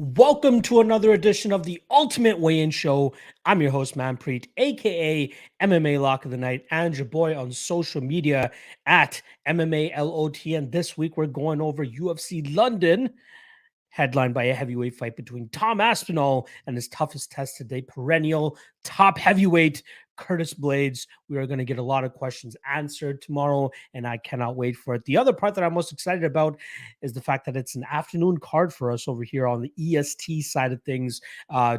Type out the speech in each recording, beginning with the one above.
Welcome to another edition of the Ultimate Weigh-In Show. I'm your host, Manpreet, aka MMA Lock of the Night, and your boy on social media at MMALOT. And this week we're going over UFC London, headlined by a heavyweight fight between Tom Aspinall and his toughest test today, perennial top heavyweight Curtis Blaydes. We are going to get a lot of questions answered tomorrow, and I cannot wait for it. The other part that I'm most excited about is the fact that it's an afternoon card for us over here on the EST side of things.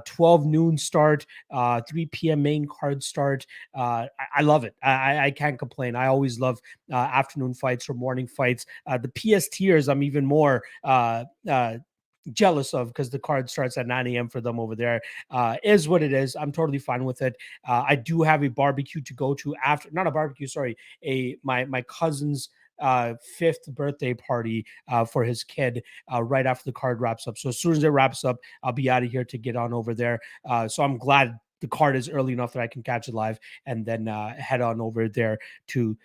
12 noon start, 3 p.m. main card start. I love it. I can't complain. I always love afternoon fights or morning fights. The PSTers, I'm even more jealous of because the card starts at 9 a.m. for them over there. Is what it is. I'm totally fine with it. I do have a barbecue to go to after, not a barbecue, sorry, my cousin's fifth birthday party for his kid right after the card wraps up. So as soon as it wraps up, I'll be out of here to get on over there. So I'm glad the card is early enough that I can catch it live and then head on over there to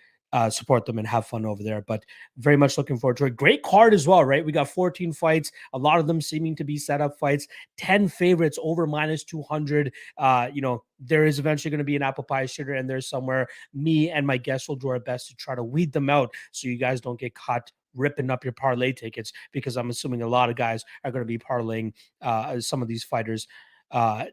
support them and have fun over there. But very much looking forward to it. Great card as well, right? We got 14 fights, a lot of them seeming to be setup fights, 10 favorites over minus 200. There is eventually going to be an apple pie shitter in there somewhere. Me and my guests will do our best to try to weed them out so you guys don't get caught ripping up your parlay tickets, because I'm assuming a lot of guys are going to be parlaying some of these fighters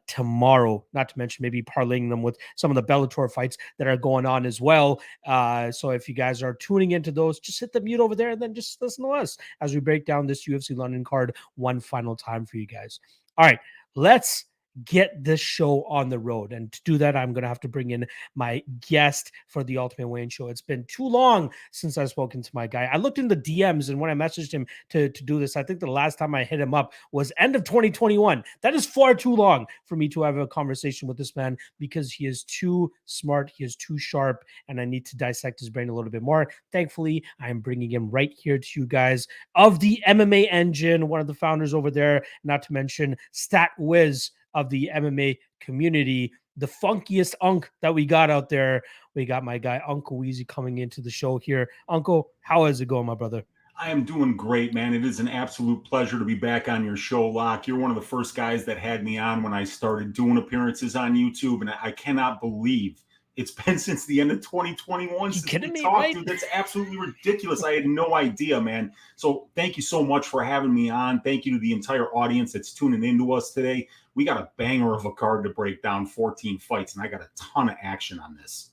tomorrow, not to mention maybe parlaying them with some of the Bellator fights that are going on as well. So if you guys are tuning into those, just hit the mute over there and then just listen to us as we break down this UFC London card one final time for you guys. All right, let's get this show on the road. And to do that, I'm going to have to bring in my guest for the Ultimate Weigh-In Show. It's been too long since I've spoken to my guy. I looked in the DMs, and when I messaged him to do this, I think the last time I hit him up was end of 2021. That is far too long for me to have a conversation with this man, because he is too smart, he is too sharp, and I need to dissect his brain a little bit more. Thankfully, I am bringing him right here to you guys of the MMA Engine, one of the founders over there, not to mention Stat Wiz of the MMA community, the funkiest unk that we got out there. We got my guy Uncle Weezy coming into the show here. Uncle, how is it going, my brother? I am doing great, man. It is an absolute pleasure to be back on your show, Locke. You're one of the first guys that had me on when I started doing appearances on YouTube, and I cannot believe it's been since the end of 2021 since we talked, right? Dude, that's absolutely ridiculous. I had no idea, man. So thank you so much for having me on. Thank you to the entire audience that's tuning into us today. We got a banger of a card to break down, 14 fights, and I got a ton of action on this.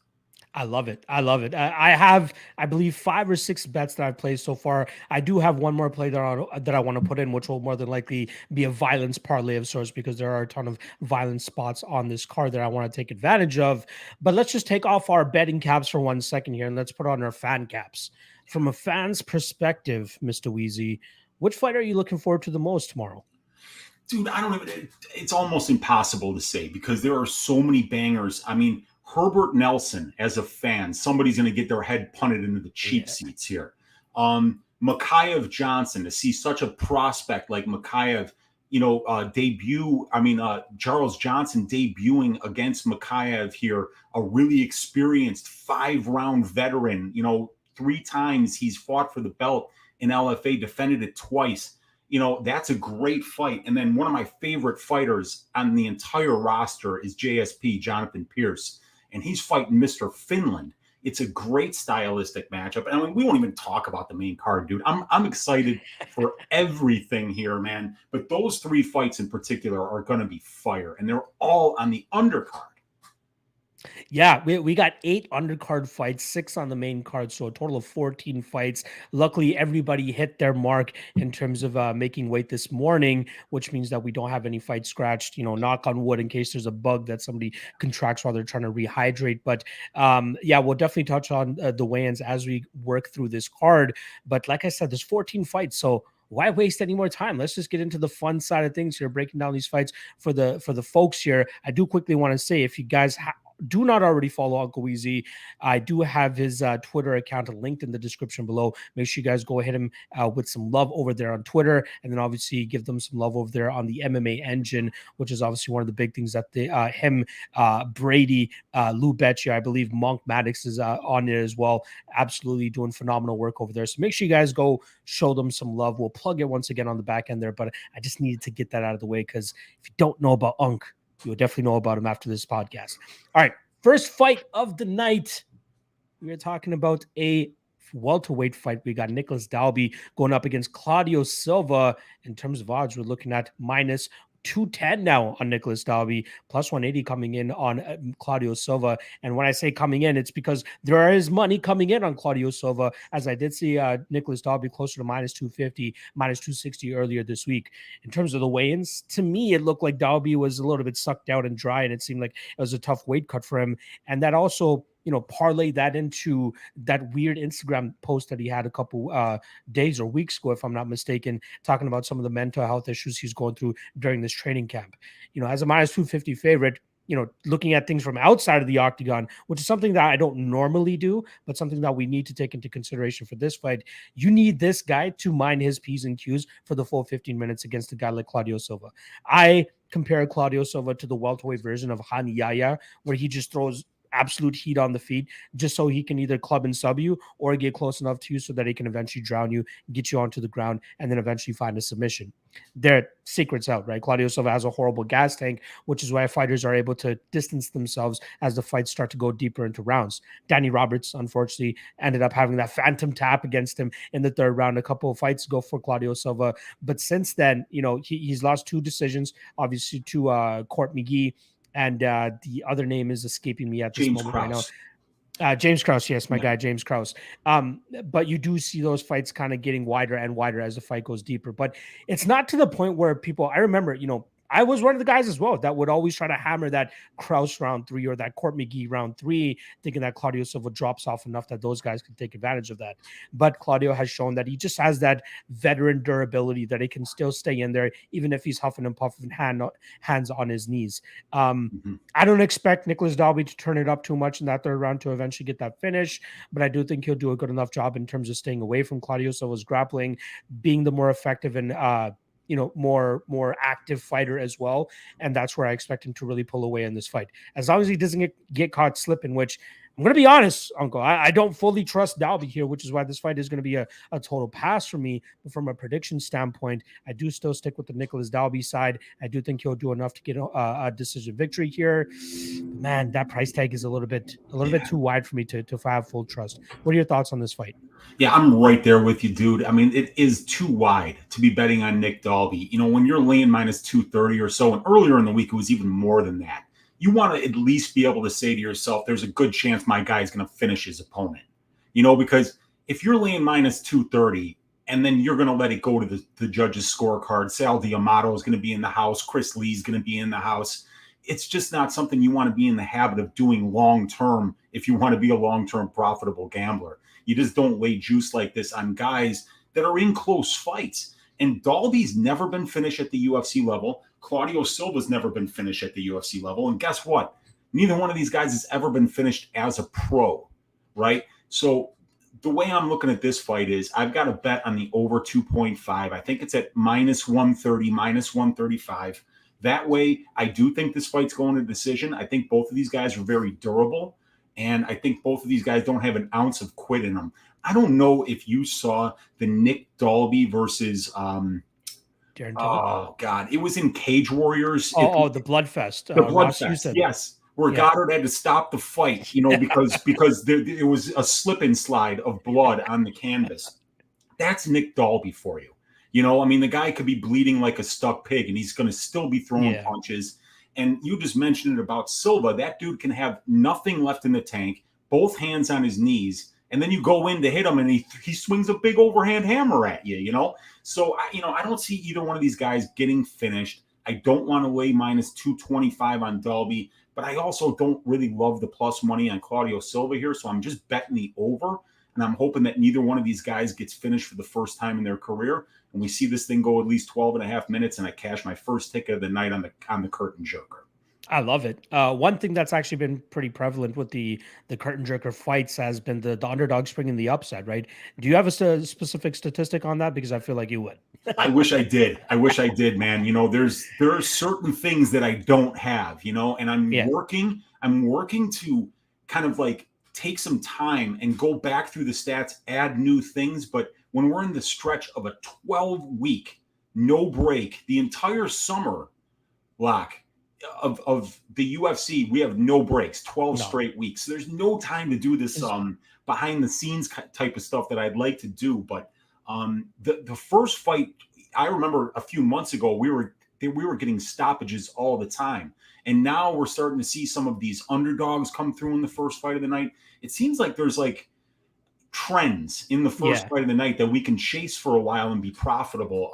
I love it. I love it. I have, I believe, 5 or 6 bets that I've played so far. I do have one more play that I want to put in, which will more than likely be a violence parlay of sorts, because there are a ton of violent spots on this card that I want to take advantage of. But let's just take off our betting caps for 1 second here, and let's put on our fan caps. From a fan's perspective, Mr. Weezy, which fight are you looking forward to the most tomorrow? Dude, I don't even, it's almost impossible to say, because there are so many bangers. I mean, Herbert Nelson, as a fan, somebody's going to get their head punted into the cheap seats here. Mokaev Johnson, to see such a prospect like Mokaev, debut. I mean, Charles Johnson debuting against Mokaev here, a really experienced 5-round veteran. 3 times he's fought for the belt in LFA, defended it twice. That's a great fight. And then one of my favorite fighters on the entire roster is JSP, Jonathan Pearce, and he's fighting Mr. Finland. It's a great stylistic matchup. And I mean, we won't even talk about the main card, dude. I'm excited for everything here, man. But those 3 fights in particular are going to be fire, and they're all on the undercard. Yeah, we got 8 undercard fights, 6 on the main card, so a total of 14 fights. Luckily, everybody hit their mark in terms of making weight this morning, which means that we don't have any fights scratched, knock on wood, in case there's a bug that somebody contracts while they're trying to rehydrate. But yeah, we'll definitely touch on the weigh-ins as we work through this card. But like I said, there's 14 fights, so why waste any more time? Let's just get into the fun side of things here, breaking down these fights for the folks here. I do quickly want to say, if you guys do not already follow Uncle Weezy, I do have his Twitter account linked in the description below. Make sure you guys go hit him with some love over there on Twitter, and then obviously give them some love over there on the MMA Engine, which is obviously one of the big things that Brady, Lou Beccia, I believe Monk Maddox is on it as well. Absolutely doing phenomenal work over there. So make sure you guys go show them some love. We'll plug it once again on the back end there, but I just needed to get that out of the way, because if you don't know about Unk, you'll definitely know about him after this podcast. All right, first fight of the night. We are talking about a welterweight fight. We got Nicholas Dalby going up against Claudio Silva. In terms of odds, we're looking at minus 210 now on Nicholas Dalby, plus 180 coming in on Claudio Silva. And when I say coming in, it's because there is money coming in on Claudio Silva, as I did see Nicholas Dalby closer to minus 250, minus 260 earlier this week. In terms of the weigh-ins, to me, it looked like Dalby was a little bit sucked out and dry, and it seemed like it was a tough weight cut for him. And that also, parlay that into that weird Instagram post that he had a couple days or weeks ago, if I'm not mistaken, talking about some of the mental health issues he's going through during this training camp. As a minus 250 favorite, looking at things from outside of the octagon, which is something that I don't normally do, but something that we need to take into consideration for this fight. You need this guy to mind his P's and Q's for the full 15 minutes against a guy like Claudio Silva. I compare Claudio Silva to the welterweight version of Hani Yahya, where he just throws absolute heat on the feet just so he can either club and sub you or get close enough to you so that he can eventually drown you, get you onto the ground, and then eventually find a submission. Their secret's out, right? Claudio Silva has a horrible gas tank, which is why fighters are able to distance themselves as the fights start to go deeper into rounds. Danny Roberts, unfortunately, ended up having that phantom tap against him in the third round a couple of fights ago for Claudio Silva. But since then, he's lost 2 decisions, obviously to Court McGee, and the other name is escaping me at this moment right now. James Krause, yes, my guy, James Krause. But you do see those fights kind of getting wider and wider as the fight goes deeper. But it's not to the point where I remember, I was one of the guys as well that would always try to hammer that Krause round 3 or that Court McGee round 3, thinking that Claudio Silva drops off enough that those guys can take advantage of that. But Claudio has shown that he just has that veteran durability, that he can still stay in there, even if he's huffing and puffing, hands on his knees. I don't expect Nicholas Dalby to turn it up too much in that third round to eventually get that finish, but I do think he'll do a good enough job in terms of staying away from Claudio Silva's grappling, being the more effective and more active fighter as well. And that's where I expect him to really pull away in this fight. As long as he doesn't get caught slipping, which I'm going to be honest, Uncle, I don't fully trust Dalby here, which is why this fight is going to be a total pass for me. But from a prediction standpoint, I do still stick with the Nicholas Dalby side. I do think he'll do enough to get a decision victory here. But man, that price tag is a little bit too wide for me to have full trust. What are your thoughts on this fight? Yeah, I'm right there with you, dude. I mean, it is too wide to be betting on Nick Dalby. When you're laying minus 230 or so, and earlier in the week, it was even more than that. You want to at least be able to say to yourself, there's a good chance my guy is going to finish his opponent. Because if you're laying minus 230 and then you're going to let it go to the judge's scorecard, Sal D'Amato is going to be in the house, Chris Lee's going to be in the house. It's just not something you want to be in the habit of doing long-term if you want to be a long-term profitable gambler. You just don't lay juice like this on guys that are in close fights. And Dalby's never been finished at the UFC level. Claudio Silva's never been finished at the UFC level. And guess what? Neither one of these guys has ever been finished as a pro, right? So the way I'm looking at this fight is I've got a bet on the over 2.5. I think it's at minus 130, minus 135. That way, I do think this fight's going to decision. I think both of these guys are very durable. And I think both of these guys don't have an ounce of quit in them. I don't know if you saw the Nick Dalby versus oh God, it was in Cage Warriors. The Bloodfest. The Bloodfest, yes. Where Goddard had to stop the fight, because there was a slip and slide of blood on the canvas. That's Nick Dalby for you. The guy could be bleeding like a stuck pig, and he's going to still be throwing punches. And you just mentioned it about Silva. That dude can have nothing left in the tank, both hands on his knees, and then you go in to hit him, and he swings a big overhand hammer at you, So, I don't see either one of these guys getting finished. I don't want to lay minus 225 on Dalby, but I also don't really love the plus money on Claudio Silva here, so I'm just betting the over, and I'm hoping that neither one of these guys gets finished for the first time in their career, and we see this thing go at least 12 and a half minutes, and I cash my first ticket of the night on the curtain joker. I love it. One thing that's actually been pretty prevalent with the curtain jerker fights has been the underdogs bringing the upside, right? Do you have a specific statistic on that? Because I feel like you would. I wish I did. I wish I did, man. There are certain things that I don't have, and Yeah. I'm working to kind of like take some time and go back through the stats, add new things. But when we're in the stretch of a 12-week, no break, the entire summer, Lock, of the UFC, we have no breaks, 12 No. straight weeks. So there's no time to do this behind the scenes type of stuff that I'd like to do. But the first fight, I remember a few months ago, we were getting stoppages all the time. And now we're starting to see some of these underdogs come through in the first fight of the night. It seems like there's like trends in the first fight of the night that we can chase for a while and be profitable.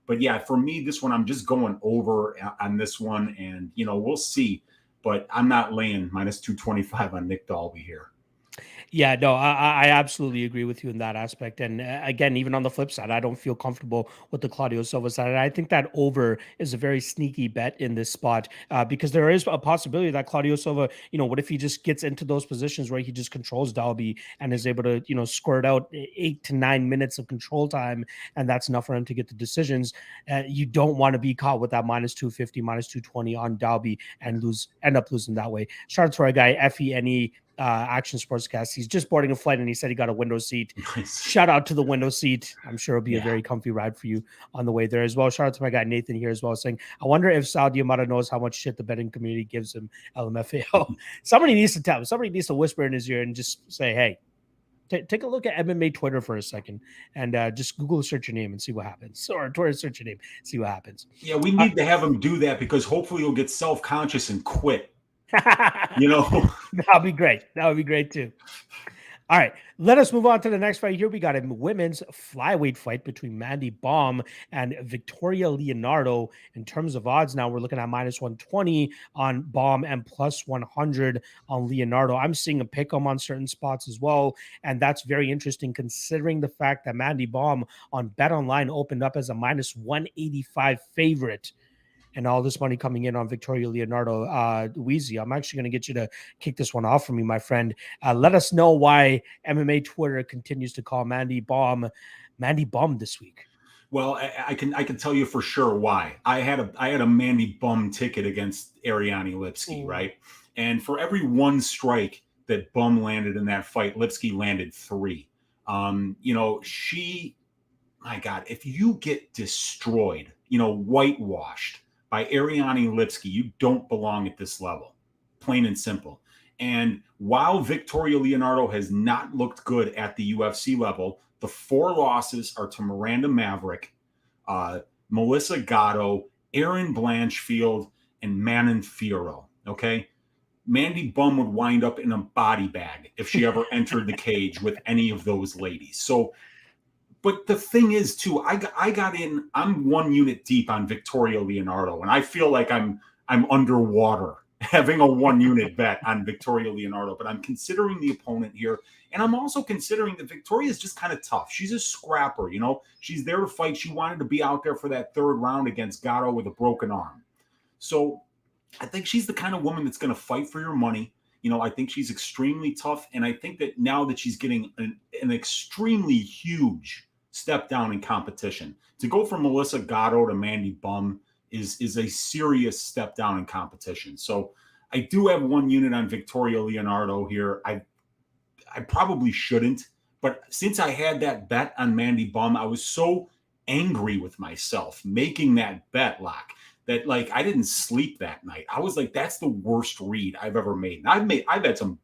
But yeah, for me, this one, I'm just going over on this one, and we'll see. But I'm not laying minus 225 on Nick Dalby here. Yeah, no, I absolutely agree with you in that aspect. And again, even on the flip side, I don't feel comfortable with the Claudio Silva side. And I think that over is a very sneaky bet in this spot because there is a possibility that Claudio Silva, what if he just gets into those positions where he just controls Dalby and is able to, squirt out 8 to 9 minutes of control time, and that's enough for him to get the decisions. You don't want to be caught with that minus 250, minus 220 on Dalby and end up losing that way. Shout out to our guy, FENE. Action Sportscast. He's just boarding a flight and he said he got a window seat. Nice. Shout out to the window seat. I'm sure it'll be a very comfy ride for you on the way there as well. Shout out to my guy Nathan here as well, saying, I wonder if Saudi Amata knows how much shit the betting community gives him. LMFAO. Somebody needs to tell him. Somebody needs to whisper in his ear and just say, hey, take a look at MMA Twitter for a second and just Google search your name and see what happens. Or Twitter search your name, see what happens. Yeah, we need to have him do that because hopefully he'll get self-conscious and quit. That'll be great. That would be great too. All right, let us move on to the next fight. Here we got a women's flyweight fight between Mandy Bohm and Victoria Leonardo. In terms of odds, now we're looking at minus 120 on Bohm and plus 100 on Leonardo. I'm seeing a pick 'em on certain spots as well, and that's very interesting considering the fact that Mandy Bohm on BetOnline opened up as a minus 185 favorite. And all this money coming in on Victoria Leonardo. Weezy, I'm actually going to get you to kick this one off for me, my friend. Let us know why MMA Twitter continues to call Mandy Bohm this week. Well, I can tell you for sure why. I had a Mandy Bohm ticket against Ariane Lipski, right? And for every one strike that Bohm landed in that fight, Lipski landed 3. My God, if you get destroyed, whitewashed by Ariane Lipski, you don't belong at this level, plain and simple. And while Victoria Leonardo has not looked good at the UFC level, the 4 losses are to Miranda Maverick, Melissa Gatto, Erin Blanchfield, and Manon Fiorot. Okay, Mandy Bohm would wind up in a body bag if she ever entered the cage with any of those ladies. So. But the thing is, too, I got in. I'm 1 unit deep on Victoria Leonardo, and I feel like I'm underwater having a 1 unit bet on Victoria Leonardo. But I'm considering the opponent here, and I'm also considering that Victoria is just kind of tough. She's a scrapper, She's there to fight. She wanted to be out there for that 3rd round against Gatto with a broken arm. So I think she's the kind of woman that's going to fight for your money. I think she's extremely tough, and I think that now that she's getting an extremely huge step down in competition. To go from Melissa Gatto to Mandy Bohm is a serious step down in competition. So I do have 1 unit on Victoria Leonardo here. I probably shouldn't, but since I had that bet on Mandy Bohm, I was so angry with myself making that bet, Lock, that like I didn't sleep that night. I was like, that's the worst read I've ever made. And I've had some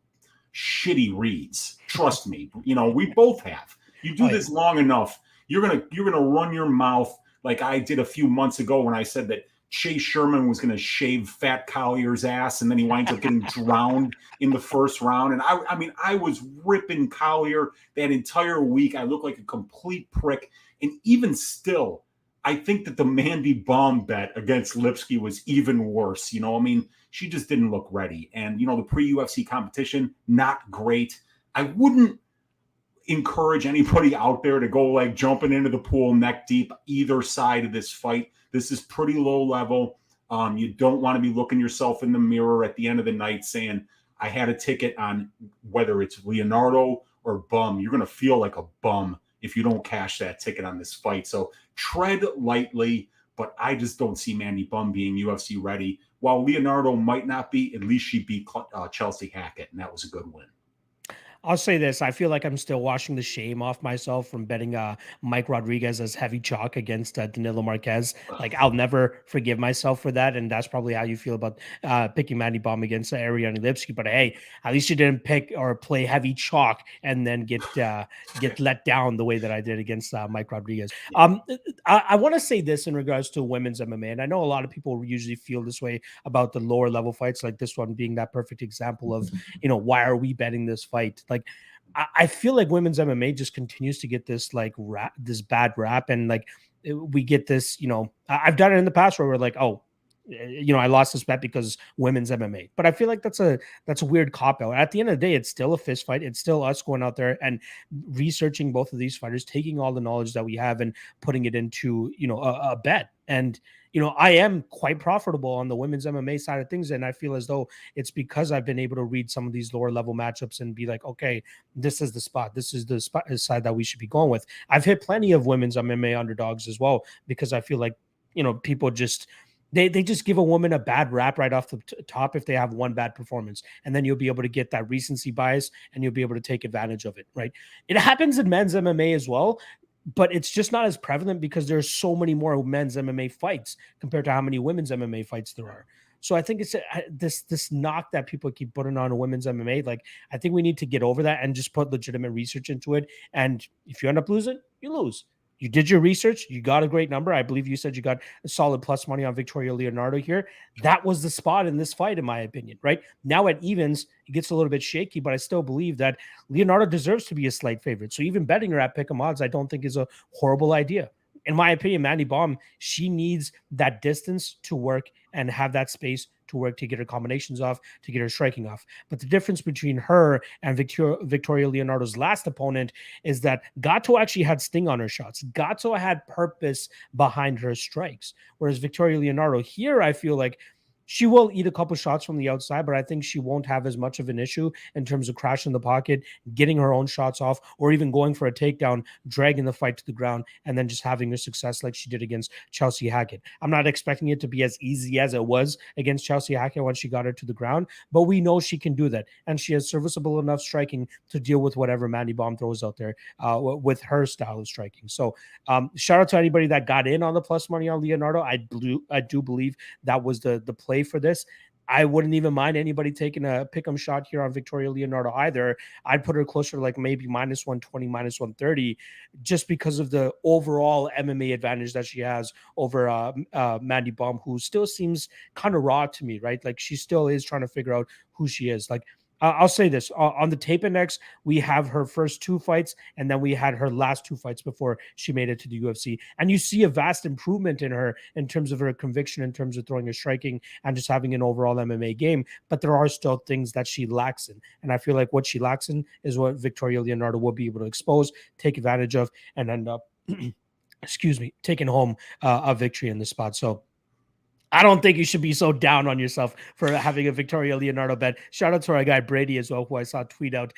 shitty reads. Trust me. We both have. You do this long enough, you're gonna run your mouth like I did a few months ago when I said that Chase Sherman was gonna shave Fat Collier's ass, and then he winds up getting drowned in the first round. And I was ripping Collier that entire week. I looked like a complete prick. And even still, I think that the Mandy Bohm bet against Lipski was even worse. She just didn't look ready. And the pre-UFC competition, not great. I wouldn't encourage anybody out there to go like jumping into the pool neck deep either side of this fight. This is pretty low level. You don't want to be looking yourself in the mirror at the end of the night saying, I had a ticket on whether it's Leonardo or Bohm. You're going to feel like a bum if you don't cash that ticket on this fight. So tread lightly, but I just don't see Mandy Bohm being UFC ready. While Leonardo might not be, at least she beat Chelsea Hackett, and that was a good win. I'll say this. I feel like I'm still washing the shame off myself from betting Mike Rodriguez as heavy chalk against Danilo Marquez. Like, I'll never forgive myself for that. And that's probably how you feel about picking Mandy Bohm against Ariane Lipski. But hey, at least you didn't pick or play heavy chalk and then get let down the way that I did against Mike Rodriguez. I want to say this in regards to women's MMA. And I know a lot of people usually feel this way about the lower level fights, like this one being that perfect example of, why are we betting this fight? Like, I feel like women's MMA just continues to get this like this bad rap, and like we get this. I've done it in the past where we're like, oh, I lost this bet because women's MMA. But I feel like that's a weird cop out. At the end of the day, it's still a fist fight. It's still us going out there and researching both of these fighters, taking all the knowledge that we have and putting it into a bet. And I am quite profitable on the women's MMA side of things. And I feel as though it's because I've been able to read some of these lower level matchups and be like, okay, this is the spot. This is the side that we should be going with. I've hit plenty of women's MMA underdogs as well, because I feel like, people just, they just give a woman a bad rap right off the top if they have one bad performance. And then you'll be able to get that recency bias and you'll be able to take advantage of it, right? It happens in men's MMA as well, but it's just not as prevalent because there's so many more men's MMA fights compared to how many women's MMA fights there are. So I think it's this knock that people keep putting on a women's MMA. Like, I think we need to get over that and just put legitimate research into it. And if you end up losing, you lose. You did your research. You got a great number. I believe you said you got a solid plus money on Victoria Leonardo here. That was the spot in this fight, in my opinion, right? Now at evens, it gets a little bit shaky, but I still believe that Leonardo deserves to be a slight favorite. So even betting her at pick'em odds, I don't think is a horrible idea. In my opinion, Mandy Bohm, she needs that distance to work and have that space to work to get her combinations off, to get her striking off. But the difference between her and Victoria Leonardo's last opponent is that Gatto actually had sting on her shots. Gatto had purpose behind her strikes. Whereas Victoria Leonardo here, I feel like she will eat a couple shots from the outside, but I think she won't have as much of an issue in terms of crashing the pocket, getting her own shots off, or even going for a takedown, dragging the fight to the ground, and then just having a success like she did against Chelsea Hackett. I'm not expecting it to be as easy as it was against Chelsea Hackett when she got her to the ground, but we know she can do that. And she has serviceable enough striking to deal with whatever Mandy Bohm throws out there with her style of striking. So shout out to anybody that got in on the plus money on Leonardo. I do believe that was the play for this. I wouldn't even mind anybody taking a pick'em shot here on Victoria Leonardo either. I'd put her closer to like maybe minus 120, minus 130, just because of the overall MMA advantage that she has over Mandy Bohm, who still seems kind of raw to me, right? Like, she still is trying to figure out who she is. Like, I'll say this on the tape index, we have her first two fights, and then we had her last two fights before she made it to the UFC. And you see a vast improvement in her in terms of her conviction, in terms of throwing and striking, and just having an overall MMA game. But there are still things that she lacks in. And I feel like what she lacks in is what Victoria Leonardo will be able to expose, take advantage of, and end up, taking home a victory in this spot. So I don't think you should be so down on yourself for having a Victoria Leonardo bet. Shout out to our guy Brady as well, who I saw tweet out,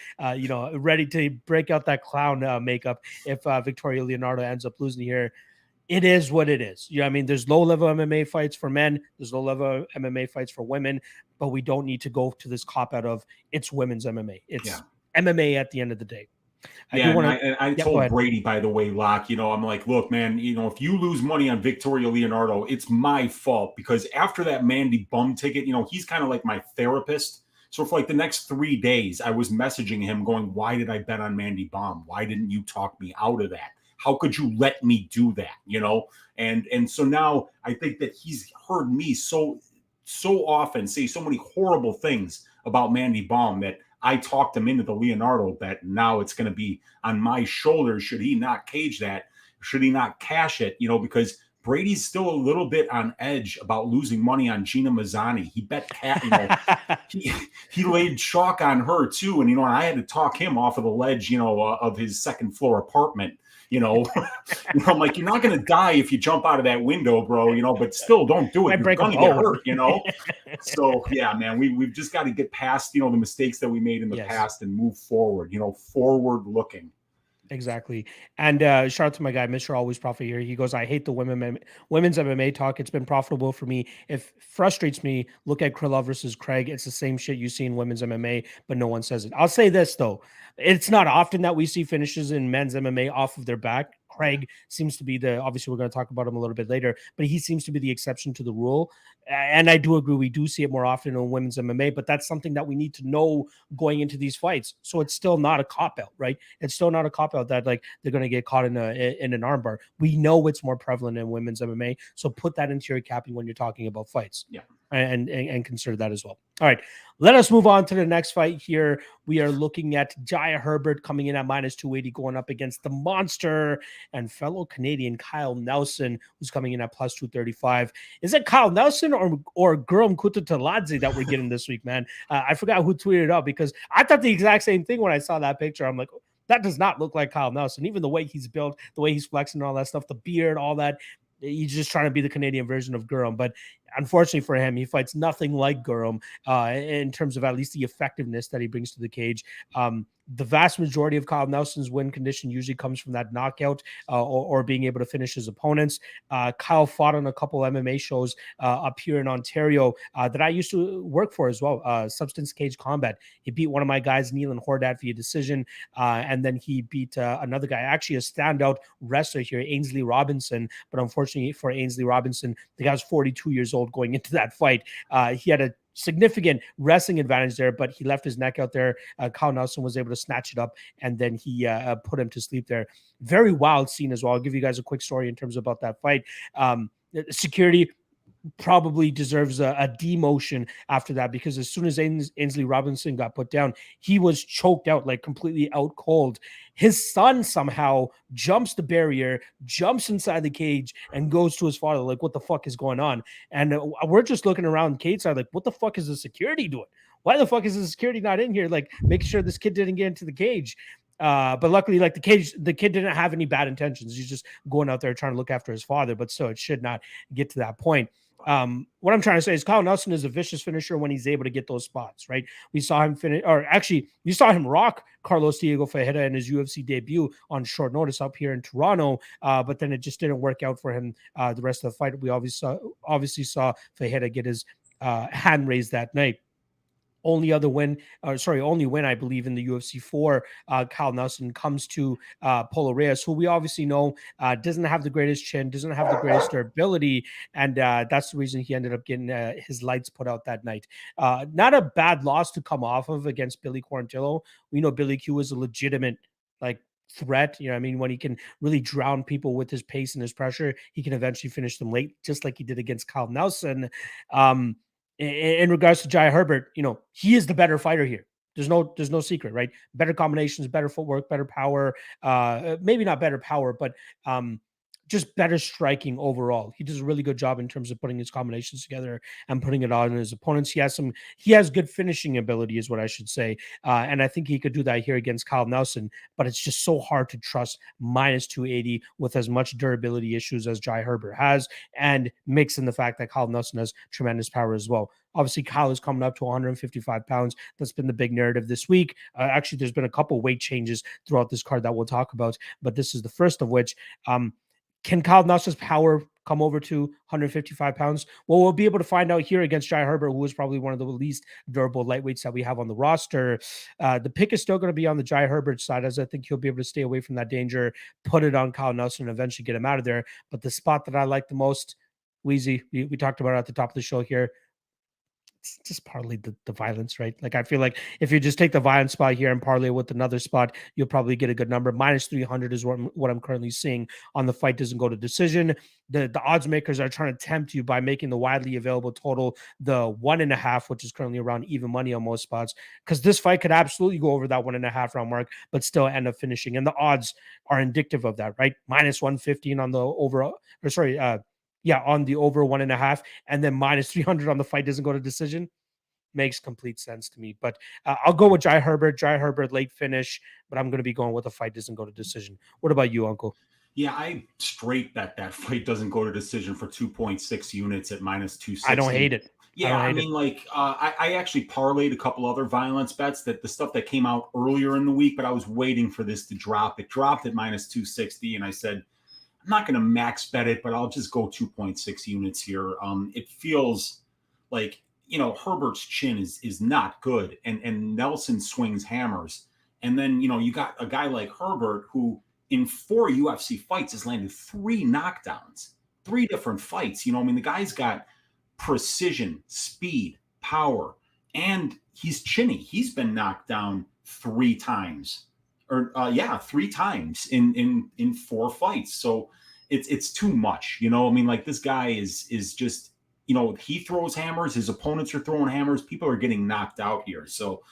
ready to break out that clown makeup if Victoria Leonardo ends up losing here. It is what it is. I mean, there's low-level MMA fights for men. There's low-level MMA fights for women, but we don't need to go to this cop-out of it's women's MMA. It's MMA at the end of the day. I told Brady, by the way, Locke, I'm like, look, man, if you lose money on Victoria Leonardo, it's my fault, because after that Mandy Bohm ticket, he's kind of like my therapist. So for like the next 3 days, I was messaging him going, why did I bet on Mandy Bohm? Why didn't you talk me out of that? How could you let me do that? And so now I think that he's heard me so often say so many horrible things about Mandy Bohm that I talked him into the Leonardo bet. Now it's going to be on my shoulders. Should he not cage that? Should he not cash it? Because Brady's still a little bit on edge about losing money on Gina Mazzani. He bet he laid chalk on her too. And, I had to talk him off of the ledge, of his second floor apartment, I'm like, you're not going to die if you jump out of that window, bro, but still don't do it. You're going to get hurt, So, yeah, man, we've just got to get past, the mistakes that we made in the past and move forward, forward looking. Exactly. And shout out to my guy, Mr. Always Profit here. He goes, I hate the women's MMA talk. It's been profitable for me. If frustrates me, look at Krylov versus Craig. It's the same shit you see in women's MMA, but no one says it. I'll say this, though. It's not often that we see finishes in men's MMA off of their back. Craig seems to be obviously we're going to talk about him a little bit later, but he seems to be the exception to the rule. And I do agree, we do see it more often in women's MMA, but that's something that we need to know going into these fights. So it's still not a cop-out, right? It's still not a cop-out that like they're going to get caught in an armbar. We know it's more prevalent in women's MMA, so put that into your capping when you're talking about fights. Yeah. And consider that as well. All right, let us move on to the next fight here. We are looking at Jai Herbert coming in at -280, going up against the monster and fellow Canadian Kyle Nelson, who's coming in at +235. Is it Kyle Nelson or Guram Kutateladze that we're getting this week, man? I forgot who tweeted it out because I thought the exact same thing when I saw that picture. I'm like, that does not look like Kyle Nelson. Even the way he's built, the way he's flexing, all that stuff, the beard, all that. He's just trying to be the Canadian version of Guram. But unfortunately for him, he fights nothing like Guram in terms of at least the effectiveness that he brings to the cage. The vast majority of Kyle Nelson's win condition usually comes from that knockout or being able to finish his opponents. Kyle fought on a couple MMA shows up here in Ontario that I used to work for as well, Substance Cage Combat. He beat one of my guys, Neelan Hordat, via decision, and then he beat another guy, actually a standout wrestler here, Ainsley Robinson. But unfortunately for Ainsley Robinson, the guy was 42 years old going into that fight. He had a significant wrestling advantage there, but he left his neck out there. Kyle Nelson was able to snatch it up, and then he put him to sleep there. Very wild scene as well. I'll give you guys a quick story in terms about that fight. Security probably deserves a demotion after that, because as soon as Ainsley Robinson got put down, he was choked out, like completely out cold. His son somehow jumps the barrier, jumps inside the cage, and goes to his father like, what the fuck is going on? And we're just looking around cage side like, what the fuck is the security doing? Why the fuck is the security not in here, like making sure this kid didn't get into the cage? But luckily, like the kid didn't have any bad intentions. He's just going out there trying to look after his father, but still, it should not get to that point. What I'm trying to say is Kyle Nelson is a vicious finisher when he's able to get those spots, right? We saw him finish, or actually, you saw him rock Carlos Diego Ferreira in his UFC debut on short notice up here in Toronto, but then it just didn't work out for him the rest of the fight. We obviously saw Ferreira get his hand raised that night. Only win, I believe, in the UFC for Kyle Nelson comes to Polo Reyes, who we obviously know doesn't have the greatest chin, doesn't have the greatest durability, and that's the reason he ended up getting his lights put out that night. Not a bad loss to come off of against Billy Quarantillo. We know Billy Q is a legitimate threat. You know what I mean? When he can really drown people with his pace and his pressure, he can eventually finish them late, just like he did against Kyle Nelson. In regards to Jai Herbert, he is the better fighter here. There's no secret, right? Better combinations, better footwork, better power. Maybe not better power, but just better striking overall. He does a really good job in terms of putting his combinations together and putting it on his opponents. He has good finishing ability, is what I should say. And I think he could do that here against Kyle Nelson, but it's just so hard to trust -280 with as much durability issues as Jai Herbert has, and mix in the fact that Kyle Nelson has tremendous power as well. Obviously, Kyle is coming up to 155 pounds. That's been the big narrative this week. Actually, there's been a couple weight changes throughout this card that we'll talk about, but this is the first of which. Can Kyle Nelson's power come over to 155 pounds? Well, we'll be able to find out here against Jai Herbert, who is probably one of the least durable lightweights that we have on the roster. The pick is still going to be on the Jai Herbert side, as I think he'll be able to stay away from that danger, put it on Kyle Nelson, and eventually get him out of there. But the spot that I like the most, Weezy, we talked about it at the top of the show here, just parlay the violence, right? Like, I feel like if you just take the violence spot here and parlay with another spot, you'll probably get a good number. -300 is what I'm currently seeing on the fight doesn't go to decision. The odds makers are trying to tempt you by making the widely available total the 1.5, which is currently around even money on most spots, because this fight could absolutely go over that 1.5 round mark, but still end up finishing. And the odds are indicative of that, right? -115 on the over, or sorry, on the over 1.5, and then -300 on the fight doesn't go to decision. makes complete sense to me. But I'll go with Jai Herbert. Jai Herbert late finish, but I'm going to be going with a fight doesn't go to decision. What about you, Uncle? Yeah, I straight bet that fight doesn't go to decision for 2.6 units at minus I don't 260. hate it. I Yeah, don't I hate it. mean, like, I actually parlayed a couple other violence bets, that the stuff that came out earlier in the week, but I was waiting for this to drop. It dropped at minus 260, and I said, I'm not going to max bet it, but I'll just go 2.6 units here. It feels like, Herbert's chin is not good, and Nelson swings hammers. And then, you got a guy like Herbert who in 4 UFC fights has landed 3 knockdowns, 3 different fights. I mean, the guy's got precision, speed, power, and he's chinny. He's been knocked down 3 times, or 3 times in 4 fights. So it's too much. I mean, like, this guy is just, he throws hammers. His opponents are throwing hammers. People are getting knocked out here. So,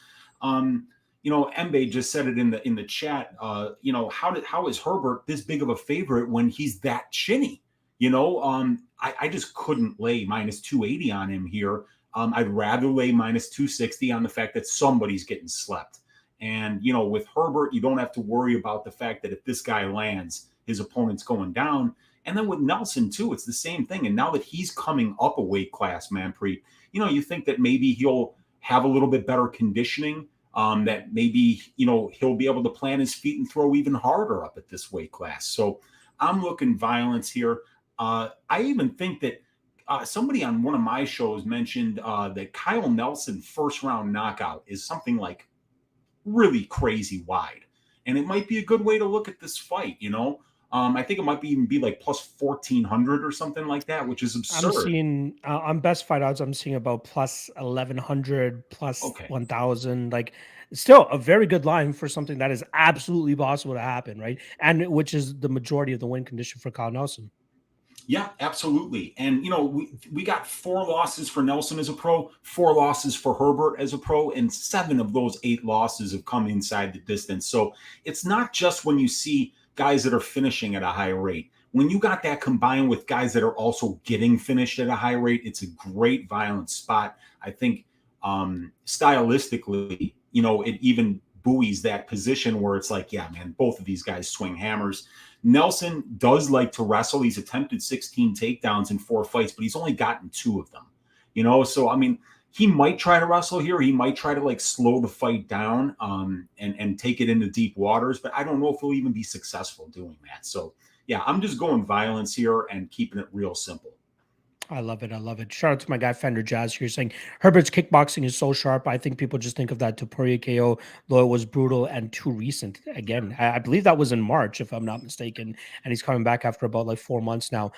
Mbe just said it in the chat. How is Herbert this big of a favorite when he's that chinny? I just couldn't lay minus 280 on him here. I'd rather lay minus 260 on the fact that somebody's getting slept. And, with Herbert, you don't have to worry about the fact that if this guy lands, his opponent's going down. And then with Nelson, too, it's the same thing. And now that he's coming up a weight class, Manpreet, you think that maybe he'll have a little bit better conditioning, that maybe, he'll be able to plant his feet and throw even harder up at this weight class. So I'm looking violence here. I even think that somebody on one of my shows mentioned that Kyle Nelson first round knockout is something like really crazy wide. And it might be a good way to look at this fight, I think it might even be like plus 1,400 or something like that, which is absurd. I'm seeing on best fight odds, I'm seeing about plus 1,100, plus 1,000. Like, still a very good line for something that is absolutely possible to happen, right? And which is the majority of the win condition for Kyle Nelson. Yeah, absolutely. And, we got 4 losses for Nelson as a pro, 4 losses for Herbert as a pro, and 7 of those 8 losses have come inside the distance. So it's not just when you see guys that are finishing at a high rate. When you got that combined with guys that are also getting finished at a high rate, it's a great violent spot. I think stylistically, it even buoys that position where it's like, yeah, man, both of these guys swing hammers. Nelson does like to wrestle. He's attempted 16 takedowns in 4 fights, but he's only gotten 2 of them. So I mean, he might try to wrestle here. He might try to slow the fight down and take it into deep waters, but I don't know if he'll even be successful doing that. So yeah, I'm just going violence here and keeping it real simple. I love it. I love it. Shout out to my guy Fender Jazz here saying Herbert's kickboxing is so sharp. I think people just think of that Topuria KO, though it was brutal and too recent. Again, I believe that was in March, if I'm not mistaken. And he's coming back after about 4 months now.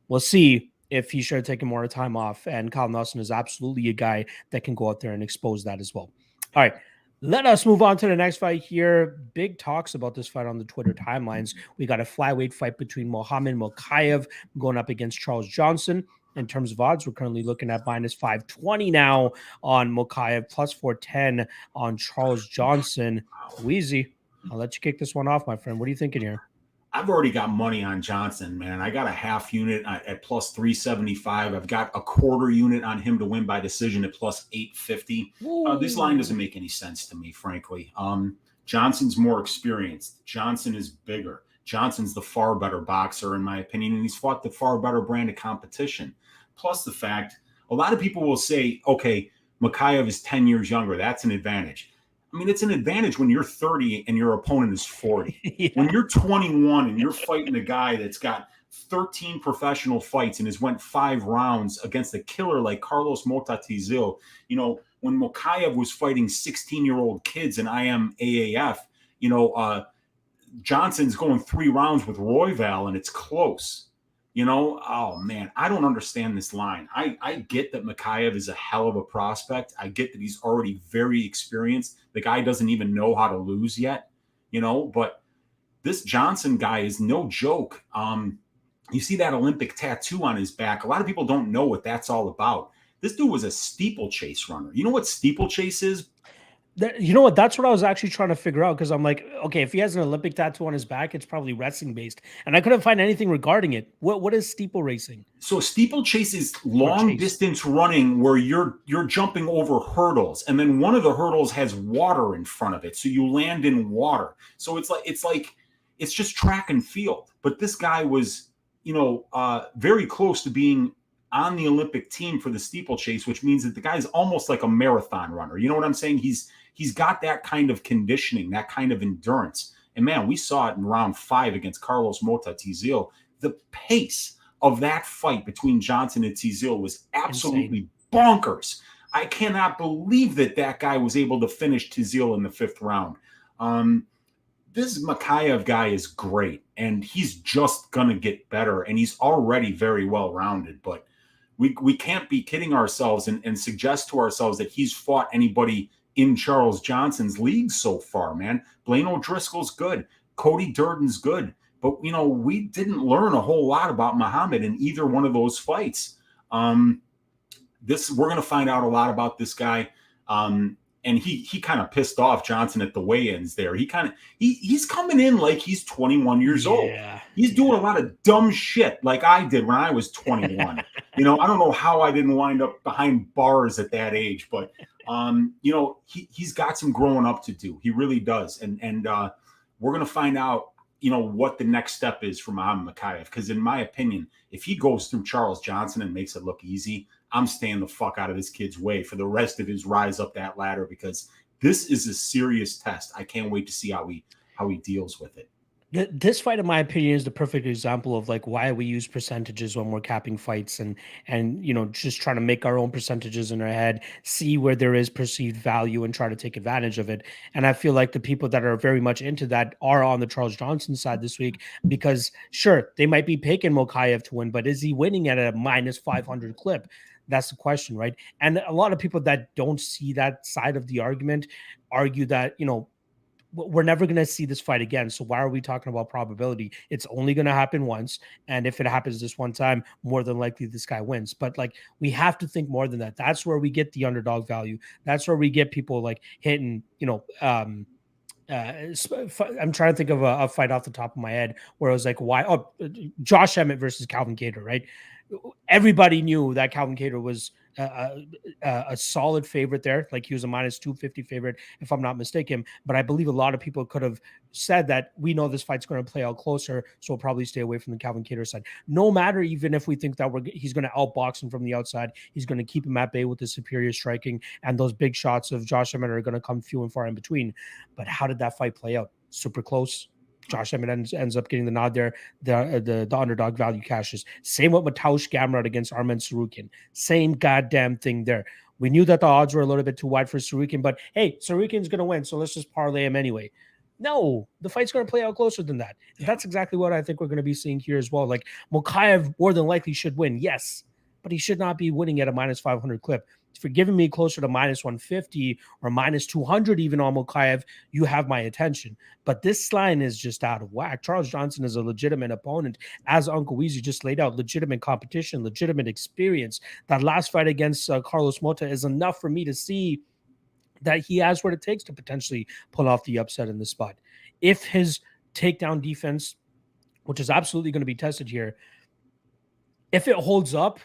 We'll see if he should have taken more time off. And Kyle Nelson is absolutely a guy that can go out there and expose that as well. All right. Let us move on to the next fight here. Big talks about this fight on the Twitter timelines. We got a flyweight fight between Muhammad Mokaev going up against Charles Johnson. In terms of odds, we're currently looking at minus 520 now on Mokaev, plus 410 on Charles Johnson. Weezy, I'll let you kick this one off, my friend. What are you thinking here? I've already got money on Johnson, man. I got a half unit at plus 375. I've got a quarter unit on him to win by decision at plus 850. This line doesn't make any sense to me, frankly. Johnson's more experienced. Johnson is bigger. Johnson's the far better boxer, in my opinion, and he's fought the far better brand of competition. Plus the fact, a lot of people will say, okay, Mokaev is 10 years younger. That's an advantage. I mean, it's an advantage when you're 30 and your opponent is 40. Yeah. When you're 21 and you're fighting a guy that's got 13 professional fights and has went 5 rounds against a killer like Carlos Motatizil, when Mokaev was fighting 16-year-old kids in IMAAF, Johnson's going 3 rounds with Royval and it's close. Oh man, I don't understand this line. I get that Mokaev is a hell of a prospect. I get that he's already very experienced. The guy doesn't even know how to lose yet, but this Johnson guy is no joke. You see that Olympic tattoo on his back. A lot of people don't know what that's all about. This dude was a steeplechase runner. You know what steeplechase is? You know what? That's what I was actually trying to figure out, because I'm like, okay, if he has an Olympic tattoo on his back, it's probably wrestling based, and I couldn't find anything regarding it. What is steeple racing So steeplechase is or long chase? distance running where you're jumping over hurdles, and then one of the hurdles has water in front of it, so you land in water. So it's just track and field. But this guy was, very close to being on the Olympic team for the steeplechase, which means that the guy's almost like a marathon runner. You know what I'm saying? He's got that kind of conditioning, that kind of endurance. And man, we saw it in round 5 against Carlos Mota Tizil. The pace of that fight between Johnson and Tizil was absolutely bonkers. I cannot believe that guy was able to finish Tizil in the 5th round. This Mokaev guy is great, and he's just going to get better, and he's already very well-rounded, but we can't be kidding ourselves and suggest to ourselves that he's fought anybody in Charles Johnson's league so far, man. Blaine O'Driscoll's good. Cody Durden's good. But, we didn't learn a whole lot about Muhammad in either one of those fights. We're going to find out a lot about this guy. And he kind of pissed off Johnson at the weigh-ins there. He's coming in like he's 21 years old. He's doing a lot of dumb shit like I did when I was 21. I don't know how I didn't wind up behind bars at that age, but he's got some growing up to do. He really does. And we're going to find out, what the next step is for Muhammad Mokaev. Because in my opinion, if he goes through Charles Johnson and makes it look easy, I'm staying the fuck out of this kid's way for the rest of his rise up that ladder, because this is a serious test. I can't wait to see how he deals with it. This fight, in my opinion, is the perfect example of like why we use percentages when we're capping fights, and just trying to make our own percentages in our head, see where there is perceived value and try to take advantage of it. And I feel like the people that are very much into that are on the Charles Johnson side this week, because sure, they might be picking Mokaev to win, but is he winning at a minus 500 clip? That's the question, right? And a lot of people that don't see that side of the argument argue that, we're never going to see this fight again. So why are we talking about probability? It's only going to happen once. And if it happens this one time, more than likely this guy wins. But like, we have to think more than that. That's where we get the underdog value. That's where we get people like hitting, I'm trying to think of a fight off the top of my head where I was like, why? Oh, Josh Emmett versus Calvin Kattar, right? Everybody knew that Calvin Kattar was a solid favorite there. Like, he was a minus 250 favorite, if I'm not mistaken. But I believe a lot of people could have said that we know this fight's going to play out closer, so we'll probably stay away from the Calvin Kattar side. No matter, even if we think that he's going to outbox him from the outside, he's going to keep him at bay with his superior striking, and those big shots of Josh Emmett are going to come few and far in between. But how did that fight play out? Super close. Josh Emmett ends up getting the nod there. The underdog value cashes. Same with Mateusz Gamrot against Armen Tsarukyan. Same goddamn thing there. We knew that the odds were a little bit too wide for Tsarukyan, but hey, Tsarukyan's going to win, so let's just parlay him anyway. No, the fight's going to play out closer than that. And that's exactly what I think we're going to be seeing here as well. Like, Mokaev more than likely should win, yes, but he should not be winning at a minus 500 clip. If you're giving me closer to minus 150 or minus 200 even on Mokaev, you have my attention. But this line is just out of whack. Charles Johnson is a legitimate opponent, as Uncle Weezy just laid out. Legitimate competition, legitimate experience. That last fight against Carlos Mota is enough for me to see that he has what it takes to potentially pull off the upset in this spot. If his takedown defense, which is absolutely going to be tested here, if it holds up,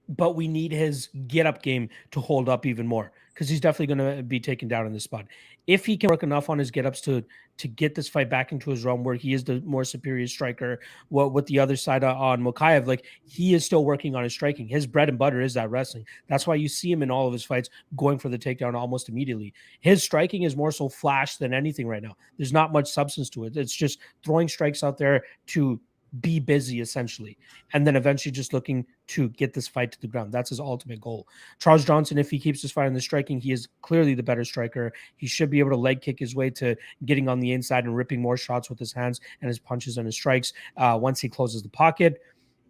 but we need his get-up game to hold up even more, because he's definitely going to be taken down in this spot. If he can work enough on his get-ups to get this fight back into his realm where he is the more superior striker, with the other side on Mokaev, like, he is still working on his striking. His bread and butter is that wrestling. That's why you see him in all of his fights going for the takedown almost immediately. His striking is more so flash than anything right now. There's not much substance to it. It's just throwing strikes out there to be busy, essentially, and then eventually just looking to get this fight to the ground. That's his ultimate goal. Charles Johnson, if he keeps this fight in the striking, he is clearly the better striker. He should be able to leg kick his way to getting on the inside and ripping more shots with his hands and his punches and his strikes once he closes the pocket.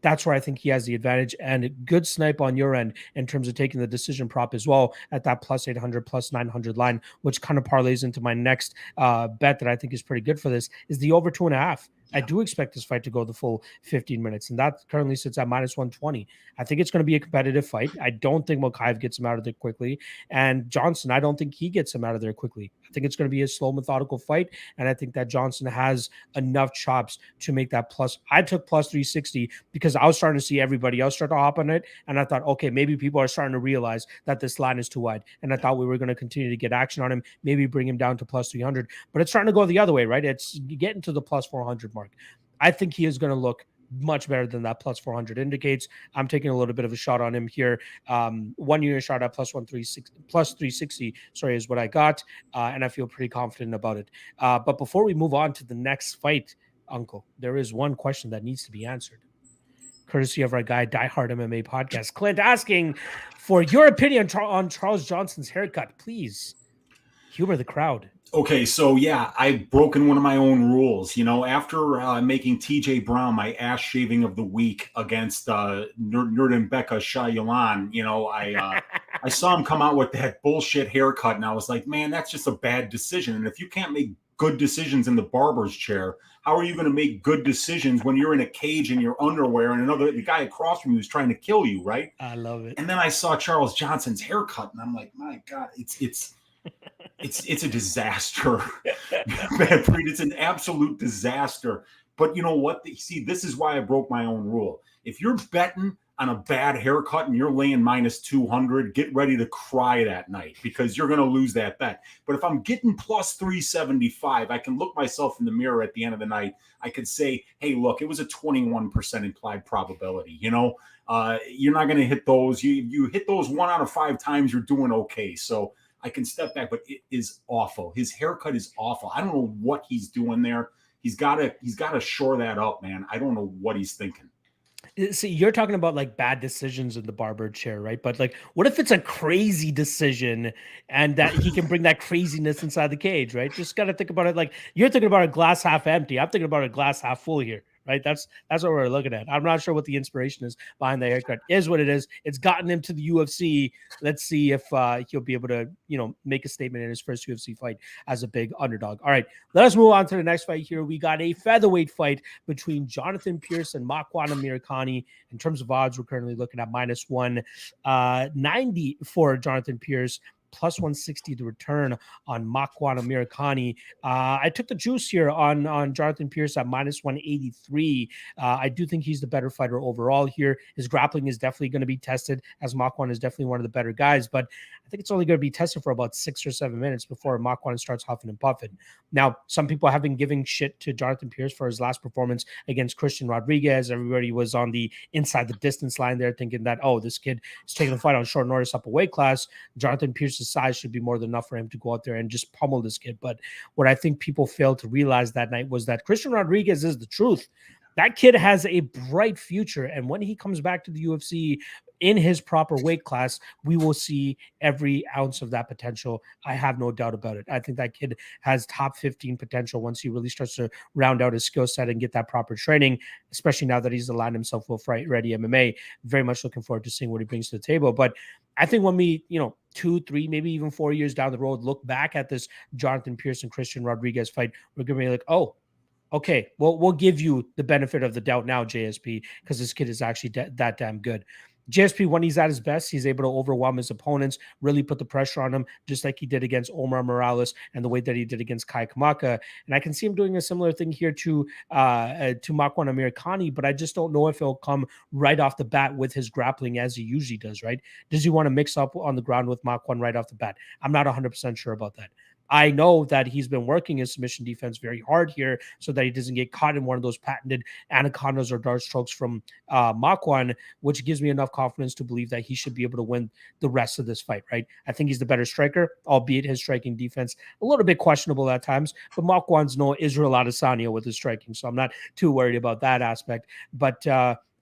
That's where I think he has the advantage, and a good snipe on your end in terms of taking the decision prop as well at that plus 800, plus 900 line, which kind of parlays into my next bet that I think is pretty good for this, is the over 2.5. I do expect this fight to go the full 15 minutes, and that currently sits at minus 120. I think it's going to be a competitive fight. I don't think Mokaev gets him out of there quickly, and Johnson, I don't think he gets him out of there quickly. I think it's going to be a slow, methodical fight, and I think that Johnson has enough chops to make that plus. I took plus 360 because I was starting to see everybody else start to hop on it, and I thought, okay, maybe people are starting to realize that this line is too wide, and I thought we were going to continue to get action on him, maybe bring him down to plus 300, but it's starting to go the other way, right? It's getting to the plus 400 mark. I think he is going to look much better than that plus 400 indicates. I'm taking a little bit of a shot on him here. 1 unit shot at plus 360, sorry, is what I got. And I feel pretty confident about it. But before we move on to the next fight, Uncle, there is one question that needs to be answered. Courtesy of our guy, Diehard MMA Podcast, Clint, asking for your opinion on Charles Johnson's haircut. Please humor the crowd. Okay, so yeah, I've broken one of my own rules. After making TJ Brown my ass shaving of the week against Nurdenbeka Shayalan, I saw him come out with that bullshit haircut, and I was like, man, that's just a bad decision. And if you can't make good decisions in the barber's chair, how are you going to make good decisions when you're in a cage in your underwear and the guy across from you is trying to kill you, right? I love it. And then I saw Charles Johnson's haircut, and I'm like, my God, it's a disaster. Man, it's an absolute disaster. But you know what? See, this is why I broke my own rule. If you're betting on a bad haircut and you're laying minus 200, get ready to cry that night because you're going to lose that bet. But if I'm getting plus 375, I can look myself in the mirror at the end of the night. I could say, hey, look, it was a 21% implied probability. You're not going to hit those. You hit those 1 out of 5 times, you're doing okay. So I can step back, but it is awful. His haircut is awful. I don't know what he's doing there. He's got to shore that up, man. I don't know what he's thinking. See, you're talking about like bad decisions in the barber chair, right? But like, what if it's a crazy decision and that he can bring that craziness inside the cage, right? Just got to think about it. Like you're thinking about a glass half empty. I'm thinking about a glass half full here. Right. That's what we're looking at. I'm not sure what the inspiration is behind the haircut. Is what it is. It's gotten him to the UFC. Let's see if he'll be able to, make a statement in his first UFC fight as a big underdog. All right, let us move on to the next fight here. We got a featherweight fight between Jonathan Pearce and McCann Amirkhani. In terms of odds, we're currently looking at minus 190 for Jonathan Pearce, plus 160 to return on McCann Amirkhani. I took the juice here on Jonathan Pearce at minus 183. I do think he's the better fighter overall here. His grappling is definitely going to be tested, as McCann is definitely one of the better guys, but I think it's only going to be tested for about 6 or 7 minutes before McCann starts huffing and puffing. Now, some people have been giving shit to Jonathan Pearce for his last performance against Christian Rodriguez. Everybody was on the inside the distance line there thinking that, oh, this kid is taking the fight on short notice up a weight class. Jonathan Pearce's size should be more than enough for him to go out there and just pummel this kid. But what I think people failed to realize that night was that Christian Rodriguez is the truth. That kid has a bright future. And when he comes back to the UFC in his proper weight class, we will see every ounce of that potential. I have no doubt about it. I think that kid has top 15 potential once he really starts to round out his skill set and get that proper training, especially now that he's aligned himself with Fight Ready MMA. Very much looking forward to seeing what he brings to the table. But I think when we, 2, 3, maybe even 4 years down the road, look back at this Jonathan Pearce and Christian Rodriguez fight, we're going to be like, oh, okay, well, we'll give you the benefit of the doubt now, JSP, because this kid is actually that damn good. JSP, when he's at his best, he's able to overwhelm his opponents, really put the pressure on him, just like he did against Omar Morales and the way that he did against Kai Kamaka. And I can see him doing a similar thing here to McCann Amirkhani, but I just don't know if he'll come right off the bat with his grappling as he usually does, right? Does he want to mix up on the ground with McCann right off the bat? I'm not 100% sure about that. I know that he's been working his submission defense very hard here so that he doesn't get caught in one of those patented anacondas or dart strokes from McCann, which gives me enough confidence to believe that he should be able to win the rest of this fight, right? I think he's the better striker, albeit his striking defense a little bit questionable at times, but McCann's no Israel Adesanya with his striking, so I'm not too worried about that aspect. But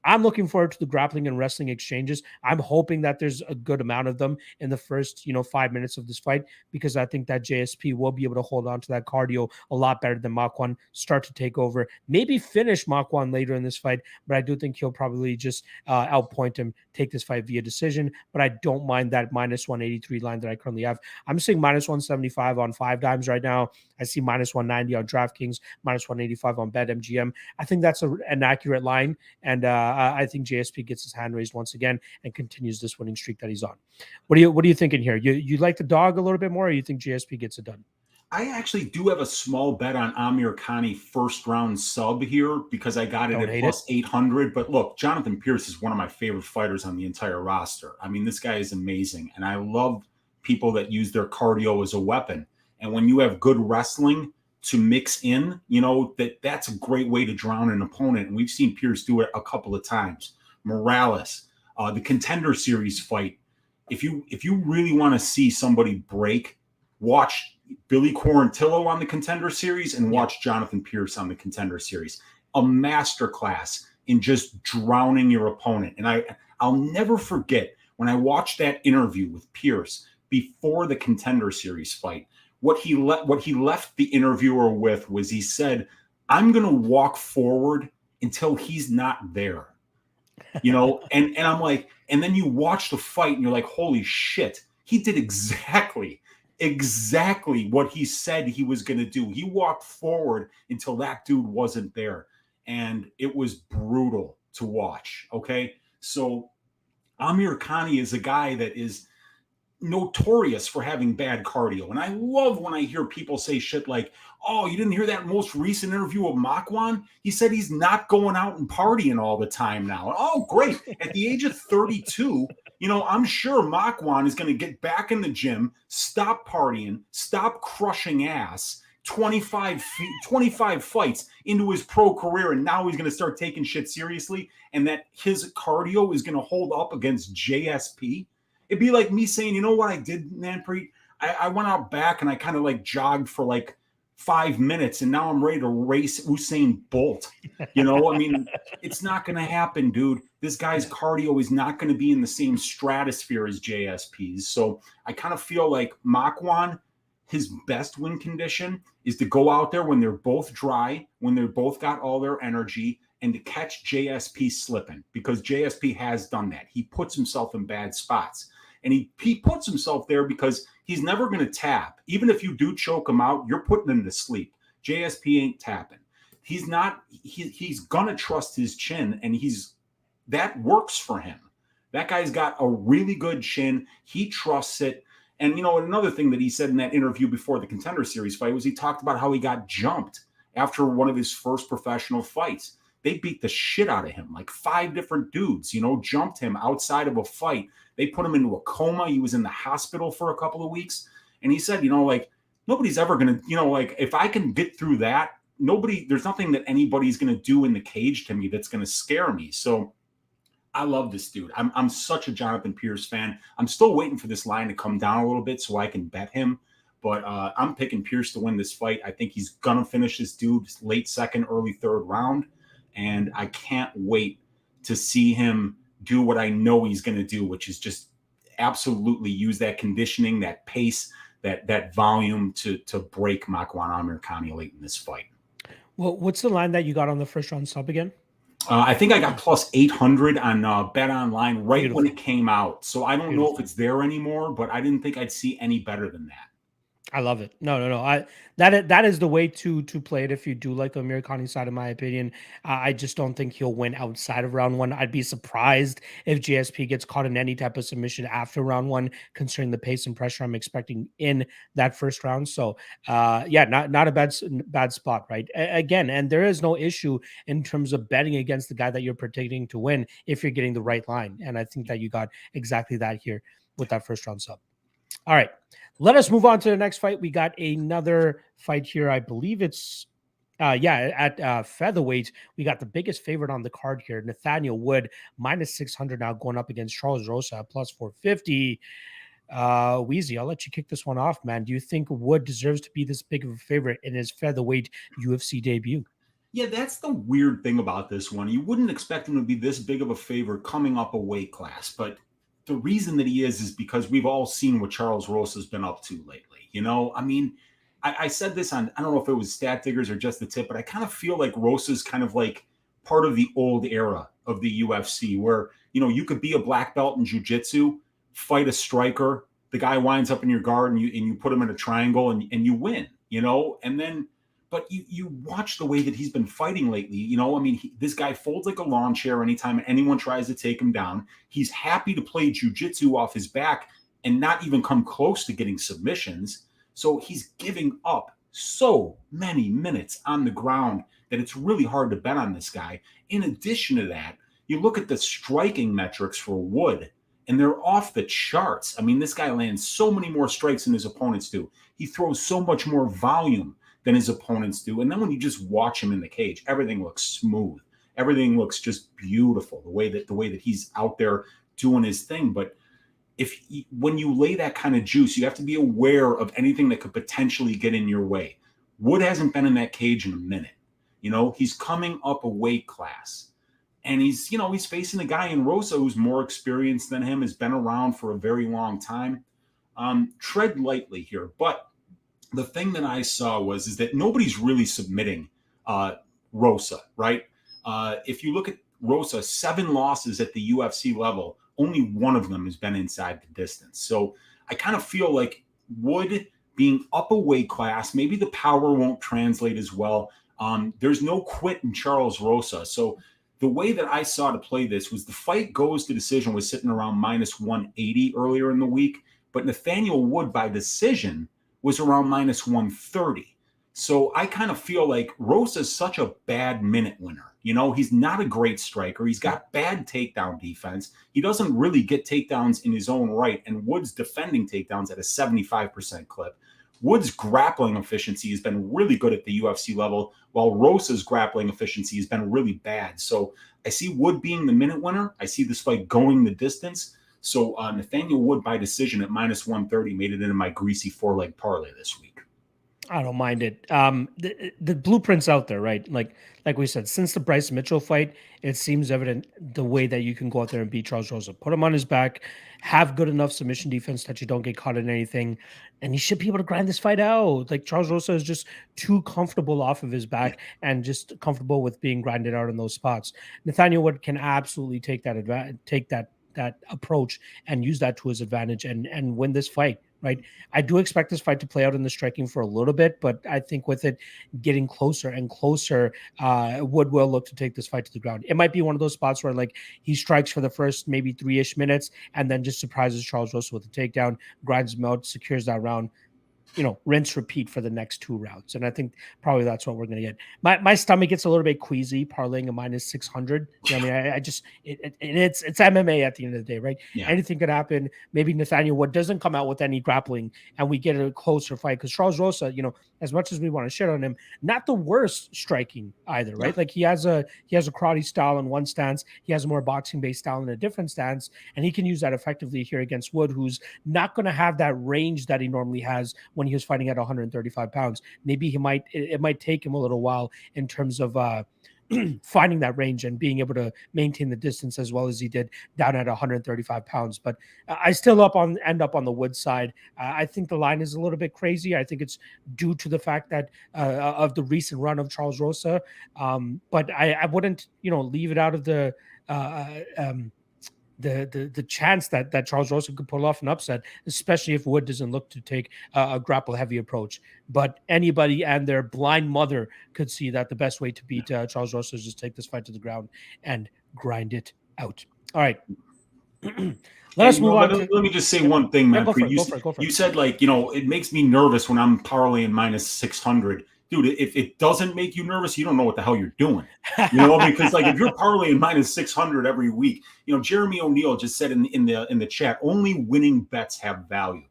I'm looking forward to the grappling and wrestling exchanges. I'm hoping that there's a good amount of them in the first, 5 minutes of this fight, because I think that JSP will be able to hold on to that cardio a lot better than McCann, start to take over, maybe finish McCann later in this fight, but I do think he'll probably just outpoint him, take this fight via decision. But I don't mind that minus 183 line that I currently have. I'm seeing minus 175 on 5 dimes right now. I see minus 190 on DraftKings, minus 185 on BetMGM. I think that's an accurate line, and I think JSP gets his hand raised once again and continues this winning streak that he's on. What are you thinking here? You like the dog a little bit more, or you think JSP gets it done? I actually do have a small bet on Amirkhani first round sub here because I got it at plus 800. But look, Jonathan Pearce is one of my favorite fighters on the entire roster. I mean, this guy is amazing. And I love people that use their cardio as a weapon. And when you have good wrestling to mix in, that's a great way to drown an opponent. And we've seen Pearce do it a couple of times. Morales, the Contender Series fight. If you really want to see somebody break, watch Billy Quarantillo on the Contender Series and watch Jonathan Pearce on the Contender Series. A masterclass in just drowning your opponent. And I'll never forget when I watched that interview with Pearce before the Contender Series fight. What he left the interviewer with was, he said, "I'm going to walk forward until he's not there." And I'm like, and then you watch the fight and you're like, holy shit, he did exactly what he said he was going to do. He walked forward until that dude wasn't there. And it was brutal to watch. Okay. So Amirkhani is a guy that is notorious for having bad cardio. And I love when I hear people say shit like, "Oh, you didn't hear that most recent interview of McCann? He said he's not going out and partying all the time now." Oh, great. At the age of 32, I'm sure McCann is going to get back in the gym, stop partying, stop crushing ass, 25 fights into his pro career, and now he's going to start taking shit seriously, and that his cardio is going to hold up against JSP. It'd be like me saying, you know what I did, Manpreet? I went out back and I kind of like jogged for like 5 minutes, and now I'm ready to race Usain Bolt. I mean, it's not going to happen, dude. This guy's cardio is not going to be in the same stratosphere as JSP's. So I kind of feel like McCann, his best win condition is to go out there when they're both dry, when they're both got all their energy, and to catch JSP slipping, because JSP has done that. He puts himself in bad spots. And he puts himself there because he's never going to tap. Even if you do choke him out, you're putting him to sleep. JSP ain't tapping. He's not. He's going to trust his chin, and that works for him. That guy's got a really good chin. He trusts it. And, another thing that he said in that interview before the Contender Series fight was he talked about how he got jumped after one of his first professional fights. They beat the shit out of him. Like 5 different dudes, jumped him outside of a fight. They put him into a coma. He was in the hospital for a couple of weeks. And he said, nobody's ever going to, if I can get through that, there's nothing that anybody's going to do in the cage to me that's going to scare me. So I love this dude. I'm such a Jonathan Pearce fan. I'm still waiting for this line to come down a little bit so I can bet him. But I'm picking Pearce to win this fight. I think he's going to finish this dude late second, early third round. And I can't wait to see him do what I know he's going to do, which is just absolutely use that conditioning, that pace, that volume to break McCann Amirkhani late in this fight. Well, what's the line that you got on the first round sub again? I think I got plus 800 on Bet Online when it came out. So I don't know if it's there anymore, but I didn't think I'd see any better than that. I love it. No. That is the way to play it if you do like the Amirkhani side, in my opinion. I just don't think he'll win outside of round 1. I'd be surprised if JSP gets caught in any type of submission after round 1, considering the pace and pressure I'm expecting in that first round. So, not a bad spot, right? Again, and there is no issue in terms of betting against the guy that you're predicting to win if you're getting the right line. And I think that you got exactly that here with that first round sub. All right, let us move on to the next fight. We got another fight here. I believe it's, at featherweight. We got the biggest favorite on the card here, Nathaniel Wood, minus 600 now, going up against Charles Rosa at plus 450. Weezy, I'll let you kick this one off, man. Do you think Wood deserves to be this big of a favorite in his featherweight UFC debut? Yeah, that's the weird thing about this one. You wouldn't expect him to be this big of a favorite coming up a weight class, but the reason that he is because we've all seen what Charles Rosa's been up to lately. I mean, I said this on, I don't know if it was Stat Diggers or just the tip, but I kind of feel like Rosa's kind of like part of the old era of the UFC where, you could be a black belt in jiu-jitsu, fight a striker, the guy winds up in your guard and you put him in a triangle and you win, and then but you watch the way that he's been fighting lately. I mean, this guy folds like a lawn chair anytime anyone tries to take him down. He's happy to play jujitsu off his back and not even come close to getting submissions. So he's giving up so many minutes on the ground that it's really hard to bet on this guy. In addition to that, you look at the striking metrics for Wood, and they're off the charts. I mean, this guy lands so many more strikes than his opponents do. He throws so much more volume than his opponents do. And then when you just watch him in the cage, everything looks smooth. Everything looks just beautiful, the way that he's out there doing his thing. But when you lay that kind of juice, you have to be aware of anything that could potentially get in your way. Wood hasn't been in that cage in a minute. He's coming up a weight class. And he's facing a guy in Rosa who's more experienced than him, has been around for a very long time. Tread lightly here. But the thing that I saw is that nobody's really submitting Rosa, right? If you look at Rosa, 7 losses at the UFC level, only one of them has been inside the distance. So I kind of feel like Wood being up a weight class, maybe the power won't translate as well. There's no quit in Charles Rosa. So the way that I saw to play this was the fight goes to decision was sitting around minus 180 earlier in the week, but Nathaniel Wood by decision was around minus 130. So I kind of feel like Rosa's such a bad minute winner. He's not a great striker. He's got bad takedown defense. He doesn't really get takedowns in his own right. And Wood's defending takedowns at a 75% clip. Wood's grappling efficiency has been really good at the UFC level, while Rosa's grappling efficiency has been really bad. So I see Wood being the minute winner. I see this fight going the distance. So Nathaniel Wood by decision at minus 130 made it into my greasy 4-leg parlay this week. I don't mind it. The blueprint's out there, right? Like we said, since the Bryce Mitchell fight, it seems evident the way that you can go out there and beat Charles Rosa. Put him on his back, have good enough submission defense that you don't get caught in anything, and he should be able to grind this fight out. Like Charles Rosa is just too comfortable off of his back and just comfortable with being grinded out in those spots. Nathaniel Wood can absolutely take that approach and use that to his advantage and win this fight. Right. I do expect this fight to play out in the striking for a little bit, but I think with it getting closer and closer, Wood will look to take this fight to the ground. It might be one of those spots where like he strikes for the first maybe 3-ish minutes and then just surprises Charles Rosa with a takedown, grinds him out, secures that round. Rinse, repeat for the next 2 rounds. And I think probably that's what we're going to get. My stomach gets a little bit queasy parlaying a minus 600. I mean, I just, it's MMA at the end of the day, right? Yeah. Anything could happen. Maybe Nathaniel Wood doesn't come out with any grappling and we get a closer fight because Charles Rosa, as much as we want to shit on him, not the worst striking either, right? Yeah. Like he has a karate style in one stance. He has a more boxing based style in a different stance. And he can use that effectively here against Wood, who's not going to have that range that he normally has when he was fighting at 135 pounds. Maybe it might take him a little while in terms of finding that range and being able to maintain the distance as well as he did down at 135 pounds. But I still end up on the Wood side. I think the line is a little bit crazy. I think it's due to the fact that of the recent run of Charles Rosa. But I wouldn't, leave it out of the chance that Charles Rosa could pull off an upset, especially if Wood doesn't look to take a grapple heavy approach. But anybody and their blind mother could see that the best way to beat Charles Rosa is just take this fight to the ground and grind it out. All right. Let us move on. Let me just say one thing, man. You said it makes me nervous when I'm parlaying minus 600. Dude, if it doesn't make you nervous, you don't know what the hell you're doing. Because if you're parlaying minus 600 every week, Jeremy O'Neill just said in the chat, only winning bets have value.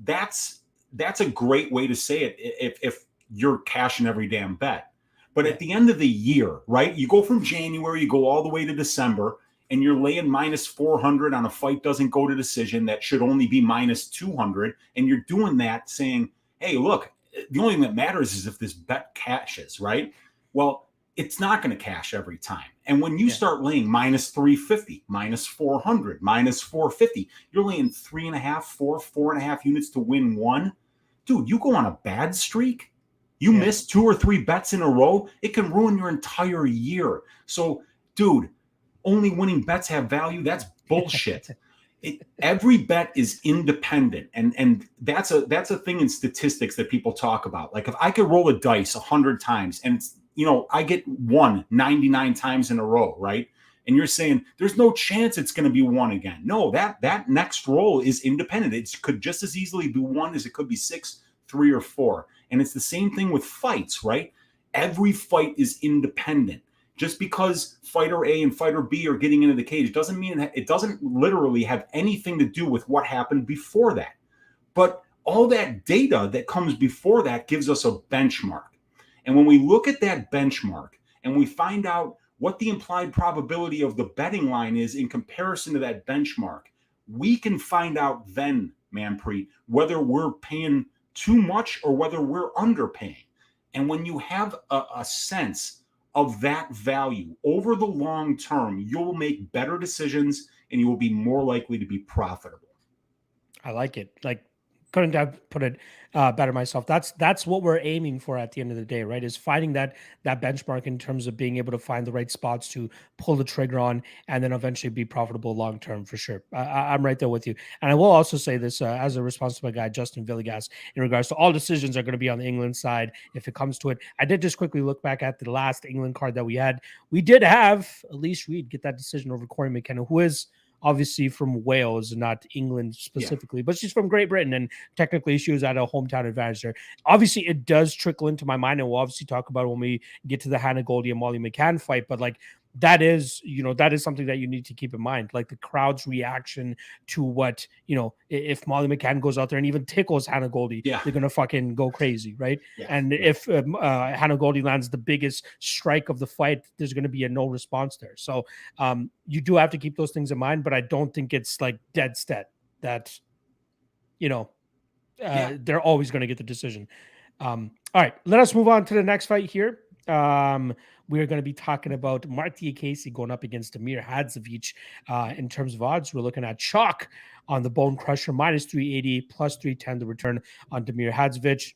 That's a great way to say it if you're cashing every damn bet. But at the end of the year, right? You go from January, you go all the way to December, and you're laying minus 400 on a fight doesn't go to decision that should only be minus 200, and you're doing that saying, hey, look, the only thing that matters is if this bet cashes, right? Well, it's not going to cash every time. And when you start laying minus 350, minus 400, minus 450, you're laying 3.5, 4.5 units to win one. Dude, you go on a bad streak, you miss 2 or 3 bets in a row, it can ruin your entire year. So, dude, only winning bets have value. That's bullshit. Every bet is independent, and that's a thing in statistics that people talk about. Like if I could roll a dice 100 times and I get 99 times in a row, right? And you're saying there's no chance it's going to be 1 again. No, that next roll is independent. It could just as easily be 1 as it could be 6, 3, or 4. And it's the same thing with fights, right? Every fight is independent. Just because fighter A and fighter B are getting into the cage doesn't mean it doesn't literally have anything to do with what happened before that. But all that data that comes before that gives us a benchmark. And when we look at that benchmark and we find out what the implied probability of the betting line is in comparison to that benchmark, we can find out then, Manpreet, whether we're paying too much or whether we're underpaying. And when you have a sense of that value over the long term, you'll make better decisions and you will be more likely to be profitable. I like it. Like, couldn't have put it better myself. That's what we're aiming for at the end of the day, right? Is finding that benchmark in terms of being able to find the right spots to pull the trigger on, and then eventually be profitable long term for sure. I'm right there with you. And I will also say this as a response to my guy Justin Villegas in regards to all decisions are going to be on the England side if it comes to it. I did just quickly look back at the last England card that we had. We did have Elise Reed get that decision over Corey McKenna, who is obviously from Wales, not England specifically, but she's from Great Britain, and technically she was at a hometown advantage there. Obviously, it does trickle into my mind, and we'll obviously talk about it when we get to the Hannah Goldy and Molly McCann fight, but like that is something that you need to keep in mind, like the crowd's reaction to what, if Molly McCann goes out there and even tickles Hannah Goldy, they're going to fucking go crazy, right? And if Hannah Goldy lands the biggest strike of the fight, there's going to be a no response there. So you do have to keep those things in mind, but I don't think it's like dead set that, they're always going to get the decision. All right, let us move on to the next fight here. We are going to be talking about Mark Diakiese going up against Amir Hadzovic. In terms of odds, we're looking at chalk on the Bone Crusher, minus 380, plus 310 the return on Damir Hadzovic.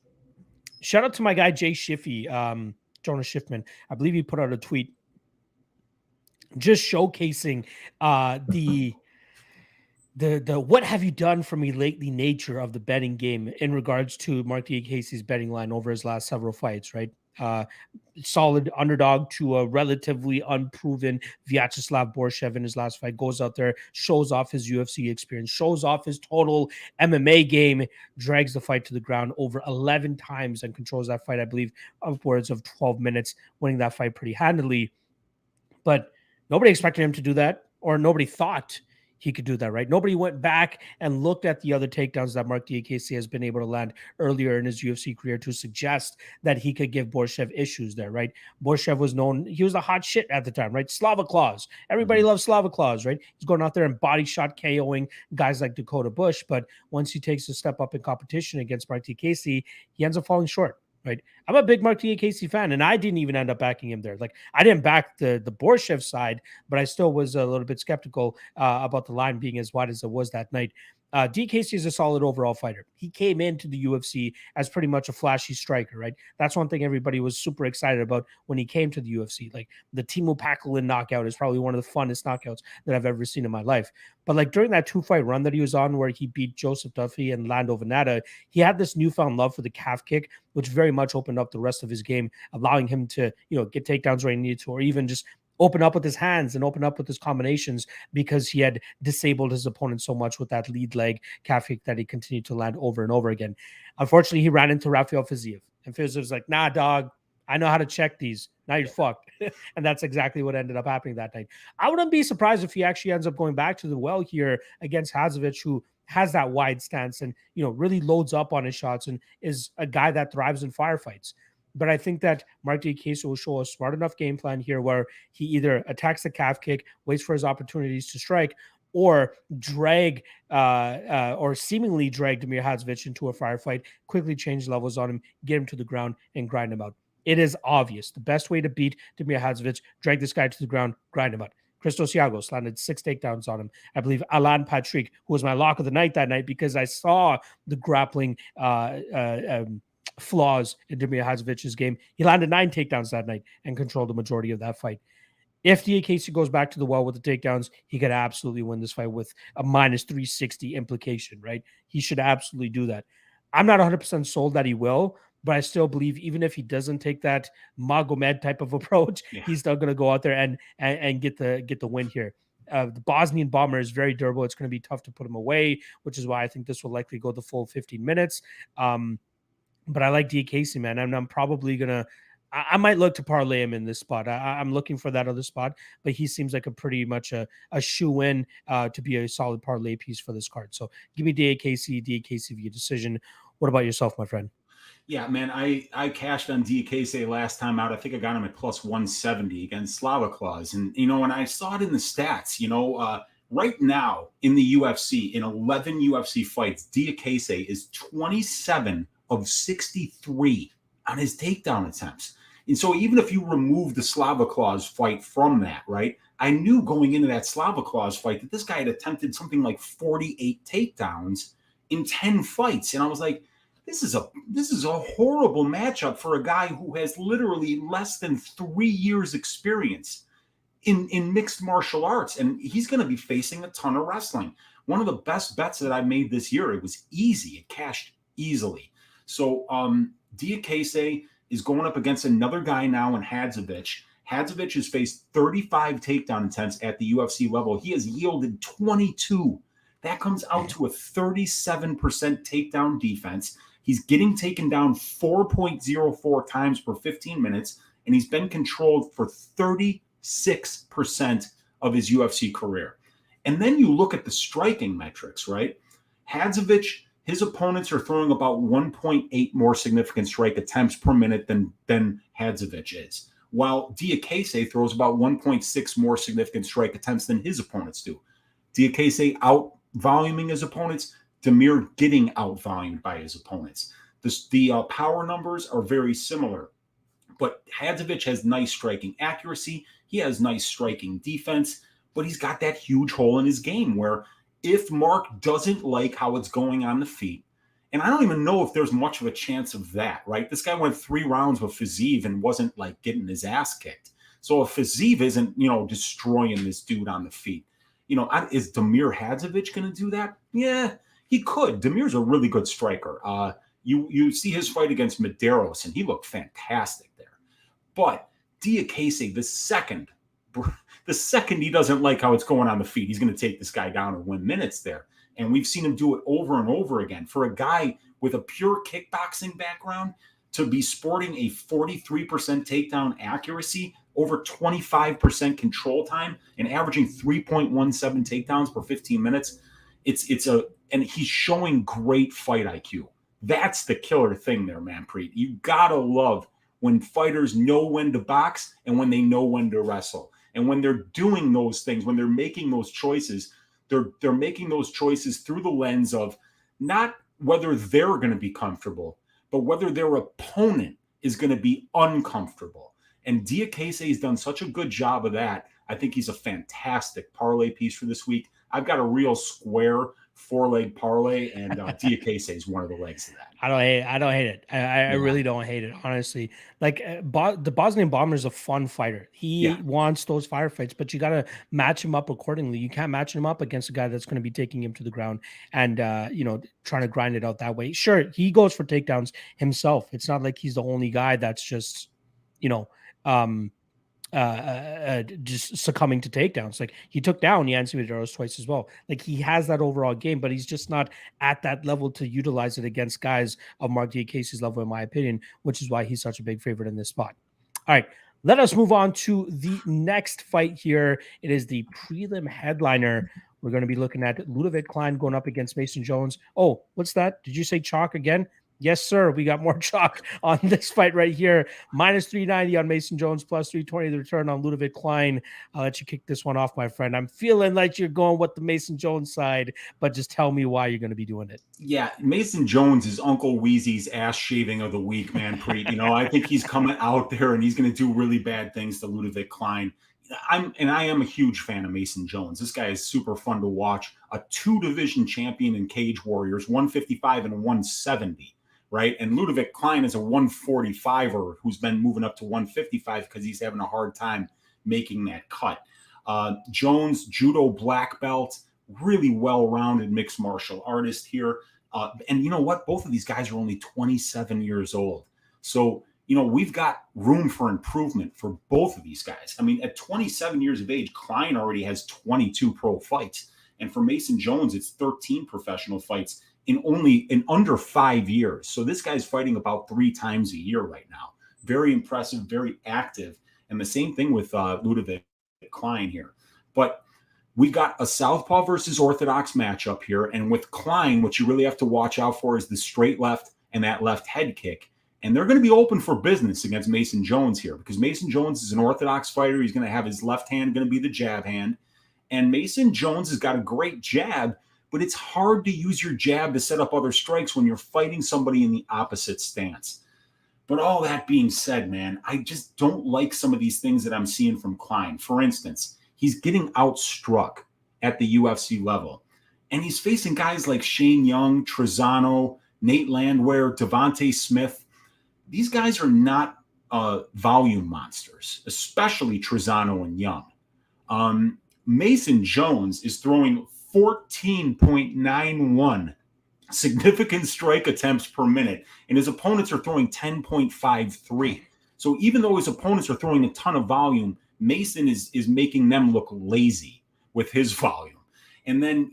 Shout out to my guy Jay Schiffy, Jonas Schiffman. I believe he put out a tweet just showcasing the what have you done for me lately nature of the betting game in regards to Mark Diakiese's betting line over his last several fights, right? Solid underdog to a relatively unproven Vyacheslav Borshev in his last fight, goes out there, shows off his UFC experience, shows off his total MMA game, drags the fight to the ground over 11 times and controls that fight, I believe, upwards of 12 minutes, winning that fight pretty handily. But nobody expected him to do that, or nobody thought he could do that, right? Nobody went back and looked at the other takedowns that Mark Diakiese has been able to land earlier in his UFC career to suggest that he could give Borshev issues there, right? Borshev was known, he was a hot shit at the time, right? Slava Claus. Everybody loves Slava Claus, right? He's going out there and body shot KOing guys like Dakota Bush, but once he takes a step up in competition against Mark Diakiese, he ends up falling short. Right. I'm a big Mark Diakiese fan, and I didn't even end up backing him there. Like, I didn't back the Borshev side, but I still was a little bit skeptical about the line being as wide as it was that night. Diakiese is a solid overall fighter. He came into the UFC as pretty much a flashy striker, right? That's one thing everybody was super excited about when he came to the UFC. Like, the Teemu Packalin knockout is probably one of the funnest knockouts that I've ever seen in my life. But like during that 2-fight run that he was on where he beat Joseph Duffy and Lando Venata, he had this newfound love for the calf kick, which very much opened up the rest of his game, allowing him to, get takedowns where he needed to, or even just open up with his hands and open up with his combinations, because he had disabled his opponent so much with that lead leg calf kick that he continued to land over and over again. Unfortunately, he ran into Rafael Fiziev, and Fiziev was like, nah, dog, I know how to check these. Now you're fucked. And that's exactly what ended up happening that night. I wouldn't be surprised if he actually ends up going back to the well here against Hadzovic, who has that wide stance and, really loads up on his shots and is a guy that thrives in firefights. But I think that Mark Diakiese will show a smart enough game plan here where he either attacks the calf kick, waits for his opportunities to strike, or or seemingly drag Damir Hadzovic into a firefight, quickly change levels on him, get him to the ground, and grind him out. It is obvious. The best way to beat Damir Hadzovic, drag this guy to the ground, grind him out. Christos Siagos landed 6 takedowns on him. I believe Alan Patrick, who was my lock of the night that night because I saw the grappling flaws in Damir Hadzovic's game. He landed 9 takedowns that night and controlled the majority of that fight. If Diakiese goes back to the well with the takedowns, he could absolutely win this fight with a minus 360 implication, right? He should absolutely do that. I'm not 100% sold that he will, but I still believe even if he doesn't take that Magomed type of approach, he's still going to go out there and get the win here. The Bosnian bomber is very durable. It's going to be tough to put him away, which is why I think this will likely go the full 15 minutes. But I like Diakiese, man, and I'm probably going to I might look to parlay him in this spot. I'm looking for that other spot, but he seems like a pretty much a shoe-in to be a solid parlay piece for this card. So give me Diakiese via decision. What about yourself, my friend? Yeah, man, I cashed on Diakiese last time out. I think I got him at plus 170 against Slava Claus. And, when I saw it in the stats, right now in the UFC, in 11 UFC fights, Diakiese is 27 of 63 on his takedown attempts. And so even if you remove the Slava Claus fight from that, right, I knew going into that Slava Claus fight that this guy had attempted something like 48 takedowns in 10 fights. And I was like, this is a horrible matchup for a guy who has literally less than 3 years experience in mixed martial arts. And he's going to be facing a ton of wrestling. One of the best bets that I made this year, it was easy. It cashed easily. So Diakiese is going up against another guy now in Hadzovic. Hadzovic has faced 35 takedown attempts at the UFC level. He has yielded 22. That comes out to a 37% takedown defense. He's getting taken down 4.04 times per 15 minutes, and he's been controlled for 36% of his UFC career. And then you look at the striking metrics, right? Hadzovic, his opponents are throwing about 1.8 more significant strike attempts per minute than Hadzovic is, while Diakiese throws about 1.6 more significant strike attempts than his opponents do. Diakiese out-voluming his opponents, Demir getting out-volumed by his opponents. The power numbers are very similar, but Hadzovic has nice striking accuracy. He has nice striking defense, but he's got that huge hole in his game where if Mark doesn't like how it's going on the feet, and I don't even know if there's much of a chance of that, right? This guy went 3 rounds with Fiziev and wasn't like getting his ass kicked. So if Fiziev isn't, destroying this dude on the feet, is Damir Hadzovic going to do that? Yeah, he could. Demir's a really good striker. You see his fight against Medeiros, and he looked fantastic there. But Diakiese, the second he doesn't like how it's going on the feet, he's going to take this guy down and win minutes there. And we've seen him do it over and over again. For a guy with a pure kickboxing background to be sporting a 43% takedown accuracy, over 25% control time, and averaging 3.17 takedowns per 15 minutes, and he's showing great fight IQ. That's the killer thing there, Manpreet. You gotta love when fighters know when to box and when they know when to wrestle. And when they're doing those things, when they're making those choices, they're making those choices through the lens of not whether they're going to be comfortable, but whether their opponent is going to be uncomfortable. And Diakiese has done such a good job of that. I think he's a fantastic parlay piece for this week. I've got a real square 4-leg parlay, and Diakiese is one of the legs of that. I don't hate it. I really don't hate it, honestly. Like the Bosnian bomber is a fun fighter. He wants those firefights, but you got to match him up accordingly. You can't match him up against a guy that's going to be taking him to the ground and trying to grind it out that way. Sure, he goes for takedowns himself. It's not like he's the only guy that's just just succumbing to takedowns. Like he took down Yancy Medeiros twice as well. Like he has that overall game, but he's just not at that level to utilize it against guys of Mark Diakiese's level, in my opinion, which is why he's such a big favorite in this spot. All right, let us move on to the next fight here. It is the prelim headliner. We're going to be looking at Leavitt Klein going up against Mason Jones. Oh, what's that? Did you say chalk again? Yes, sir. We got more chalk on this fight right here. Minus 390 on Mason Jones, plus 320 the return on Leavitt Klein. I'll let you kick this one off, my friend. I'm feeling like you're going with the Mason Jones side, but just tell me why you're going to be doing it. Yeah, Mason Jones is Uncle Weezy's ass shaving of the week, man. Preet. I think he's coming out there and he's going to do really bad things to Leavitt Klein. I am a huge fan of Mason Jones. This guy is super fun to watch. A 2-division champion in Cage Warriors, 155 and 170. Right. And Leavitt Klein is a 145er who's been moving up to 155 because he's having a hard time making that cut. Jones, judo black belt, really well-rounded mixed martial artist here. And you know what? Both of these guys are only 27 years old. So, we've got room for improvement for both of these guys. I mean, at 27 years of age, Klein already has 22 pro fights. And for Mason Jones, it's 13 professional fights in under 5 years. So this guy's fighting about 3 times a year right now. Very impressive, very active. And the same thing with Leavitt Klein here. But we got a southpaw versus orthodox matchup here. And with Klein, what you really have to watch out for is the straight left and that left head kick. And they're going to be open for business against Mason Jones here because Mason Jones is an orthodox fighter. He's going to have his left hand going to be the jab hand. And Mason Jones has got a great jab, but it's hard to use your jab to set up other strikes when you're fighting somebody in the opposite stance. But all that being said, man, I just don't like some of these things that I'm seeing from Klein. For instance, he's getting outstruck at the UFC level. And he's facing guys like Shane Young, Trezano, Nate Landwehr, Devontae Smith. These guys are not volume monsters, especially Trezano and Young. Mason Jones is throwing 14.91 significant strike attempts per minute, and his opponents are throwing 10.53. So even though his opponents are throwing a ton of volume, Mason is making them look lazy with his volume. And then,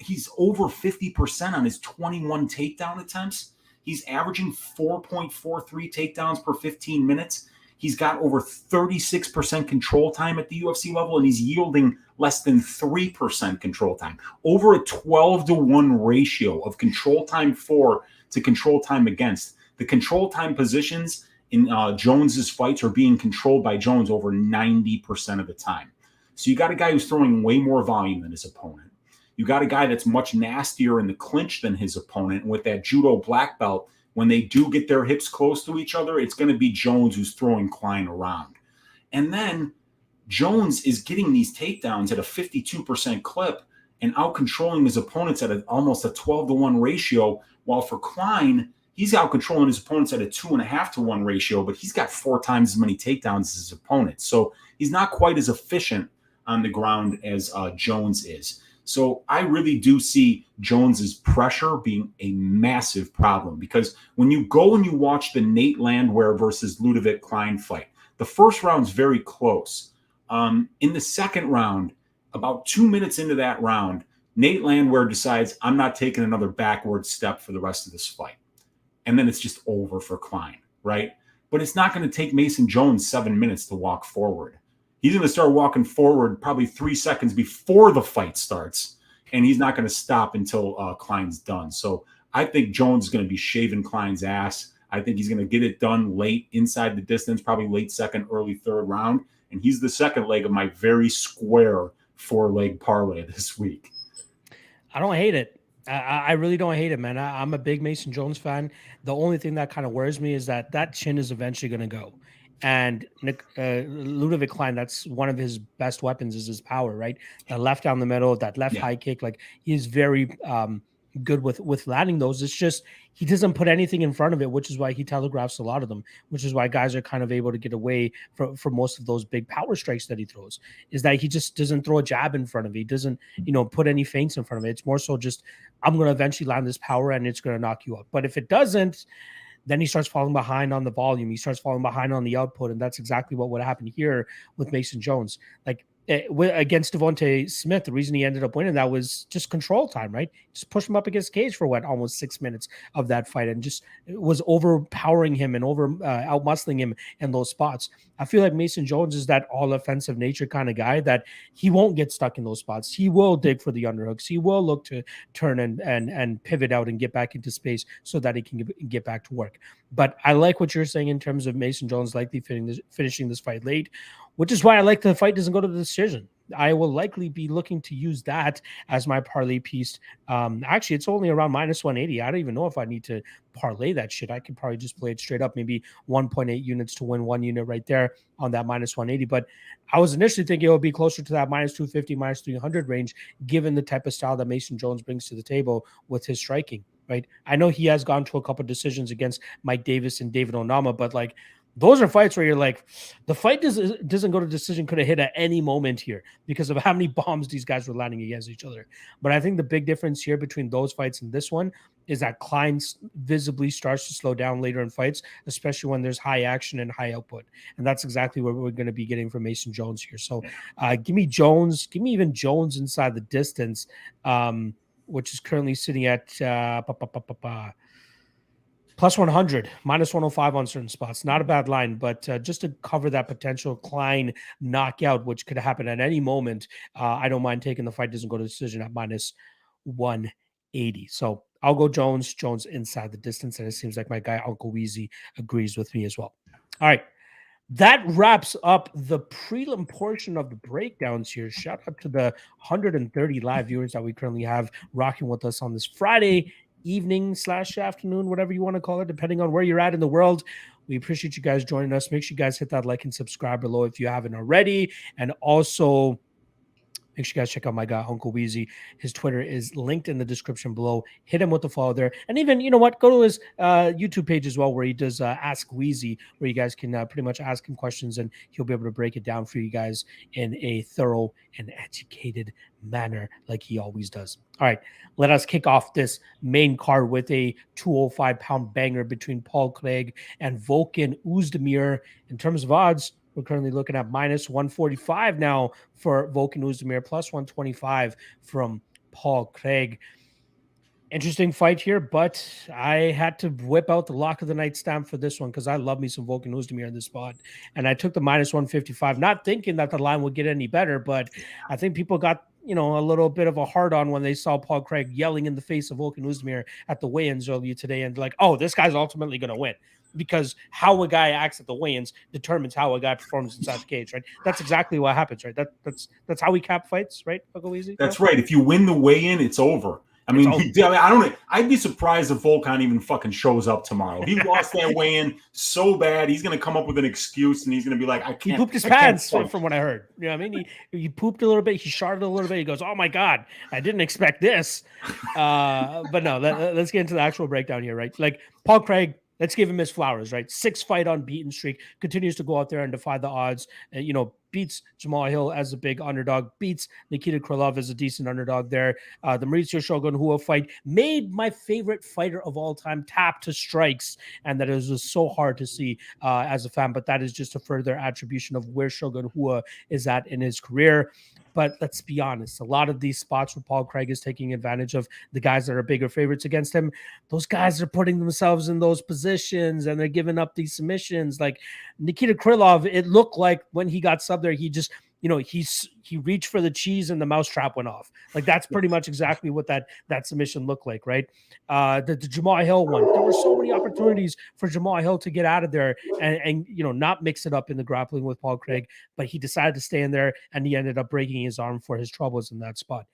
he's over 50% on his 21 takedown attempts. He's averaging 4.43 takedowns per 15 minutes. He's got over 36% control time at the UFC level, and he's yielding less than 3% control time. Over a 12-to-1 ratio of control time for to control time against. The control time positions in Jones's fights are being controlled by Jones over 90% of the time. So you got a guy who's throwing way more volume than his opponent. You got a guy that's much nastier in the clinch than his opponent. With that judo black belt, when they do get their hips close to each other, it's going to be Jones who's throwing Klein around. And then Jones is getting these takedowns at a 52% clip and out-controlling his opponents at almost a 12-to-1 ratio, while for Klein, he's out-controlling his opponents at a 2.5-to-1 ratio, but he's got 4 times as many takedowns as his opponents. So he's not quite as efficient on the ground as Jones is. So I really do see Jones's pressure being a massive problem, because when you go and you watch the Nate Landwehr versus Leavitt Klein fight, the first round's very close. In the second round, about 2 minutes into that round, Nate Landwehr decides, I'm not taking another backward step for the rest of this fight. And then it's just over for Klein, right? But it's not going to take Mason Jones 7 minutes to walk forward. He's going to start walking forward probably 3 seconds before the fight starts, and he's not going to stop until Klein's done. So I think Jones is going to be shaving Klein's ass. I think he's going to get it done late, inside the distance, probably late second, early third round. And he's the second leg of my very square 4-leg parlay this week. I don't hate it. I really don't hate it, man. I'm a big Mason Jones fan. The only thing that kind of worries me is that chin is eventually going to go. And Leavitt Klein, that's one of his best weapons is his power, right? That left down the middle, that left high kick. Like, he's very good with landing those. It's just he doesn't put anything in front of it, which is why he telegraphs a lot of them, which is why guys are kind of able to get away from most of those big power strikes that he throws, is that he just doesn't throw a jab in front of it. He doesn't, put any feints in front of it. It's more so just, I'm going to eventually land this power and it's going to knock you out. But if it doesn't, then he starts falling behind on the volume. He starts falling behind on the output. And that's exactly what would happen here with Mason Jones. Like, against Devontae Smith, the reason he ended up winning that was just control time, right? Just push him up against cage for almost 6 minutes of that fight, and just was overpowering him and out muscling him in those spots. I feel like Mason Jones is that all offensive nature kind of guy that he won't get stuck in those spots. He will dig for the underhooks. He will look to turn and pivot out and get back into space so that he can get back to work. But I like what you're saying in terms of Mason Jones likely finishing this fight late, which is why I like the fight doesn't go to the decision. I will likely be looking to use that as my parlay piece. Actually, it's only around -180. I don't even know if I need to parlay that shit. I could probably just play it straight up, maybe 1.8 units to win 1 unit right there on that -180. But I was initially thinking it would be closer to that -250, -300 range, given the type of style that Mason Jones brings to the table with his striking, right? I know he has gone to a couple of decisions against Mike Davis and David Onama, but like, those are fights where you're like, the fight doesn't go to decision, could have hit at any moment here because of how many bombs these guys were landing against each other. But I think the big difference here between those fights and this one is that Klein visibly starts to slow down later in fights, especially when there's high action and high output. And that's exactly what we're going to be getting from Mason Jones here. So give me Jones, give me even Jones inside the distance, which is currently sitting at plus 100, -105 on certain spots. Not a bad line, but just to cover that potential Klein knockout, which could happen at any moment, I don't mind taking the fight doesn't go to decision at -180. So I'll go Jones inside the distance, and it seems like my guy Uncle Weezy agrees with me as well. All right. That wraps up the prelim portion of the breakdowns here. Shout out to the 130 live viewers that we currently have rocking with us on this Friday evening/afternoon, whatever you want to call it, depending on where you're at in the world. We appreciate you guys joining us. Make sure you guys hit that like and subscribe below if you haven't already. And also, make sure you guys check out my guy, Uncle Weezy. His Twitter is linked in the description below. Hit him with the follow there. And even, you know what, go to his YouTube page as well, where he does Ask Weezy, where you guys can pretty much ask him questions, and he'll be able to break it down for you guys in a thorough and educated manner like he always does. All right, let us kick off this main card with a 205-pound banger between Paul Craig and Volkan Oezdemir. In terms of odds, we're currently looking at -145 now for Volkan Oezdemir, plus 125 from Paul Craig. Interesting fight here, but I had to whip out the lock of the night stamp for this one because I love me some Volkan Oezdemir in this spot. And I took the -155, not thinking that the line would get any better, but I think people got, you know, a little bit of a hard on when they saw Paul Craig yelling in the face of Volkan Oezdemir at the weigh-ins earlier today, and like, oh, this guy's ultimately going to win. Because how a guy acts at the weigh-ins determines how a guy performs inside the cage, right? That's exactly what happens, right? That's how we cap fights, right, Uncle Weezy? That's right. If you win the weigh-in, it's over. I mean, I'd be surprised if Volkan even fucking shows up tomorrow. He lost that weigh-in so bad, he's going to come up with an excuse, and he's going to be like, I can't. He pooped his pants, from what I heard. You know what I mean? He pooped a little bit. He sharted a little bit. He goes, oh, my God, I didn't expect this. But no, let's get into the actual breakdown here, right? Like, Paul Craig, let's give him his flowers, right? 6-fight unbeaten streak, continues to go out there and defy the odds. Beats Jamal Hill as a big underdog, beats Nikita Krylov as a decent underdog there. The Mauricio Shogun Rua fight made my favorite fighter of all time tap to strikes, and that is just so hard to see as a fan, but that is just a further attribution of where Shogun Rua is at in his career. But let's be honest, a lot of these spots where Paul Craig is taking advantage of the guys that are bigger favorites against him, those guys are putting themselves in those positions and they're giving up these submissions. Like Nikita Krylov, it looked like when he got subbed there, he just, he reached for the cheese and the mousetrap went off. Like that's pretty much exactly what that submission looked like, right? The Jamal Hill one, there were so many opportunities for Jamal Hill to get out of there and not mix it up in the grappling with Paul Craig, but he decided to stay in there and he ended up breaking his arm for his troubles in that spot.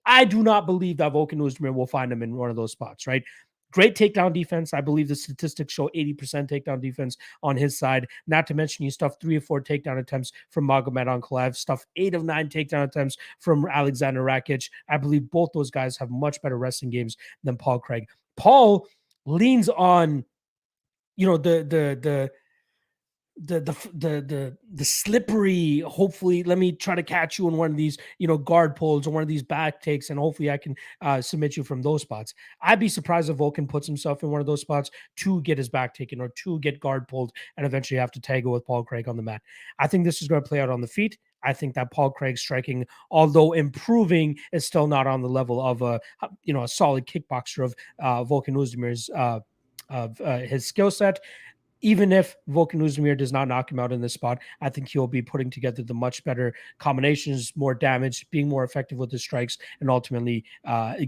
I do not believe that Volkan Oezdemir will find him in one of those spots, right? Great takedown defense. I believe the statistics show 80% takedown defense on his side. Not to mention he stuffed 3 or 4 takedown attempts from Magomed Ankalaev, stuffed 8 of 9 takedown attempts from Alexander Rakic. I believe both those guys have much better wrestling games than Paul Craig. Paul leans on, the slippery, hopefully let me try to catch you in one of these guard pulls or one of these back takes, and hopefully I can submit you from those spots. I'd be surprised if Volkan puts himself in one of those spots to get his back taken or to get guard pulled and eventually have to tangle with Paul Craig on the mat. I think this is going to play out on the feet. I think that Paul Craig's striking, although improving, is still not on the level of a solid kickboxer of Volkan Oezdemir's his skill set. Even if Volkan Oezdemir does not knock him out in this spot, I think he'll be putting together the much better combinations, more damage, being more effective with his strikes, and ultimately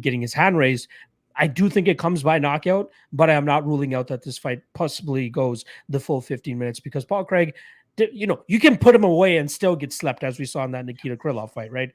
getting his hand raised. I do think it comes by knockout, but I am not ruling out that this fight possibly goes the full 15 minutes because Paul Craig, you can put him away and still get slept, as we saw in that Nikita Krylov fight, right?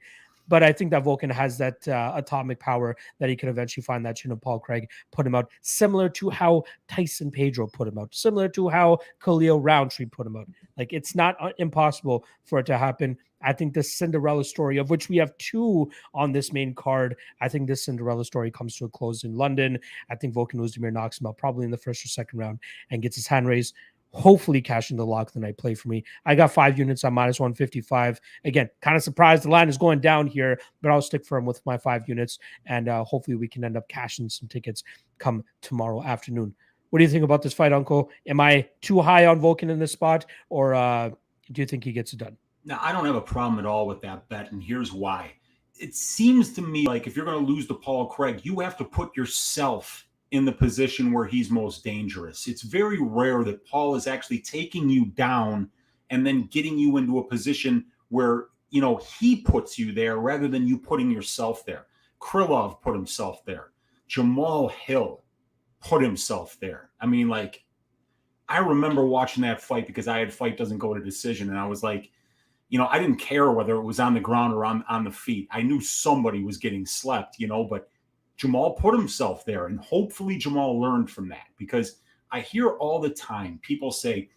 But I think that Volkan has that atomic power that he can eventually find that chin of Paul Craig, put him out, similar to how Tyson Pedro put him out, similar to how Khalil Roundtree put him out. Like, it's not impossible for it to happen. I think the Cinderella story, of which we have 2 on this main card, I think this Cinderella story comes to a close in London. I think Volkan Oezdemir knocks him out probably in the first or second round and gets his hand raised. Hopefully cashing the lock the night play for me. I got 5 units on minus 155. Again, kind of surprised the line is going down here, but I'll stick firm with my 5 units, and hopefully we can end up cashing some tickets come tomorrow afternoon. What do you think about this fight, Uncle? Am I too high on Volkan in this spot, or do you think he gets it done? Now, I don't have a problem at all with that bet, and here's why. It seems to me like if you're going to lose to Paul Craig, you have to put yourself in the position where he's most dangerous. It's very rare that Paul is actually taking you down and then getting you into a position where, he puts you there rather than you putting yourself there. Krylov put himself there. Jamal Hill put himself there. I mean, like, I remember watching that fight because I had fight doesn't go to decision. And I was like, I didn't care whether it was on the ground or on the feet. I knew somebody was getting slept, but Jamal put himself there, and hopefully Jamal learned from that, because I hear all the time people say,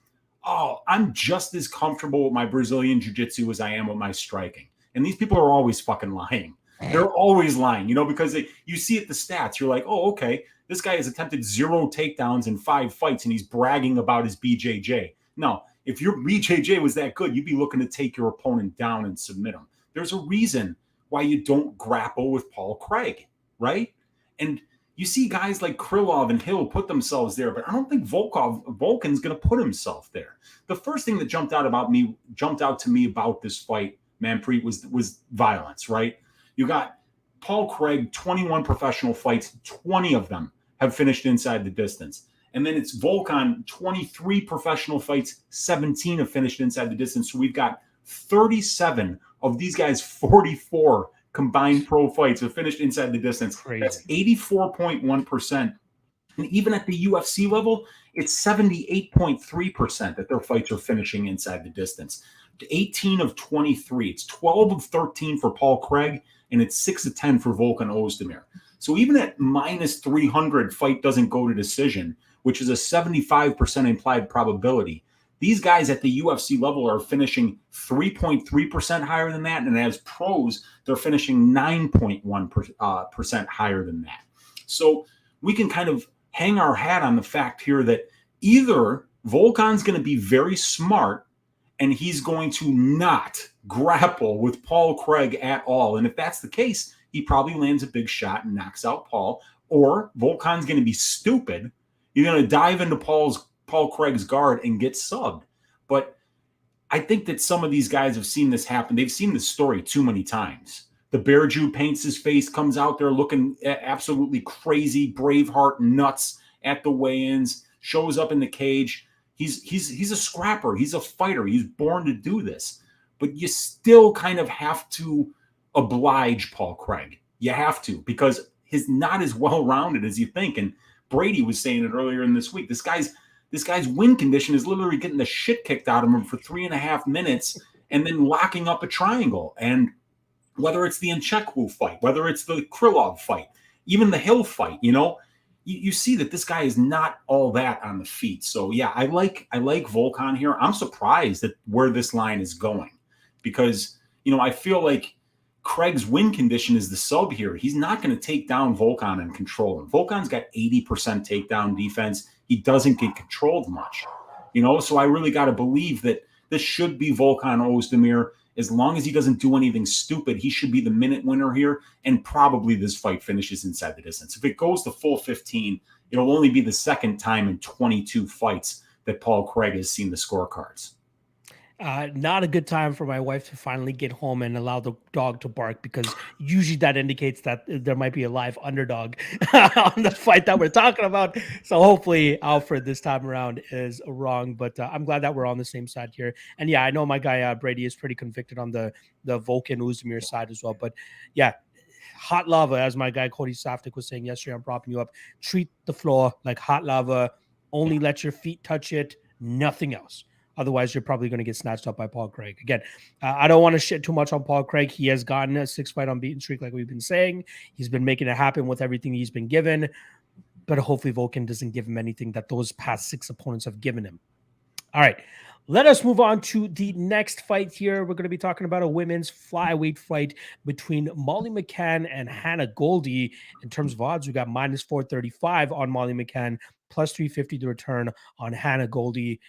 oh, I'm just as comfortable with my Brazilian jiu-jitsu as I am with my striking. And these people are always fucking lying. They're always lying, because you see at the stats, you're like, oh, okay, this guy has attempted 0 takedowns in 5 fights, and he's bragging about his BJJ. No, if your BJJ was that good, you'd be looking to take your opponent down and submit him. There's a reason why you don't grapple with Paul Craig, right? And you see guys like Krylov and Hill put themselves there, but I don't think Volkan's going to put himself there. The first thing that jumped out to me about this fight, Manpreet, was violence, right? You got Paul Craig, 21 professional fights, 20 of them have finished inside the distance. And then it's Volkan, 23 professional fights, 17 have finished inside the distance. So we've got 37 of these guys, 44 combined pro fights have finished inside the distance. Crazy. That's 84.1%. And even at the UFC level, it's 78.3% that their fights are finishing inside the distance. 18 of 23. It's 12 of 13 for Paul Craig, and it's 6 of 10 for Volkan Oezdemir. So even at minus 300, fight doesn't go to decision, which is a 75% implied probability. These guys at the UFC level are finishing 3.3% higher than that. And as pros, they're finishing 9.1% higher than that. So we can kind of hang our hat on the fact here that either Volkan's going to be very smart and he's going to not grapple with Paul Craig at all. And if that's the case, he probably lands a big shot and knocks out Paul. Or Volkan's going to be stupid. You're going to dive into Paul Craig's guard and get subbed. But I think that some of these guys have seen this happen. They've seen this story too many times. The Bear Jew paints his face, comes out there looking absolutely crazy, Braveheart nuts at the weigh-ins, shows up in the cage. He's a scrapper. He's a fighter. He's born to do this. But you still kind of have to oblige Paul Craig. You have to, because he's not as well-rounded as you think. And Brady was saying it earlier in this week. This guy's win condition is literally getting the shit kicked out of him for 3.5 minutes and then locking up a triangle. And whether it's the Nchekwu fight, whether it's the Krylov fight, even the Hill fight, you see that this guy is not all that on the feet. So yeah, I like Volkan here. I'm surprised at where this line is going because, I feel like Craig's win condition is the sub here. He's not going to take down Volkan and control him. Volkan's got 80% takedown defense. He doesn't get controlled much, so I really got to believe that this should be Volkan Oezdemir. As long as he doesn't do anything stupid, he should be the minute winner here, and probably this fight finishes inside the distance. If it goes to full 15, it'll only be the second time in 22 fights that Paul Craig has seen the scorecards. Not a good time for my wife to finally get home and allow the dog to bark, because usually that indicates that there might be a live underdog on the fight that we're talking about. So hopefully Alfred this time around is wrong, but I'm glad that we're on the same side here. And yeah, I know my guy Brady is pretty convicted on the Volkan Oezdemir side as well. But yeah, hot lava, as my guy Cody Saftik was saying yesterday, I'm propping you up. Treat the floor like hot lava. Only let your feet touch it, nothing else. Otherwise, you're probably going to get snatched up by Paul Craig. Again, I don't want to shit too much on Paul Craig. He has gotten a 6-fight unbeaten streak, like we've been saying. He's been making it happen with everything he's been given. But hopefully Volkan doesn't give him anything that those past 6 opponents have given him. All right. Let us move on to the next fight here. We're going to be talking about a women's flyweight fight between Molly McCann and Hannah Goldy. In terms of odds, we got minus 435 on Molly McCann, plus 350 to return on Hannah Goldy.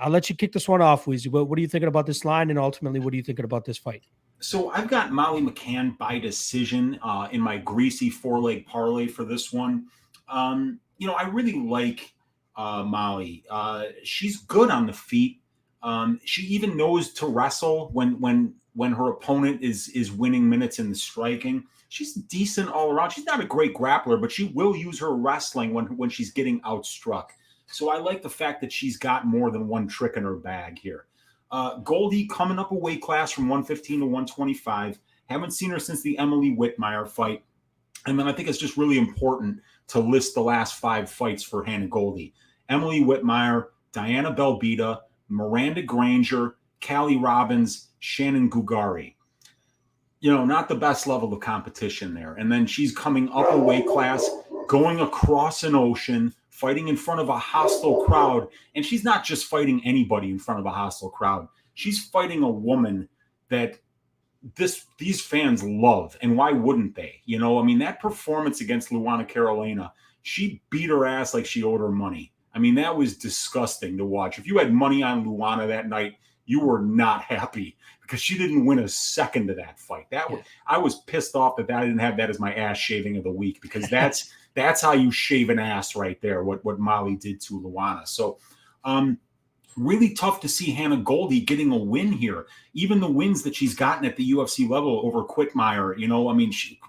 I'll let you kick this one off, Weezy. What are you thinking about this line? And ultimately, what are you thinking about this fight? So I've got Molly McCann by decision in my greasy 4-leg parlay for this one. I really like Molly. She's good on the feet. She even knows to wrestle when her opponent is winning minutes in the striking. She's decent all around. She's not a great grappler, but she will use her wrestling when she's getting outstruck. So I like the fact that she's got more than one trick in her bag here. Goldy coming up a weight class from 115 to 125. Haven't seen her since the Emily Whitmire fight. And then I think it's just really important to list the last 5 fights for Hannah Goldy. Emily Whitmire, Diana Belbita, Miranda Granger, Callie Robbins, Shannon Gugari. Not the best level of competition there. And then she's coming up a weight class, going across an ocean, fighting in front of a hostile crowd. And she's not just fighting anybody in front of a hostile crowd. She's fighting a woman that these fans love. And why wouldn't they? That performance against Luana Carolina, she beat her ass like she owed her money. That was disgusting to watch. If you had money on Luana that night, you were not happy because she didn't win a second of that fight. I was pissed off that I didn't have that as my ass shaving of the week, because that's how you shave an ass right there, what Molly did to Luana. So really tough to see Hannah Goldy getting a win here. Even the wins that she's gotten at the UFC level over Whitmire, she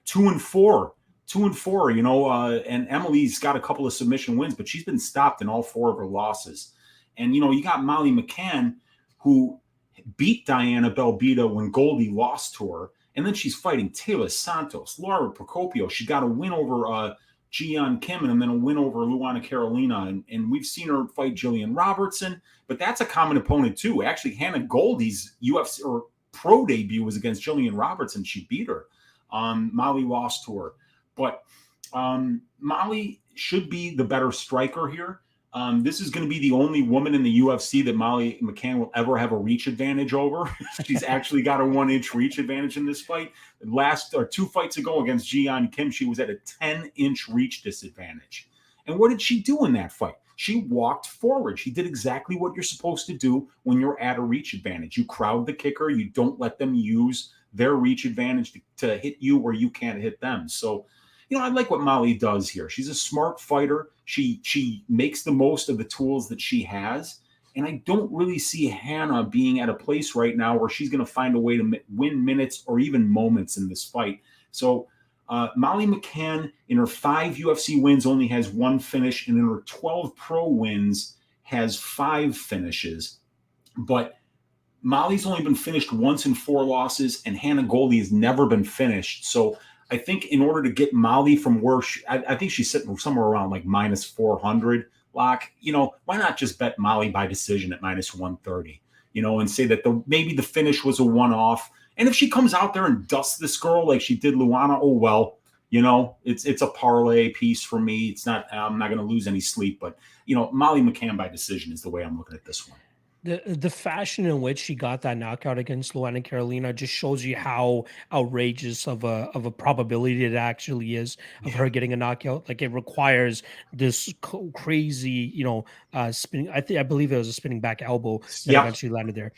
2-4. 2-4, and Emily's got a couple of submission wins, but she's been stopped in all 4 of her losses. And, you got Molly McCann, who beat Diana Belbita when Goldy lost to her. And then she's fighting Taylor Santos, Laura Procopio. She got a win over Ji-Yeon Kim and then a win over Luana Carolina. And we've seen her fight Jillian Robertson, but that's a common opponent too. Actually, Hannah Goldy's UFC or pro debut was against Jillian Robertson. She beat her. Molly lost to her. But Molly should be the better striker here. This is going to be the only woman in the UFC that Molly McCann will ever have a reach advantage over. She's actually got a 1-inch reach advantage in this fight. Last 2 fights ago against Ji-Yeon Kim, she was at a 10-inch reach disadvantage. And what did she do in that fight? She walked forward. She did exactly what you're supposed to do when you're at a reach advantage. You crowd the kicker. You don't let them use their reach advantage to hit you where you can't hit them. So, I like what Molly does here. She's a smart fighter. She makes the most of the tools that she has. And I don't really see Hannah being at a place right now where she's going to find a way to win minutes or even moments in this fight. So Molly McCann, in her 5 UFC wins, only has 1 finish. And in her 12 pro wins, has 5 finishes. But Molly's only been finished once in 4 losses, and Hannah Goldy has never been finished. So I think in order to get Molly from where I think she's sitting somewhere around like minus 400 lock, why not just bet Molly by decision at minus 130, and say that maybe the finish was a one-off. And if she comes out there and dusts this girl like she did Luana, oh, well, it's a parlay piece for me. I'm not going to lose any sleep, but Molly McCann by decision is the way I'm looking at this one. The fashion in which she got that knockout against Luana Carolina just shows you how outrageous of a probability it actually is of her getting a knockout. Like, it requires this crazy, spinning. I believe it was a spinning back elbow that eventually landed there.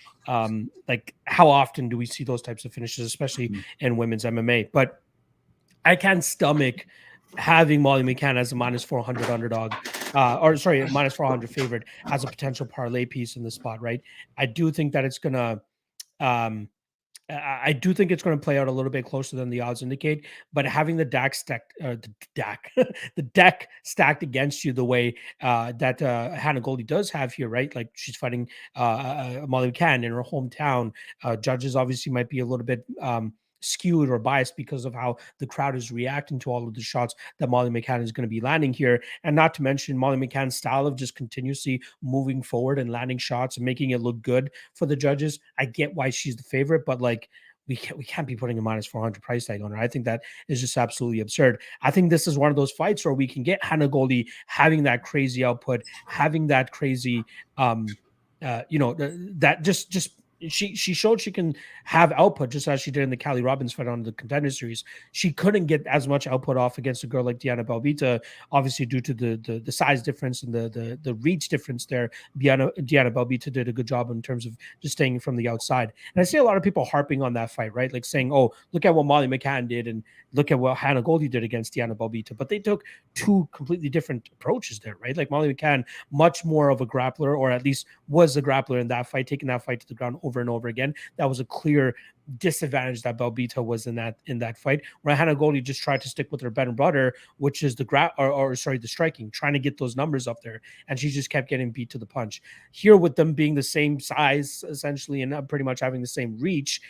Like, how often do we see those types of finishes, especially in women's MMA? But I can't stomach having Molly McCann as a minus 400 underdog or sorry, minus 400 favorite as a potential parlay piece in the spot, right? I do think that it's gonna um I do think it's going to play out a little bit closer than the odds indicate, but having the deck stacked, the deck stacked against you the way that Hannah Goldy does have here, right? Like she's fighting Molly McCann in her hometown. Judges obviously might be a little bit skewed or biased because of how the crowd is reacting to all of the shots that Molly McCann is going to be landing here. And not to mention Molly McCann's style of just continuously moving forward and landing shots and making it look good for the judges. I get why she's the favorite, but like we can't be putting a minus 400 price tag on her. I think that is just absolutely absurd. I think this is one of those fights where we can get Hannah Goldy having that crazy output, having that crazy that just she showed she can have output just as she did in the Callie Robbins fight on the Contender Series. She couldn't get as much output off against a girl like Diana Belbita, obviously due to the size difference and the reach difference there. Diana Belbita did a good job in terms of just staying from the outside. And I see a lot of people harping on that fight, right? Like saying, oh, look at what Molly McCann did and look at what Hannah Goldy did against Diana Belbita. But they took two completely different approaches there, right? Like Molly McCann, much more of a grappler, or at least was a grappler in that fight, taking that fight to the ground over and over again. That was a clear disadvantage that Belbita was in that fight, where Hannah Goldy just tried to stick with her bread and butter, which is the striking, trying to get those numbers up there, and she just kept getting beat to the punch. Here, with them being the same size essentially and pretty much having the same reach,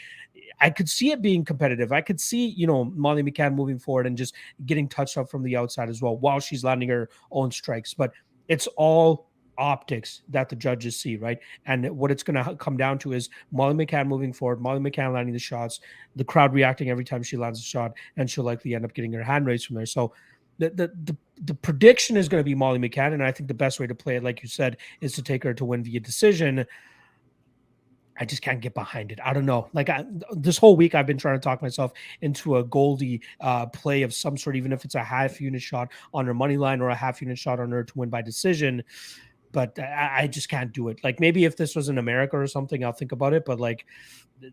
I could see it being competitive. I could see, Molly McCann moving forward and just getting touched up from the outside as well while she's landing her own strikes. But it's all optics that the judges see, right? And what it's going to come down to is Molly McCann moving forward, Molly McCann landing the shots, the crowd reacting every time she lands a shot, and she'll likely end up getting her hand raised from there. So the prediction is going to be Molly McCann, and I think the best way to play it, like you said, is to take her to win via decision. I just can't get behind it. I don't know. Like this whole week, I've been trying to talk myself into a Goldy play of some sort, even if it's a half unit shot on her money line or a half unit shot on her to win by decision. But I just can't do it. Like maybe if this was in America or something, I'll think about it. But like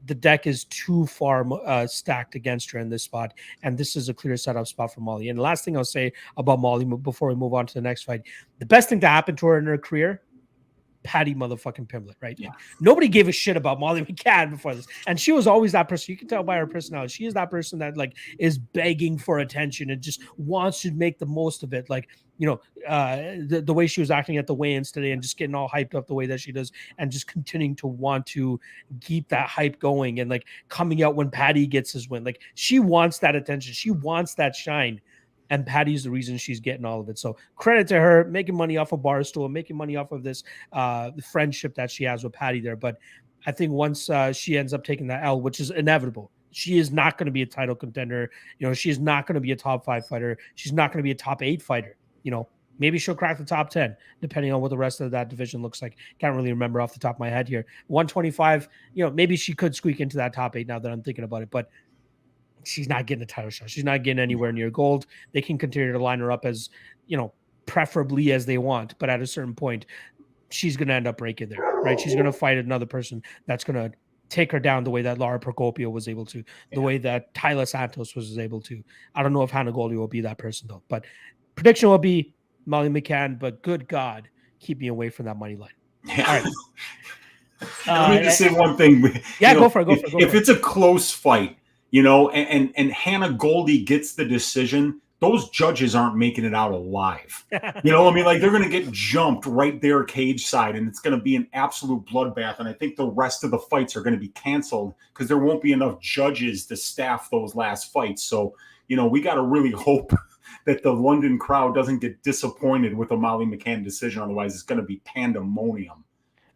the deck is too far stacked against her in this spot. And this is a clear setup spot for Molly. And the last thing I'll say about Molly before we move on to the next fight, the best thing to happen to her in her career, Patty motherfucking Pimblett, right? Yeah. Like, nobody gave a shit about Molly McCann before this. And she was always that person. You can tell by her personality. She is that person that like is begging for attention and just wants to make the most of it. Like, the way she was acting at the weigh-ins today and just getting all hyped up the way that she does and just continuing to want to keep that hype going and like coming out when Patty gets his win. Like she wants that attention. She wants that shine. And Patty's the reason she's getting all of it. So credit to her, making money off of Barstool, making money off of this friendship that she has with Patty there. But I think once she ends up taking that L, which is inevitable, she is not going to be a title contender. She is not going to be a top 5 fighter. She's not going to be a top 8 fighter. Maybe she'll crack the top 10, depending on what the rest of that division looks like. Can't really remember off the top of my head here. 125, maybe she could squeak into that top 8 now that I'm thinking about it. But she's not getting a title shot. She's not getting anywhere near gold. They can continue to line her up as, preferably as they want. But at a certain point, she's going to end up breaking there, right? She's going to fight another person that's going to take her down the way that Lara Procopio was able to, the way that Tyler Santos was able to. I don't know if Hannah Goldy will be that person, though. But prediction will be Molly McCann, but good God, keep me away from that money line. Yeah. All right. Let me just say one thing. Yeah, go for it. If it's a close fight, and Hannah Goldy gets the decision, those judges aren't making it out alive. Like they're going to get jumped right there cage side, and it's going to be an absolute bloodbath. And I think the rest of the fights are going to be canceled because there won't be enough judges to staff those last fights. So, we got to really hope that the London crowd doesn't get disappointed with a Molly McCann decision. Otherwise, it's going to be pandemonium.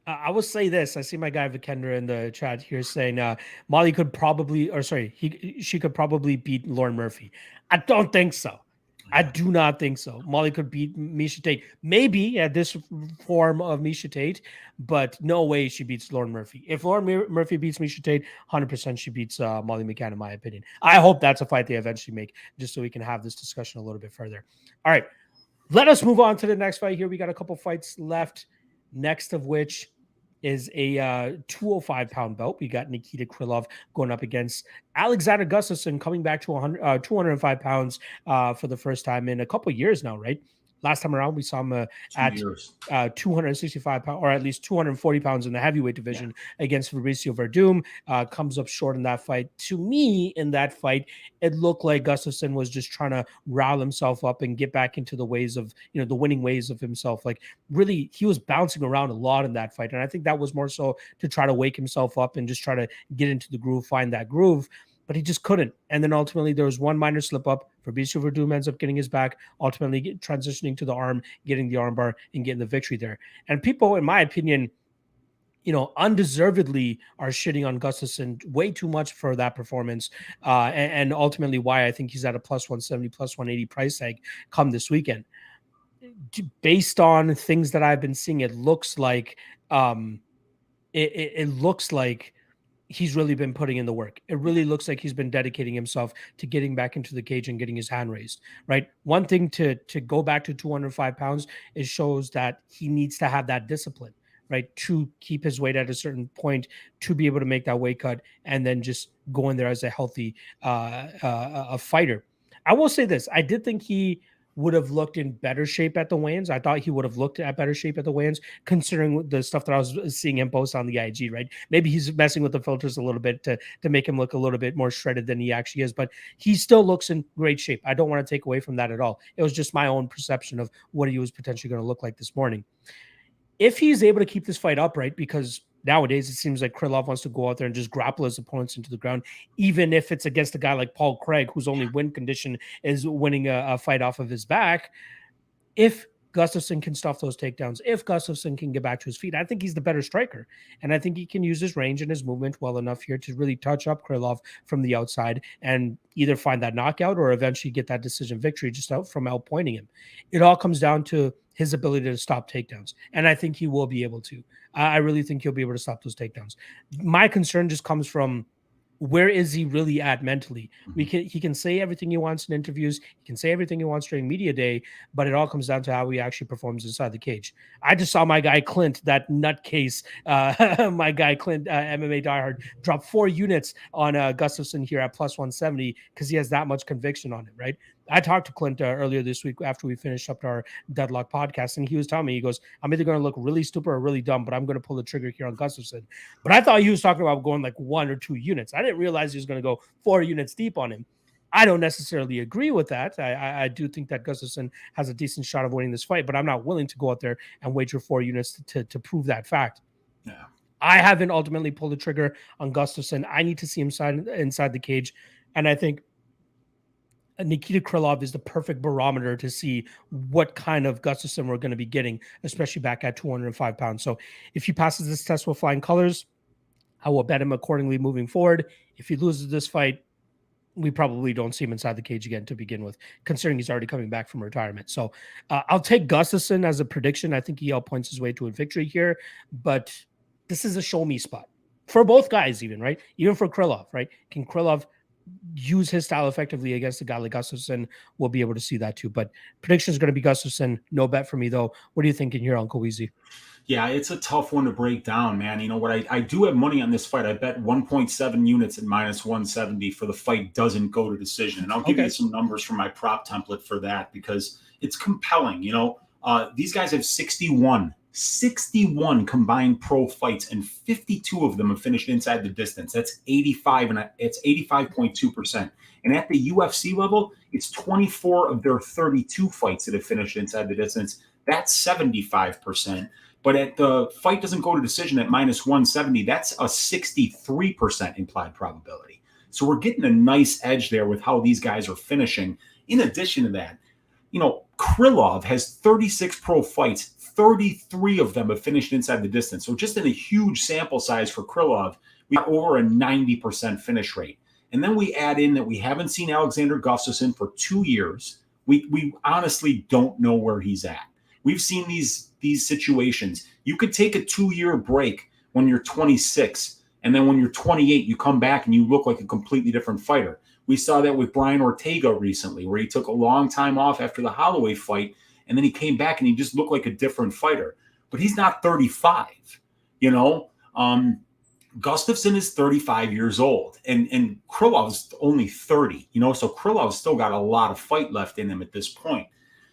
I will say this. I see my guy Vikendra in the chat here saying Molly could probably, she could probably beat Lauren Murphy. I don't think so. I do not think so. Molly could beat Miesha Tate. Maybe at this form of Miesha Tate, but no way she beats Lauren Murphy. If Lauren Murphy beats Miesha Tate, 100% she beats Molly McCann, in my opinion. I hope that's a fight they eventually make, just so we can have this discussion a little bit further. All right. Let us move on to the next fight here. We got a couple fights left, next of which is a 205-pound belt. We got Nikita Krylov going up against Alexander Gustafsson, coming back to 205 pounds for the first time in a couple years now, right? Last time around, we saw him 2 at years. 265 pounds, or at least 240 pounds in the heavyweight division against Fabricio Verdum. Comes up short in that fight. To me, in that fight, it looked like Gustafsson was just trying to rile himself up and get back into the ways of, the winning ways of himself. Like, really, he was bouncing around a lot in that fight. And I think that was more so to try to wake himself up and just try to get into the groove, find that groove. But he just couldn't. And then ultimately there was one minor slip up. Fabricio Verdum ends up getting his back, ultimately transitioning to the arm, getting the armbar, and getting the victory there. And people, in my opinion, undeservedly are shitting on Gustafsson way too much for that performance. And ultimately why I think he's at a plus 170, plus 180 price tag come this weekend. Based on things that I've been seeing, it looks like it looks like he's really been putting in the work. It really looks like he's been dedicating himself to getting back into the cage and getting his hand raised, right? One thing to go back to 205 pounds, it shows that he needs to have that discipline, right? To keep his weight at a certain point, to be able to make that weight cut and then just go in there as a healthy a fighter. I will say this. I did think he would have looked in better shape at the weigh-ins. I thought he would have looked at better shape at the weigh-ins, considering the stuff that I was seeing him post on the IG, right? Maybe he's messing with the filters a little bit to make him look a little bit more shredded than he actually is, but he still looks in great shape. I don't want to take away from that at all. It was just my own perception of what he was potentially going to look like this morning. If he's able to keep this fight upright, because nowadays it seems like Krylov wants to go out there and just grapple his opponents into the ground, even if it's against a guy like Paul Craig, whose only win condition is winning a fight off of his back. If Gustafsson can stuff those takedowns, if Gustafsson can get back to his feet, I think he's the better striker. And I think he can use his range and his movement well enough here to really touch up Krylov from the outside and either find that knockout or eventually get that decision victory just out from outpointing him. It all comes down to his ability to stop takedowns. And I think he will be able to. I really think he'll be able to stop those takedowns. My concern just comes from, where is he really at mentally? He can say everything he wants in interviews. He can say everything he wants during media day, but it all comes down to how he actually performs inside the cage. I just saw my guy Clint, that nutcase, my guy Clint, MMA diehard, drop 4 units on Gustafsson here at plus 170 because he has that much conviction on him, right? I talked to Clint earlier this week after we finished up our Deadlock podcast, and he was telling me, he goes, I'm either going to look really stupid or really dumb, but I'm going to pull the trigger here on Gustafsson. But I thought he was talking about going like 1 or 2 units. I didn't realize he was going to go 4 units deep on him. I don't necessarily agree with that. I do think that Gustafsson has a decent shot of winning this fight, but I'm not willing to go out there and wager 4 units to prove that fact. Yeah. I haven't ultimately pulled the trigger on Gustafsson. I need to see him inside the cage, and I think Nikita Krylov is the perfect barometer to see what kind of Gustafsson we're going to be getting, especially back at 205 pounds. So if he passes this test with flying colors, I will bet him accordingly moving forward. If he loses this fight, we probably don't see him inside the cage again to begin with, considering he's already coming back from retirement. So I'll take Gustafsson as a prediction. I think he outpoints his way to a victory here, but this is a show me spot for both guys, even, right? Even for Krylov, right? Can Krylov use his style effectively against a guy like Gustafsson? We'll be able to see that too. But prediction is going to be Gustafsson. No bet for me, though. What are you thinking here, Uncle Weezy? Yeah, it's a tough one to break down, man. You know what? I do have money on this fight. I bet 1.7 units at minus 170 for the fight doesn't go to decision. And I'll give you some numbers from my prop template for that because it's compelling. You know, these guys have 61 combined pro fights, and 52 of them have finished inside the distance. That's 85, and it's 85.2%. And at the UFC level, it's 24 of their 32 fights that have finished inside the distance. That's 75%. But at the fight doesn't go to decision at minus 170, that's a 63% implied probability. So we're getting a nice edge there with how these guys are finishing. In addition to that, you know, Krylov has 36 pro fights. 33 of them have finished inside the distance. So just in a huge sample size for Krylov, we got over a 90% finish rate. And then we add in that we haven't seen Alexander Gustafsson for 2 years. We honestly don't know where he's at. We've seen these situations. You could take a 2-year break when you're 26, and then when you're 28, you come back and you look like a completely different fighter. We saw that with Brian Ortega recently, where he took a long time off after the Holloway fight, and then he came back and he just looked like a different fighter. But he's not 35, you know. Gustafsson is 35 years old, and Krylov's only 30, you know. So Krylov's still got a lot of fight left in him at this point.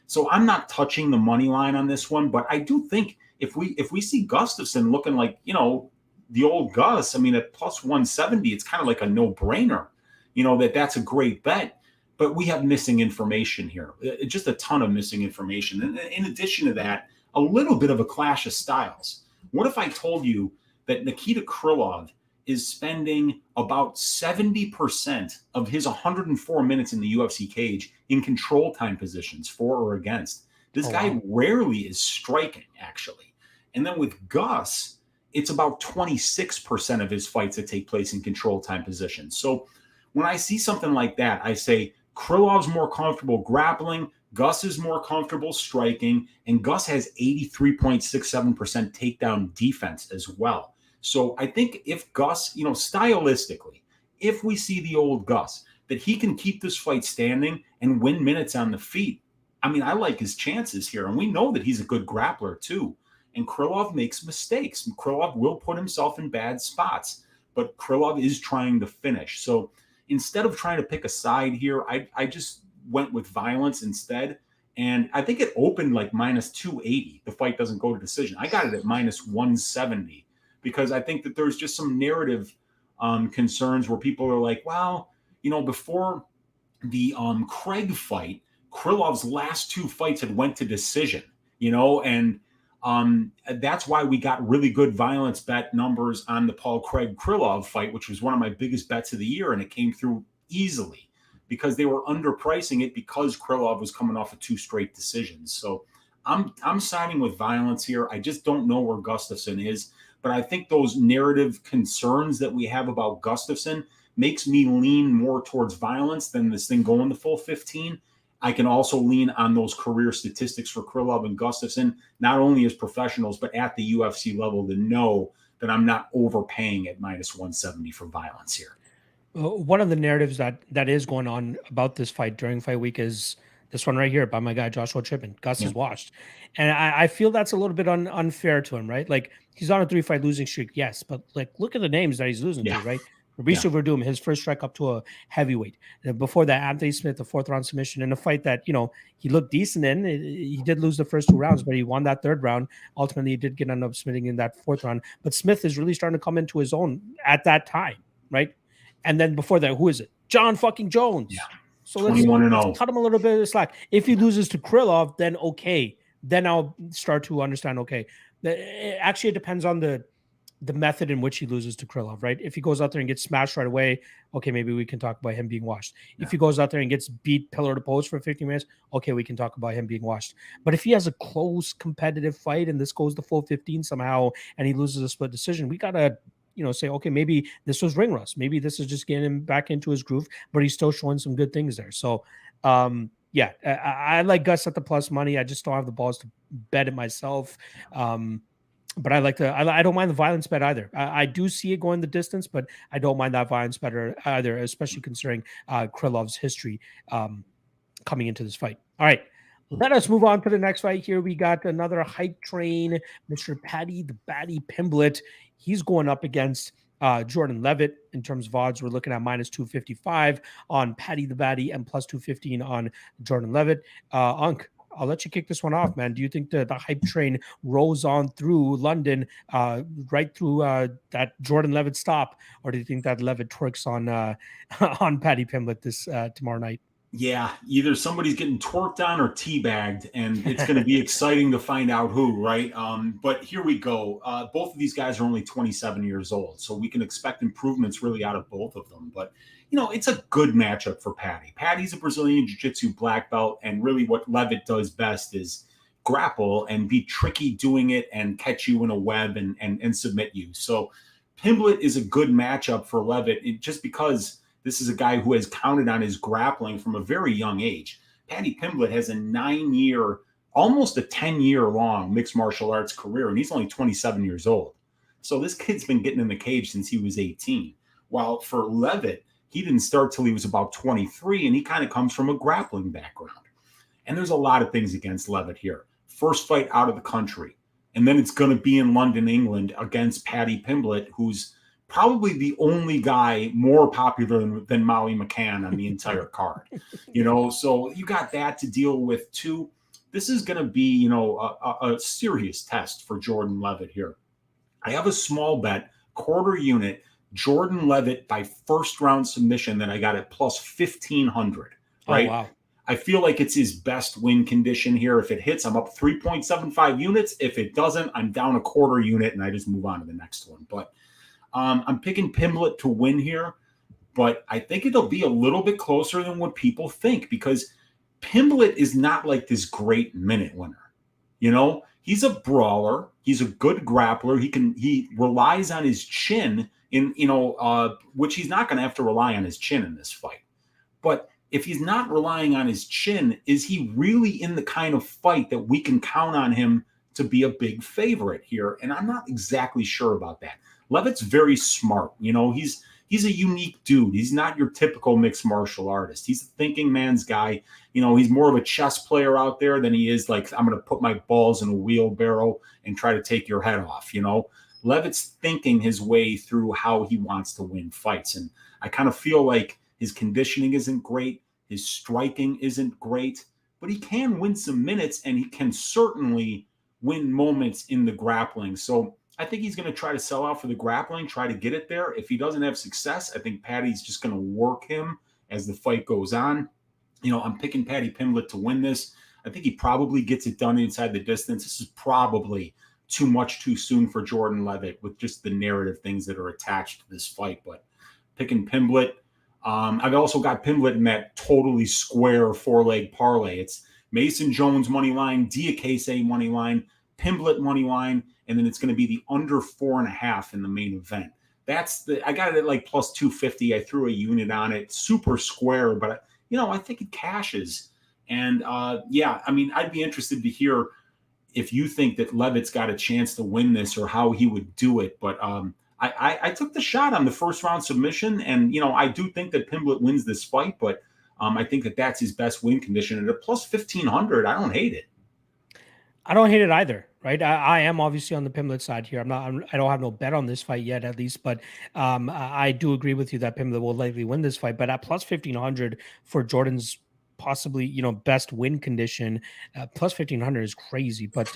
So I'm not touching the money line on this one, but I do think if we see Gustafsson looking like, the old Gus, I mean, at plus 170, it's kind of like a no-brainer, that's a great bet. But we have missing information here, just a ton of missing information. And in addition to that, a little bit of a clash of styles. What if I told you that Nikita Krylov is spending about 70% of his 104 minutes in the UFC cage in control time positions, for or against? This guy rarely is striking, actually. And then with Gus, it's about 26% of his fights that take place in control time positions. So when I see something like that, I say Krylov's more comfortable grappling, Gus is more comfortable striking, and Gus has 83.67% takedown defense as well. So I think if Gus, stylistically, if we see the old Gus, that he can keep this fight standing and win minutes on the feet, I mean, I like his chances here. And we know that he's a good grappler too. And Krylov makes mistakes. Krylov will put himself in bad spots, but Krylov is trying to finish. So instead of trying to pick a side here, I just went with violence instead. And I think it opened like minus 280. The fight doesn't go to decision. I got it at minus 170 because I think that there's just some narrative concerns where people are like, well, before the Craig fight, Krylov's last two fights had went to decision, and that's why we got really good violence bet numbers on the Paul Craig Krylov fight, which was one of my biggest bets of the year. And it came through easily because they were underpricing it because Krylov was coming off of two straight decisions. So I'm siding with violence here. I just don't know where Gustafsson is, but I think those narrative concerns that we have about Gustafsson makes me lean more towards violence than this thing going the full 15. I can also lean on those career statistics for Krylov and Gustafsson, not only as professionals, but at the UFC level, to know that I'm not overpaying at minus 170 for violence here. One of the narratives that is going on about this fight during fight week is this one right here by my guy Joshua Chipman. Gus is washed. And I feel that's a little bit unfair to him, right? Like, he's on a 3-fight losing streak, yes, but like, look at the names that he's losing to, right? Fabricio Verdum, his first strike up to a heavyweight. Before that, Anthony Smith, the 4th-round submission in a fight that, he looked decent in. He did lose the first 2 rounds, but he won that 3rd round. Ultimately, he did end up submitting in that 4th round. But Smith is really starting to come into his own at that time, right? And then before that, who is it? John fucking Jones. Yeah. So let's cut him a little bit of slack. If he loses to Krylov, then okay. Then I'll start to understand, okay. Actually, it depends on the method in which he loses to Krylov, right? If he goes out there and gets smashed right away, okay, maybe we can talk about him being washed. Yeah. If he goes out there and gets beat pillar to post for 50 minutes, okay, we can talk about him being washed. But if he has a close competitive fight and this goes the full 15 somehow and he loses a split decision, we got to say, okay, maybe this was ring rust. Maybe this is just getting him back into his groove, but he's still showing some good things there. So, I like Gus at the plus money. I just don't have the balls to bet it myself. But I don't mind the violence bet either. I do see it going the distance, but I don't mind that violence bet either, especially considering Krylov's history coming into this fight. All right. Let us move on to the next fight here. We got another hype train, Mr. Paddy the Batty Pimblett. He's going up against Jordan Leavitt. In terms of odds, we're looking at minus 255 on Paddy the Batty and plus 215 on Jordan Leavitt. Unc, I'll let you kick this one off, man. Do you think the hype train rolls on through London, right through that Jordan Leavitt stop, or do you think that Leavitt twerks on Paddy Pimblett this tomorrow night? Yeah, either somebody's getting twerked on or teabagged, and it's going to be exciting to find out who, right? But here we go. Both of these guys are only 27 years old, so we can expect improvements really out of both of them. But, it's a good matchup for Paddy. Paddy's a Brazilian Jiu-Jitsu black belt, and really what Leavitt does best is grapple and be tricky doing it and catch you in a web and submit you. So Pimblett is a good matchup for Leavitt just because this is a guy who has counted on his grappling from a very young age. Paddy Pimblett has a 9-year, almost a 10-year long mixed martial arts career, and he's only 27 years old. So this kid's been getting in the cage since he was 18. While for Leavitt, he didn't start till he was about 23, and he kind of comes from a grappling background. And there's a lot of things against Leavitt here. First fight out of the country, and then it's going to be in London, England, against Paddy Pimblett, who's probably the only guy more popular than Molly McCann on the entire card. So you got that to deal with too. this is going to be, you know, a serious test for Jordan Leavitt here. I have a small bet, quarter unit, Jordan Leavitt by first round submission that I got at plus 1,500, right? Oh, wow. I feel like it's his best win condition here. If it hits, I'm up 3.75 units. If it doesn't, I'm down a quarter unit and I just move on to the next one. But I'm picking Pimblett to win here, but I think it'll be a little bit closer than what people think because Pimblett is not like this great minute winner. You know, he's a brawler. He's a good grappler. He relies on his chin in, you know, which he's not going to have to rely on his chin in this fight. But if he's not relying on his chin, is he really in the kind of fight that we can count on him to be a big favorite here? And I'm not exactly sure about that. Leavitt's very smart. You know, he's a unique dude. He's not your typical mixed martial artist. He's a thinking man's guy. You know, he's more of a chess player out there than he is like, I'm going to put my balls in a wheelbarrow and try to take your head off. You know, Leavitt's thinking his way through how he wants to win fights. And I kind of feel like his conditioning isn't great. His striking isn't great, but he can win some minutes and he can certainly win moments in the grappling. So I think he's going to try to sell out for the grappling, try to get it there. If he doesn't have success, I think Patty's just going to work him as the fight goes on. You know, I'm picking Paddy Pimblett to win this. I think he probably gets it done inside the distance. This is probably too much too soon for Jordan Leavitt with just the narrative things that are attached to this fight. But picking Pimblett. I've also got Pimblett in that totally square 4-leg parlay. It's Mason Jones money line, Diakiese money line, Pimblett money line, and then it's going to be the under 4.5 in the main event. I got it at like plus 250. I threw a unit on it, super square, but you know, I think it cashes. And yeah, I mean, I'd be interested to hear if you think that Leavitt's got a chance to win this or how he would do it. But I took the shot on the first round submission, and you know I do think that Pimblett wins this fight, but I think that that's his best win condition at a plus 1,500. I don't hate it. I don't hate it either, right? I am obviously on the Pimblett side here. I don't have no bet on this fight yet, at least, but I do agree with you that Pimblett will likely win this fight. But at plus 1,500 for Jordan's possibly, you know, best win condition, plus 1,500 is crazy. But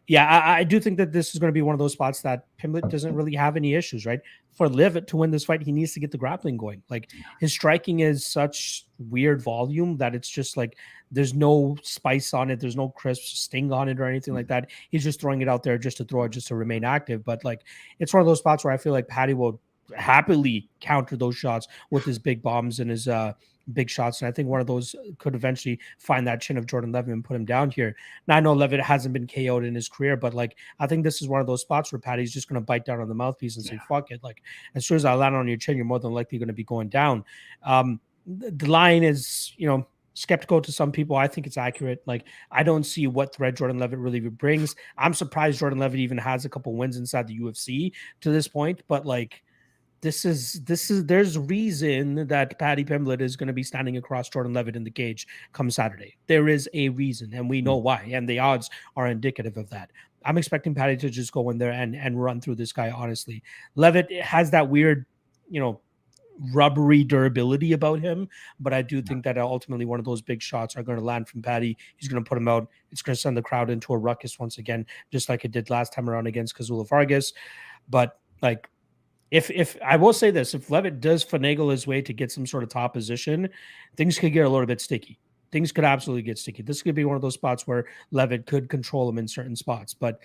yeah, I do think that this is going to be one of those spots that Pimblett doesn't really have any issues, right? For Leavitt to win this fight, he needs to get the grappling going. Like his striking is such weird volume that it's just like there's no spice on it, there's no crisp sting on it or anything like that. He's just throwing it out there just to throw it, just to remain active. But like it's one of those spots where I feel like Patty will happily counter those shots with his big bombs and his big shots. And I think one of those could eventually find that chin of Jordan Leavitt and put him down here. Now I know Leavitt hasn't been KO'd in his career, but like I think this is one of those spots where Patty's just going to bite down on the mouthpiece and say, fuck it. Like as soon as I land on your chin, you're more than likely going to be going down. The line is, you know, skeptical to some people. I think it's accurate. Like I don't see what threat Jordan Leavitt really brings. I'm surprised Jordan Leavitt even has a couple wins inside the UFC to this point, but like there's reason that Paddy Pimblett is going to be standing across Jordan Leavitt in the cage come Saturday. There is a reason, and we know why, and the odds are indicative of that. I'm expecting Paddy to just go in there and run through this guy, honestly. Leavitt has that weird, you know, rubbery durability about him, but I do think that ultimately one of those big shots are going to land from Paddy. He's going to put him out. It's going to send the crowd into a ruckus once again, just like it did last time around against Kazula Vargas. But like, if I will say this, if Leavitt does finagle his way to get some sort of top position, things could get a little bit sticky. Things could absolutely get sticky. This could be one of those spots where Leavitt could control him in certain spots, but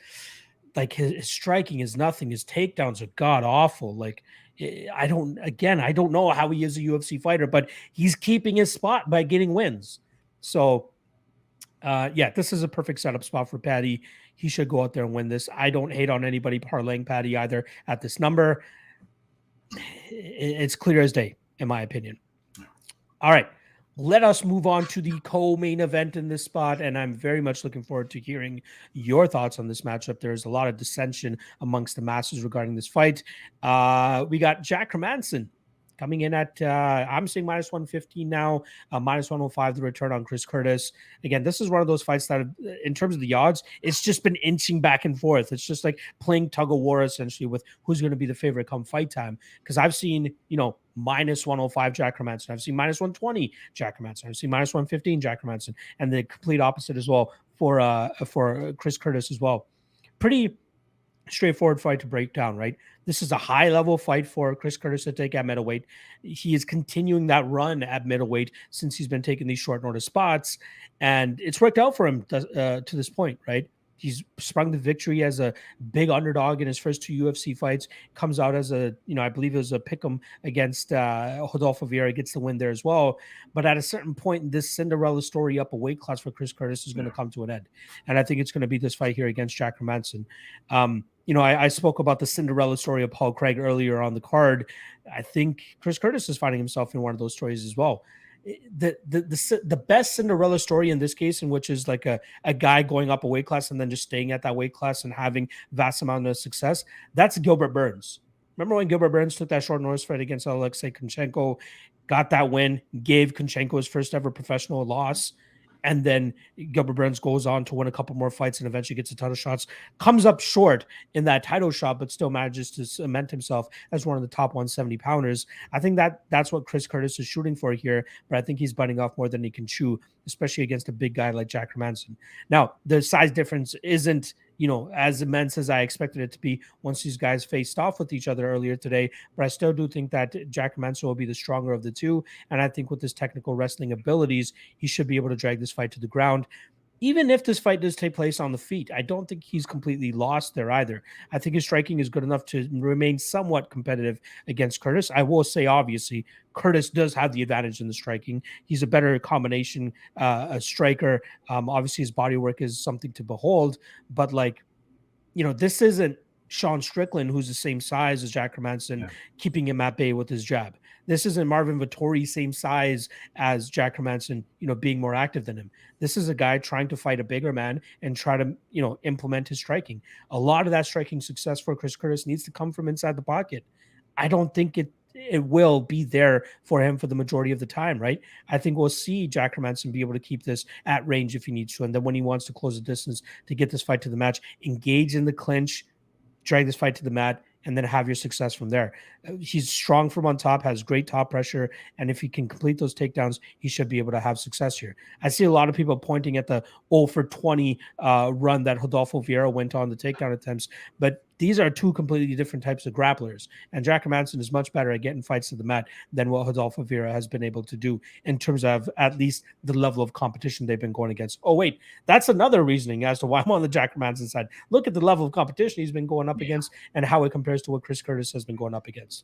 like his striking is nothing. His takedowns are god awful. Like I don't know how he is a UFC fighter, but he's keeping his spot by getting wins. So yeah, this is a perfect setup spot for Paddy. He should go out there and win this. I don't hate on anybody parlaying Paddy either at this number. It's clear as day, in my opinion. All right, let us move on to the co-main event in this spot, and I'm very much looking forward to hearing your thoughts on this matchup. There's a lot of dissension amongst the masses regarding this fight. We got Jack Hermansson coming in at, I'm seeing minus 115 now, minus 105 the return on Chris Curtis. Again, this is one of those fights that, in terms of the odds, it's just been inching back and forth. It's just like playing tug of war, essentially, with who's going to be the favorite come fight time. Because I've seen, you know, minus 105 Jack Hermansson. I've seen minus 120 Jack Hermansson. I've seen minus 115 Jack Hermansson. And the complete opposite as well for Chris Curtis as well. Pretty straightforward fight to break down, right? This is a high level fight for Chris Curtis to take at middleweight. He is continuing that run at middleweight since he's been taking these short notice spots, and it's worked out for him to this point, right? He's sprung the victory as a big underdog in his first 2 UFC fights. Comes out as a, I believe it was a pick'em against Rodolfo Vieira, gets the win there as well. But at a certain point, this Cinderella story up a weight class for Chris Curtis is going to come to an end, and I think it's going to be this fight here against Jack Hermansson. I spoke about the Cinderella story of Paul Craig earlier on the card. I think Chris Curtis is finding himself in one of those stories as well. The best Cinderella story in this case, in which is like a guy going up a weight class and then just staying at that weight class and having vast amount of success, that's Gilbert Burns. Remember when Gilbert Burns took that short notice fight against Alexei Kunchenko, got that win, gave Kunchenko his first ever professional loss, and then Gilbert Burns goes on to win a couple more fights and eventually gets a title shots, comes up short in that title shot, but still manages to cement himself as one of the top 170 pounders. I think that's what Chris Curtis is shooting for here, but I think he's biting off more than he can chew, especially against a big guy like Jack Hermansson. Now, the size difference isn't as immense as I expected it to be once these guys faced off with each other earlier today. But I still do think that Jack Hermansson will be the stronger of the two. And I think with his technical wrestling abilities, he should be able to drag this fight to the ground. Even if this fight does take place on the feet, I don't think he's completely lost there either. I think his striking is good enough to remain somewhat competitive against Curtis. I will say, obviously, Curtis does have the advantage in the striking. He's a better combination a striker. Obviously, his body work is something to behold. But, this isn't Sean Strickland, who's the same size as Jack Hermansson, keeping him at bay with his jab. This isn't Marvin Vettori, same size as Jack Hermansson, being more active than him. This is a guy trying to fight a bigger man and try to, implement his striking. A lot of that striking success for Chris Curtis needs to come from inside the pocket. I don't think it will be there for him for the majority of the time, right? I think we'll see Jack Hermansson be able to keep this at range if he needs to. And then when he wants to close the distance to get this fight to the match, engage in the clinch, drag this fight to the mat, and then have your success from there. He's strong from on top, has great top pressure, and if he can complete those takedowns, he should be able to have success here. I see a lot of people pointing at the 0 for 20 run that Rodolfo Vieira went on the takedown attempts, but these are two completely different types of grapplers, and Jack Hermansson is much better at getting fights to the mat than what Rodolfo Vieira has been able to do in terms of at least the level of competition they've been going against. Oh, wait, that's another reasoning as to why I'm on the Jack Hermansson side. Look at the level of competition he's been going up against and how it compares to what Chris Curtis has been going up against.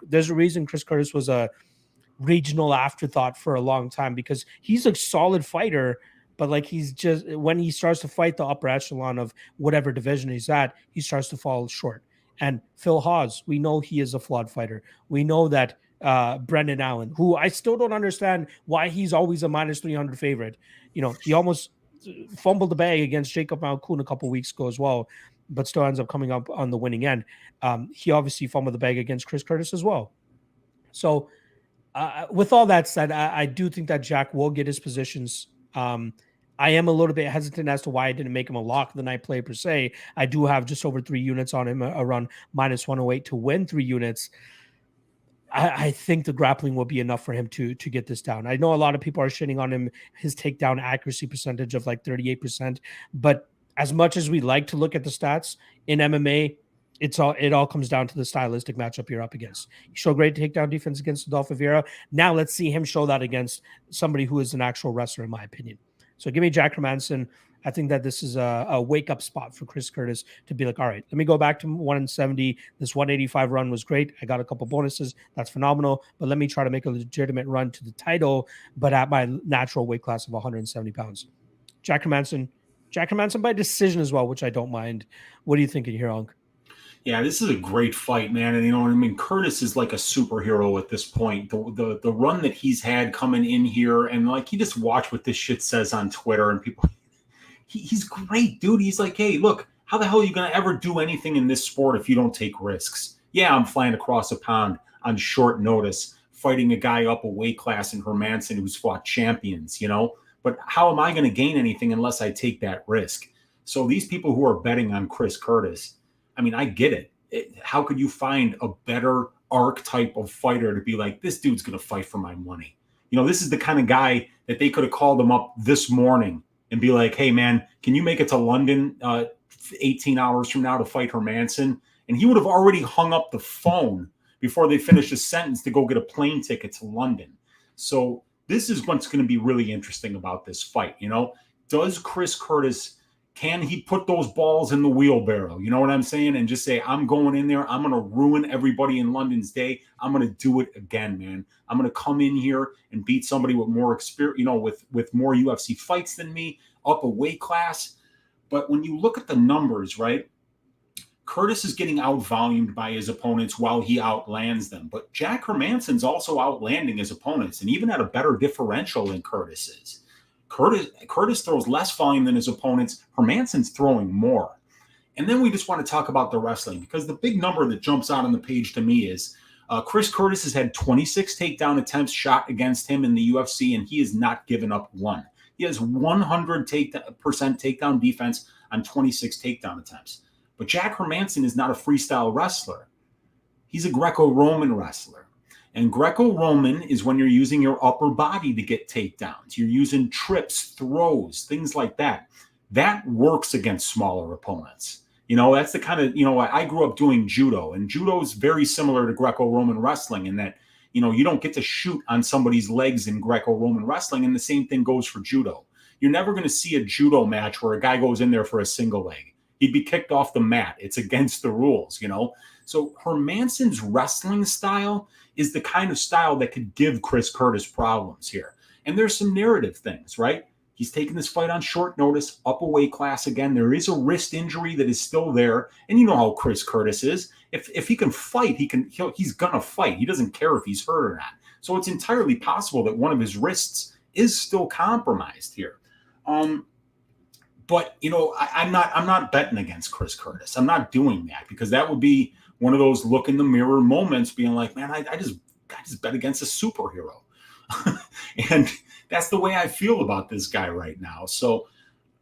There's a reason Chris Curtis was a regional afterthought for a long time, because he's a solid fighter, but he's just, when he starts to fight the upper echelon of whatever division he's at, he starts to fall short. And Phil Hawes, we know he is a flawed fighter. We know that Brendan Allen, who I still don't understand why he's always a minus 300 favorite. He almost fumbled the bag against Jacob Malkoun a couple weeks ago as well, but still ends up coming up on the winning end. He obviously fumbled the bag against Chris Curtis as well. So with all that said, I do think that Jack will get his positions. I am a little bit hesitant as to why I didn't make him a lock of the night play per se. I do have just over 3 units on him, around minus 108 to win 3 units. I think the grappling will be enough for him to get this down. I know a lot of people are shitting on him, his takedown accuracy percentage of 38%, but as much as we like to look at the stats in MMA, it all comes down to the stylistic matchup you're up against. He showed great takedown defense against Rodolfo Vieira. Now let's see him show that against somebody who is an actual wrestler, in my opinion. So give me Jack Hermansson. I think that this is a wake-up spot for Chris Curtis to be like, all right, let me go back to 170. This 185 run was great. I got a couple bonuses. That's phenomenal. But let me try to make a legitimate run to the title, but at my natural weight class of 170 pounds. Jack Hermansson by decision as well, which I don't mind. What are you thinking here, Unc? Yeah, this is a great fight, man. And you know what I mean? Curtis is like a superhero at this point. The run that he's had coming in here, and you just watch what this shit says on Twitter, and people, he's great, dude. He's like, hey, look, how the hell are you going to ever do anything in this sport if you don't take risks? Yeah, I'm flying across a pond on short notice, fighting a guy up a weight class in Hermansson who's fought champions, But how am I going to gain anything unless I take that risk? So these people who are betting on Chris Curtis, I mean, I get it. How could you find a better archetype of fighter to be like, this dude's going to fight for my money? This is the kind of guy that they could have called him up this morning and be like, hey, man, can you make it to London 18 hours from now to fight Hermansson? And he would have already hung up the phone before they finished his sentence to go get a plane ticket to London. So this is what's going to be really interesting about this fight. Does Chris Curtis, can he put those balls in the wheelbarrow? You know what I'm saying? And just say, I'm going in there. I'm going to ruin everybody in London's day. I'm going to do it again, man. I'm going to come in here and beat somebody with more experience, with more UFC fights than me, up a weight class. But when you look at the numbers, right, Curtis is getting out-volumed by his opponents while he outlands them. But Jack Hermansson's also outlanding his opponents, and even at a better differential than Curtis is. Curtis throws less volume than his opponents. Hermansson's throwing more. And then we just want to talk about the wrestling, because the big number that jumps out on the page to me is Chris Curtis has had 26 takedown attempts shot against him in the UFC, and he has not given up one. He has 100% takedown defense on 26 takedown attempts. But Jack Hermansson is not a freestyle wrestler. He's a Greco-Roman wrestler. And Greco-Roman is when you're using your upper body to get takedowns. You're using trips, throws, things like that. That works against smaller opponents. That's the kind of, I grew up doing judo, and judo is very similar to Greco-Roman wrestling in that, you don't get to shoot on somebody's legs in Greco-Roman wrestling, and the same thing goes for judo. You're never going to see a judo match where a guy goes in there for a single leg. He'd be kicked off the mat. It's against the rules, So Hermansson's wrestling style is the kind of style that could give Chris Curtis problems here. And there's some narrative things, right? He's taking this fight on short notice, up a weight class again. There is a wrist injury that is still there. And you know how Chris Curtis is. If he can fight, he's going to fight. He doesn't care if he's hurt or not. So it's entirely possible that one of his wrists is still compromised here. But I'm not betting against Chris Curtis. I'm not doing that, because that would be one of those look in the mirror moments, being like, man, I just bet against a superhero. And that's the way I feel about this guy right now. So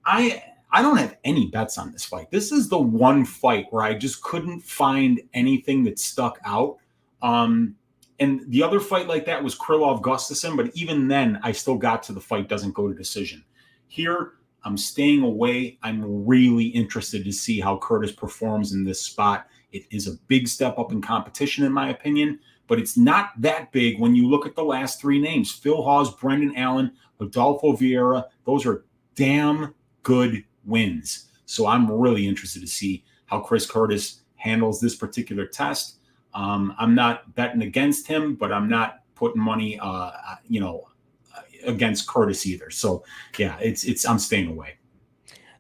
I don't have any bets on this fight. This is the one fight where I just couldn't find anything that stuck out. And the other fight like that was Krylov Gustafsson, but even then I still got to the fight doesn't go to decision. Here, I'm staying away. I'm really interested to see how Curtis performs in this spot. It is a big step up in competition, in my opinion, but it's not that big when you look at the last three names. Phil Hawes, Brendan Allen, Rodolfo Vieira. Those are damn good wins. So I'm really interested to see how Chris Curtis handles this particular test. I'm not betting against him, but I'm not putting money, against Curtis either. So yeah, I'm staying away.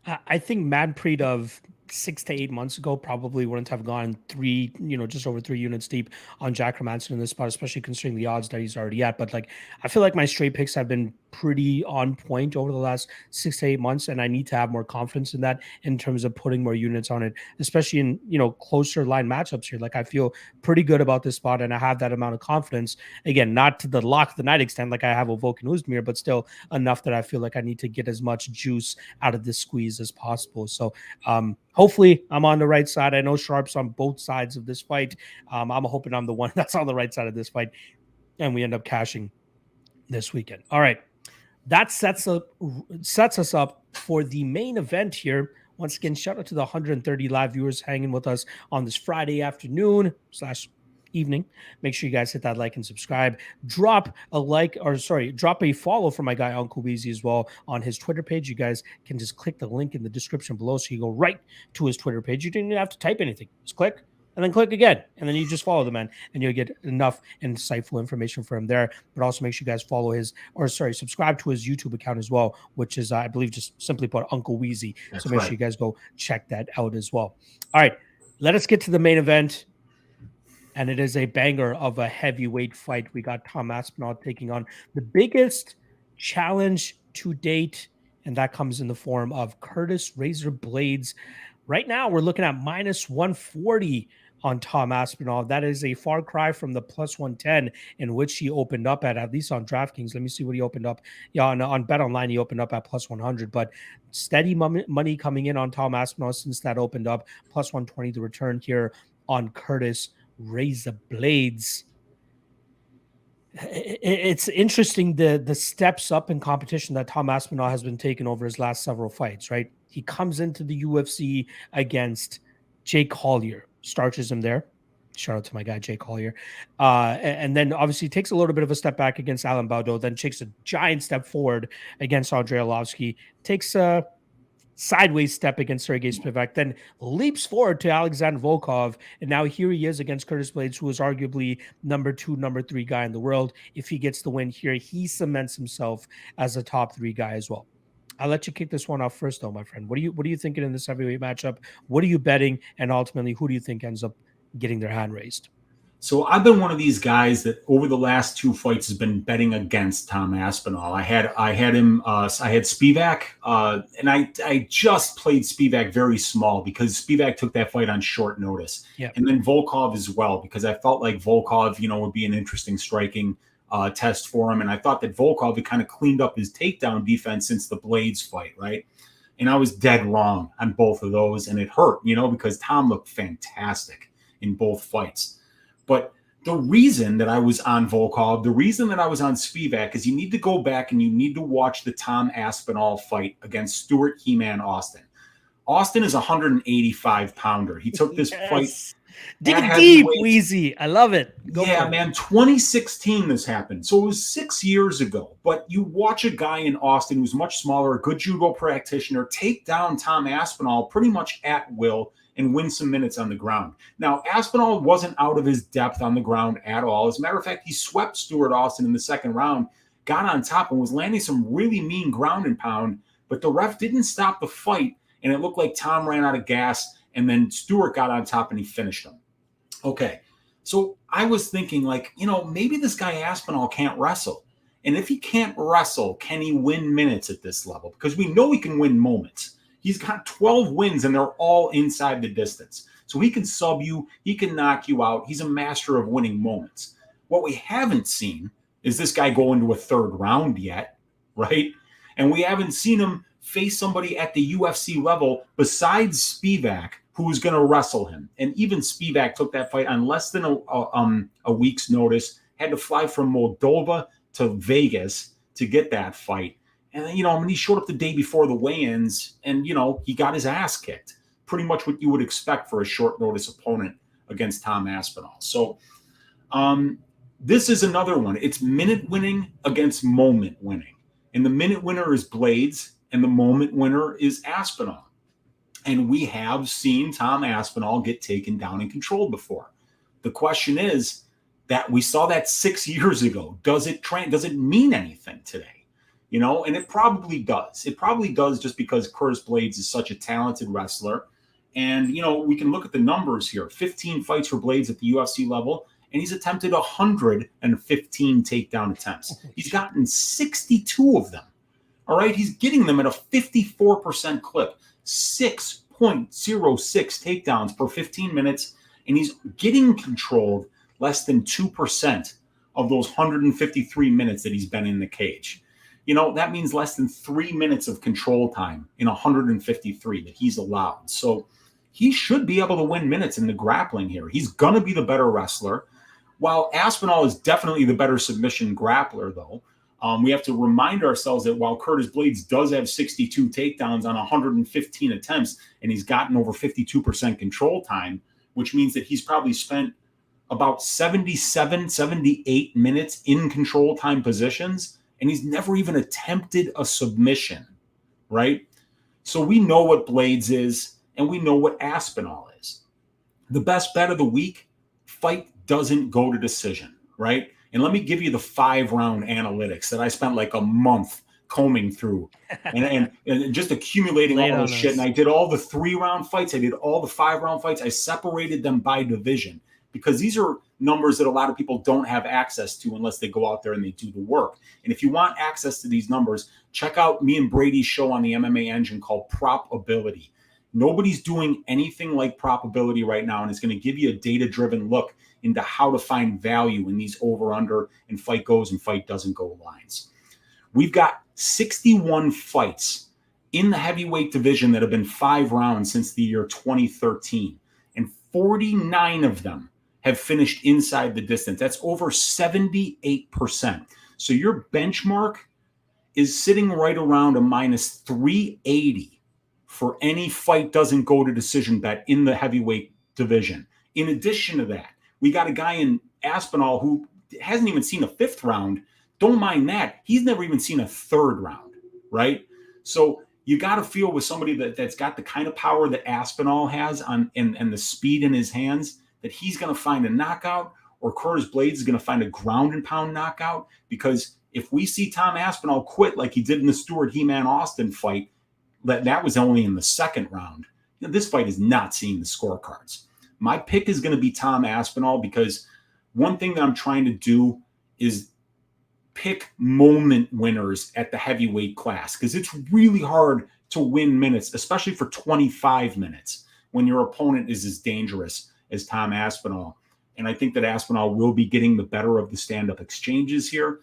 I think Manpreet of 6 to 8 months ago probably wouldn't have gone just over 3 units deep on Jack Hermansson in this spot, especially considering the odds that he's already at. But I feel like my straight picks have been pretty on point over the last 6 to 8 months, and I need to have more confidence in that in terms of putting more units on it, especially in closer line matchups here. I feel pretty good about this spot, and I have that amount of confidence. Again, not to the lock of the night extent like I have with Volkan Oezdemir, but still enough that I feel like I need to get as much juice out of this squeeze as possible. So hopefully I'm on the right side. I know Sharp's on both sides of this fight. I'm hoping I'm the one that's on the right side of this fight, and we end up cashing this weekend. All right. That sets us up for the main event here. Once again, shout out to the 130 live viewers hanging with us on this Friday afternoon / evening. Make sure you guys hit that like and subscribe. Drop a follow for my guy Uncle Weezy as well on his Twitter page. You guys can just click the link in the description below, so you go right to his Twitter page. You didn't even have to type anything. Just click and then click again, and then you just follow the man, and you'll get enough insightful information for him there. But also make sure you guys subscribe to his YouTube account as well, which is, I believe, just simply put, Uncle Weezy. That's so make sure you guys go check that out as well. All right, let us get to the main event, and it is a banger of a heavyweight fight. We got Tom Aspinall taking on the biggest challenge to date, and that comes in the form of Curtis Razor Blaydes. Right now, we're looking at minus 140 on Tom Aspinall. That is a far cry from the plus 110 in which he opened up at least on DraftKings. Let me see what he opened up. Yeah, on Bet Online, he opened up at plus 100, but steady money coming in on Tom Aspinall since that opened up. Plus 120 the return here on Curtis Razor Blaydes. It's interesting the steps up in competition that Tom Aspinall has been taking over his last several fights, right? He comes into the UFC against Jake Collier, starches him there. Shout out to my guy Jake Collier. And then obviously takes a little bit of a step back against Alan Baudo, then takes a giant step forward against Andrei Arlovsky, takes a sideways step against Sergey Spivak, then leaps forward to Alexander Volkov, and now here he is against Curtis Blaydes, who is arguably number 2, number 3 guy in the world. If he gets the win here, he cements himself as a top 3 guy as well. I'll let you kick this one off first, though, my friend. What are you thinking in this heavyweight matchup? What are you betting, and ultimately, who do you think ends up getting their hand raised? So I've been one of these guys that over the last 2 fights has been betting against Tom Aspinall. I had him. I had Spivak, and I just played Spivak very small because Spivak took that fight on short notice, and then Volkov as well because I felt like Volkov, would be an interesting striking test for him, and I thought that Volkov had kind of cleaned up his takedown defense since the Blaydes fight, right? And I was dead wrong on both of those, and it hurt, because Tom looked fantastic in both fights. But the reason that I was on Volkov, the reason that I was on Spivak is you need to go back and you need to watch the Tom Aspinall fight against Stuart He-Man Austin. Austin is a 185-pounder. He took this fight. Dig deep, Weezy. I love it. Man. 2016 this happened. So it was 6 years ago. But you watch a guy in Austin who's much smaller, a good judo practitioner, take down Tom Aspinall pretty much at will and win some minutes on the ground. Now, Aspinall wasn't out of his depth on the ground at all. As a matter of fact, he swept Stuart Austin in the second round, got on top, and was landing some really mean ground and pound, but the ref didn't stop the fight, and it looked like Tom ran out of gas, and then Stuart got on top, and he finished him. Okay, so I was thinking, maybe this guy Aspinall can't wrestle. And if he can't wrestle, can he win minutes at this level? Because we know he can win moments. He's got 12 wins, and they're all inside the distance. So he can sub you. He can knock you out. He's a master of winning moments. What we haven't seen is this guy go into a third round yet, right? And we haven't seen him face somebody at the UFC level besides Spivak, who is going to wrestle him. And even Spivak took that fight on less than a week's notice, had to fly from Moldova to Vegas to get that fight. And, he showed up the day before the weigh-ins and, he got his ass kicked. Pretty much what you would expect for a short notice opponent against Tom Aspinall. So this is another one. It's minute winning against moment winning. And the minute winner is Blaydes and the moment winner is Aspinall. And we have seen Tom Aspinall get taken down and controlled before. The question is that we saw that 6 years ago. Does it mean anything today? And it probably does. It probably does just because Curtis Blaydes is such a talented wrestler. And, we can look at the numbers here. 15 fights for Blaydes at the UFC level, and he's attempted 115 takedown attempts. He's gotten 62 of them. All right? He's getting them at a 54% clip, 6.06 takedowns per 15 minutes, and he's getting controlled less than 2% of those 153 minutes that he's been in the cage. That means less than 3 minutes of control time in 153 that he's allowed. So he should be able to win minutes in the grappling here. He's going to be the better wrestler. While Aspinall is definitely the better submission grappler, though, we have to remind ourselves that while Curtis Blaydes does have 62 takedowns on 115 attempts, and he's gotten over 52% control time, which means that he's probably spent about 77, 78 minutes in control time positions, and he's never even attempted a submission, right? So we know what Blaydes is, and we know what Aspinall is. The best bet of the week, fight doesn't go to decision, right? And let me give you the 5-round analytics that I spent like a month combing through and just accumulating all this shit. And I did all the 3-round fights. I did all the 5-round fights. I separated them by division because these are numbers that a lot of people don't have access to unless they go out there and they do the work. And if you want access to these numbers, check out me and Brady's show on the MMA Engine called Probability. Nobody's doing anything like Probability right now, and it's going to give you a data-driven look into how to find value in these over-under and fight goes and fight doesn't go lines. We've got 61 fights in the heavyweight division that have been 5 rounds since the year 2013, and 49 of them have finished inside the distance. That's over 78%. So your benchmark is sitting right around a minus 380 for any fight doesn't go to decision bet in the heavyweight division. In addition to that, we got a guy in Aspinall who hasn't even seen a fifth round. Don't mind that. He's never even seen a third round, right? So you got to feel with somebody that's got the kind of power that Aspinall has on and the speed in his hands that he's going to find a knockout, or Curtis Blaydes is going to find a ground and pound knockout. Because if we see Tom Aspinall quit like he did in the Stewart He-Man Austin fight, that was only in the second round. This fight is not seeing the scorecards. My pick is going to be Tom Aspinall, because one thing that I'm trying to do is pick moment winners at the heavyweight class, because it's really hard to win minutes, especially for 25 minutes when your opponent is as dangerous as Tom Aspinall. And I think that Aspinall will be getting the better of the stand-up exchanges here.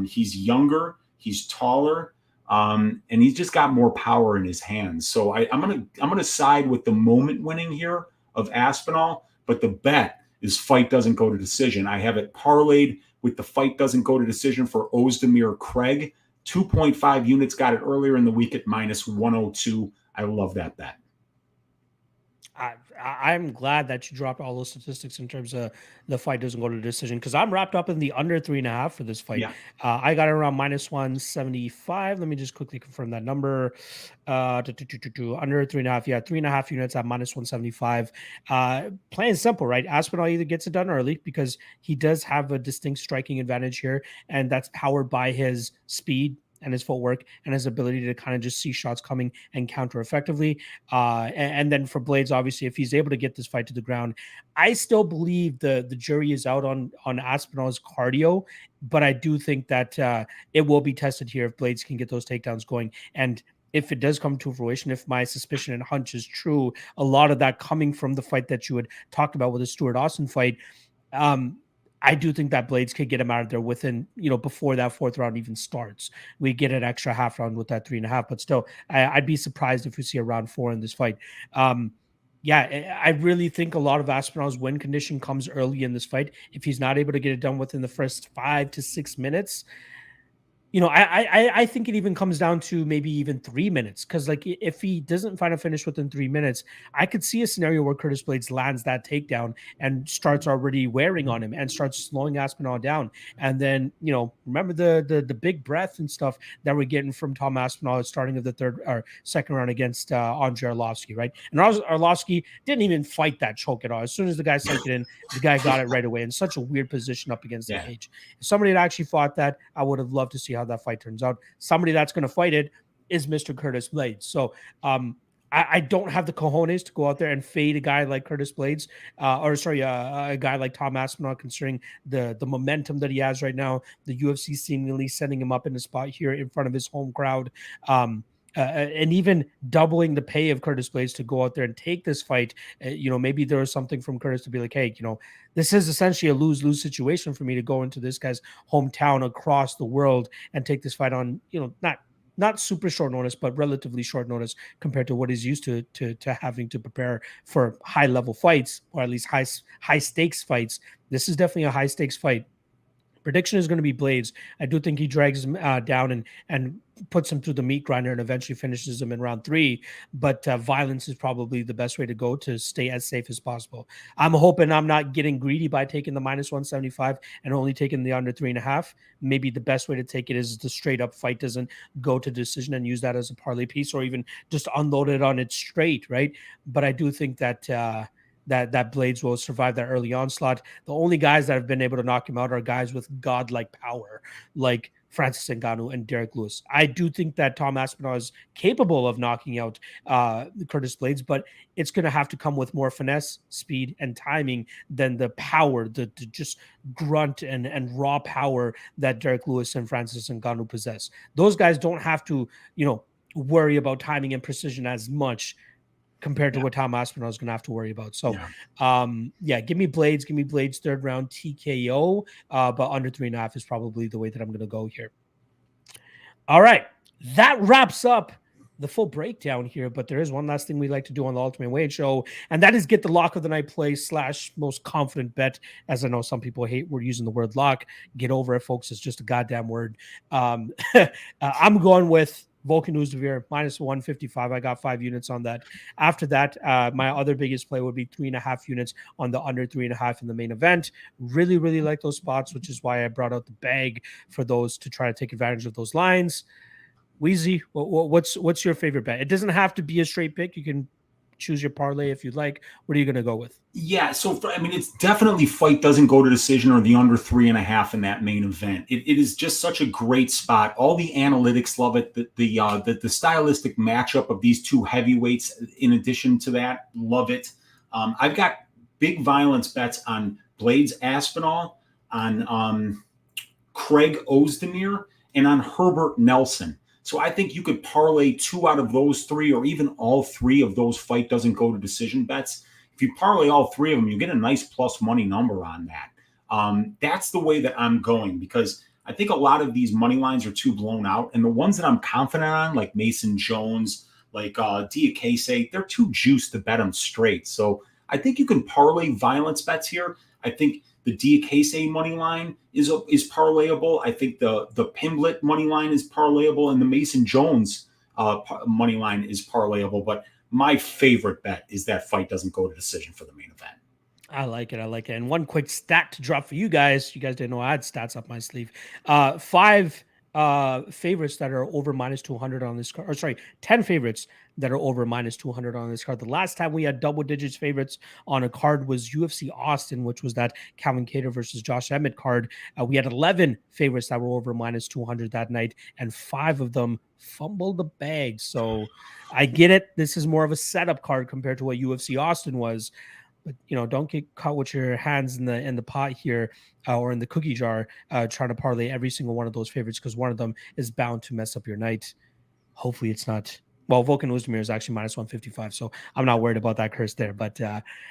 He's younger, he's taller, and he's just got more power in his hands. So I'm gonna side with the moment winning here of Aspinall, but the bet is fight doesn't go to decision. I have it parlayed with the fight doesn't go to decision for Oezdemir Craig. 2.5 units, got it earlier in the week at minus 102. I love that bet. I'm glad that you dropped all those statistics in terms of the fight doesn't go to decision, because I'm wrapped up in the under 3.5 for this fight. Yeah. I got it around minus 175. Let me just quickly confirm that number. Under 3.5. Yeah, 3.5 units at minus 175. Plain and simple, right? Aspinall either gets it done early because he does have a distinct striking advantage here, and that's powered by his speed and his footwork and his ability to kind of just see shots coming and counter effectively. And then for Blaydes, obviously, if he's able to get this fight to the ground, I still believe the jury is out on Aspinall's cardio, but I do think that it will be tested here if Blaydes can get those takedowns going. And if it does come to fruition, if my suspicion and hunch is true, a lot of that coming from the fight that you had talked about with the Stewart Austin fight, I do think that Blaydes could get him out of there within, before that fourth round even starts. We get an extra half round with that 3.5, but still, I'd be surprised if we see a round 4 in this fight. I really think a lot of Aspinall's win condition comes early in this fight. If he's not able to get it done within the first 5 to 6 minutes, I think it even comes down to maybe even 3 minutes, because like if he doesn't find a finish within 3 minutes, I could see a scenario where Curtis Blaydes lands that takedown and starts already wearing on him and starts slowing Aspinall down. And then, remember the big breath and stuff that we're getting from Tom Aspinall at starting of the third or second round against Andrei Arlovsky, right? And Arlovsky didn't even fight that choke at all. As soon as the guy sank it in, the guy got it right away in such a weird position up against the cage. If somebody had actually fought that, I would have loved to see how that fight turns out. Somebody that's going to fight it is Mr. Curtis Blaydes. So I don't have the cojones to go out there and fade a guy like Curtis Blaydes, a guy like Tom Aspinall, considering the momentum that he has right now. The UFC seemingly setting him up in a spot here in front of his home crowd. And even doubling the pay of Curtis Blaydes to go out there and take this fight. Maybe there was something from Curtis to be like, hey, this is essentially a lose-lose situation for me to go into this guy's hometown across the world and take this fight on, not super short notice, but relatively short notice compared to what he's used to having to prepare for high-level fights, or at least high-stakes fights. This is definitely a high-stakes fight. Prediction is going to be Blaydes. I do think he drags him down and puts him through the meat grinder and eventually finishes him in round 3. But violence is probably the best way to go to stay as safe as possible. I'm hoping I'm not getting greedy by taking the minus 175 and only taking the under 3.5. Maybe the best way to take it is the straight up fight doesn't go to decision and use that as a parlay piece, or even just unload it on its straight, right? But I do think that that Blaydes will survive that early onslaught. The only guys that have been able to knock him out are guys with godlike power, like Francis Ngannou and Derek Lewis. I do think that Tom Aspinall is capable of knocking out Curtis Blaydes, but it's going to have to come with more finesse, speed, and timing than the power, the just grunt and raw power that Derek Lewis and Francis Ngannou possess. Those guys don't have to, worry about timing and precision as much compared to what Tom Aspinall is going to have to worry about. So, give me Blaydes third round TKO, but under 3.5 is probably the way that I'm going to go here. All right. That wraps up the full breakdown here, but there is one last thing we like to do on the Ultimate Wage Show, and that is get the lock of the night play / most confident bet. As I know some people hate we're using the word lock. Get over it, folks. It's just a goddamn word. I'm going with Volkan Oezdemir minus 155. I got 5 units on that. After that, my other biggest play would be 3.5 units on the under 3.5 in the main event. Really, really like those spots, which is why I brought out the bag for those to try to take advantage of those lines. Weezy, what's your favorite bet? It doesn't have to be a straight pick. You can choose your parlay if you'd like. What are you going to go with? Yeah, so it's definitely fight doesn't go to decision or the under 3.5 in that main event. It is just such a great spot. All the analytics love it. The stylistic matchup of these two heavyweights, in addition to that, love it. I've got big violence bets on Blaydes Aspinall, on Craig Oezdemir, and on Herbert Nelson. So I think you could parlay 2 out of those 3, or even all 3 of those fight doesn't go to decision bets. If you parlay all 3 of them, you get a nice plus money number on that. That's the way that I'm going, because I think a lot of these money lines are too blown out. And the ones that I'm confident on, like Mason Jones, like Diakiese, they're too juiced to bet them straight. So I think you can parlay violence bets here. I think the Diakiese money line is parlayable. I think the Pimblett money line is parlayable, and the Mason Jones money line is parlayable. But my favorite bet is that fight doesn't go to decision for the main event. I like it. And one quick stat to drop for you guys. You guys didn't know I had stats up my sleeve. 5 favorites that are over minus 200 on this card. Or sorry, 10 favorites that are over minus 200 on this card. The last time we had double digits favorites on a card was UFC Austin, which was that Calvin Kattar versus Josh Emmett card. We had 11 favorites that were over minus 200 that night, and 5 of them fumbled the bag. So I get it. This is more of a setup card compared to what UFC Austin was. But don't get caught with your hands in the pot here or in the cookie jar trying to parlay every single one of those favorites, because one of them is bound to mess up your night. Hopefully it's not. Well, Volkan Oezdemir is actually minus 155, so I'm not worried about that curse there. But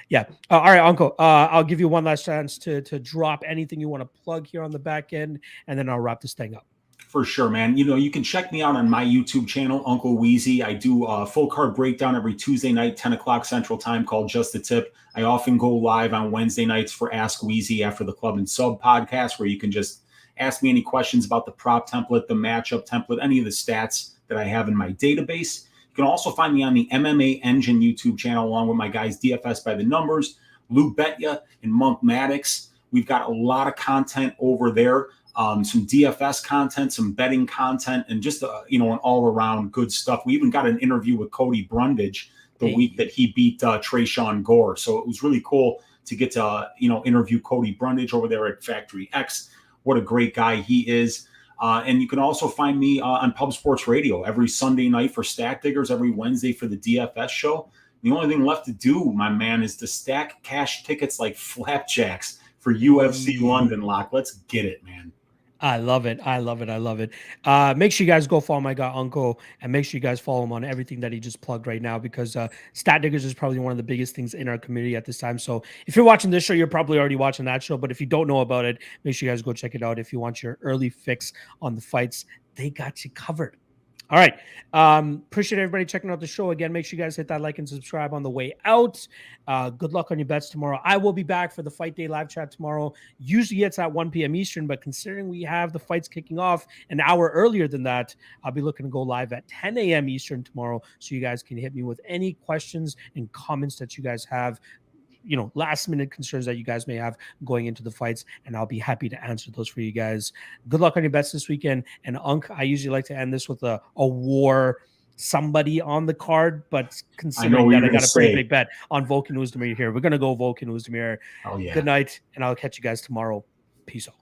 yeah. All right, Uncle, I'll give you one last chance to drop anything you want to plug here on the back end, and then I'll wrap this thing up. For sure, man. You can check me out on my YouTube channel, Uncle Weezy. I do a full card breakdown every Tuesday night, 10 o'clock Central Time, called Just a Tip. I often go live on Wednesday nights for Ask Weezy after the Club and Sub podcast, where you can just ask me any questions about the prop template, the matchup template, any of the stats that I have in my database. You can also find me on the MMA Engine YouTube channel, along with my guys DFS by the Numbers, Lou Betya, and Monk Maddox. We've got a lot of content over there. Some DFS content, some betting content, and just an all-around good stuff. We even got an interview with Cody Brundage the week that he beat Trayshawn Gore. So it was really cool to get to interview Cody Brundage over there at Factory X. What a great guy he is. And you can also find me on Pub Sports Radio every Sunday night for Stack Diggers, every Wednesday for the DFS show. The only thing left to do, my man, is to stack cash tickets like flapjacks for UFC London Lock. Let's get it, man. I love it. Make sure you guys go follow my guy Uncle, and make sure you guys follow him on everything that he just plugged right now, because Stat Diggers is probably one of the biggest things in our community at this time. So if you're watching this show, you're probably already watching that show. But if you don't know about it, make sure you guys go check it out. If you want your early fix on the fights, they got you covered. All right. Appreciate everybody checking out the show. Again, make sure you guys hit that like and subscribe on the way out. Good luck on your bets tomorrow. I will be back for the Fight Day live chat tomorrow. Usually it's at 1 p.m. Eastern, but considering we have the fights kicking off an hour earlier than that, I'll be looking to go live at 10 a.m. Eastern tomorrow, so you guys can hit me with any questions and comments that you guys have, last minute concerns that you guys may have going into the fights, and I'll be happy to answer those for you guys. Good luck on your bets this weekend. And I usually like to end this with a war somebody on the card, but considering that I got a pretty big bet on Volkan Oezdemir here, we're going to go Volkan Oezdemir. Oh, yeah. Good night, and I'll catch you guys tomorrow. Peace out.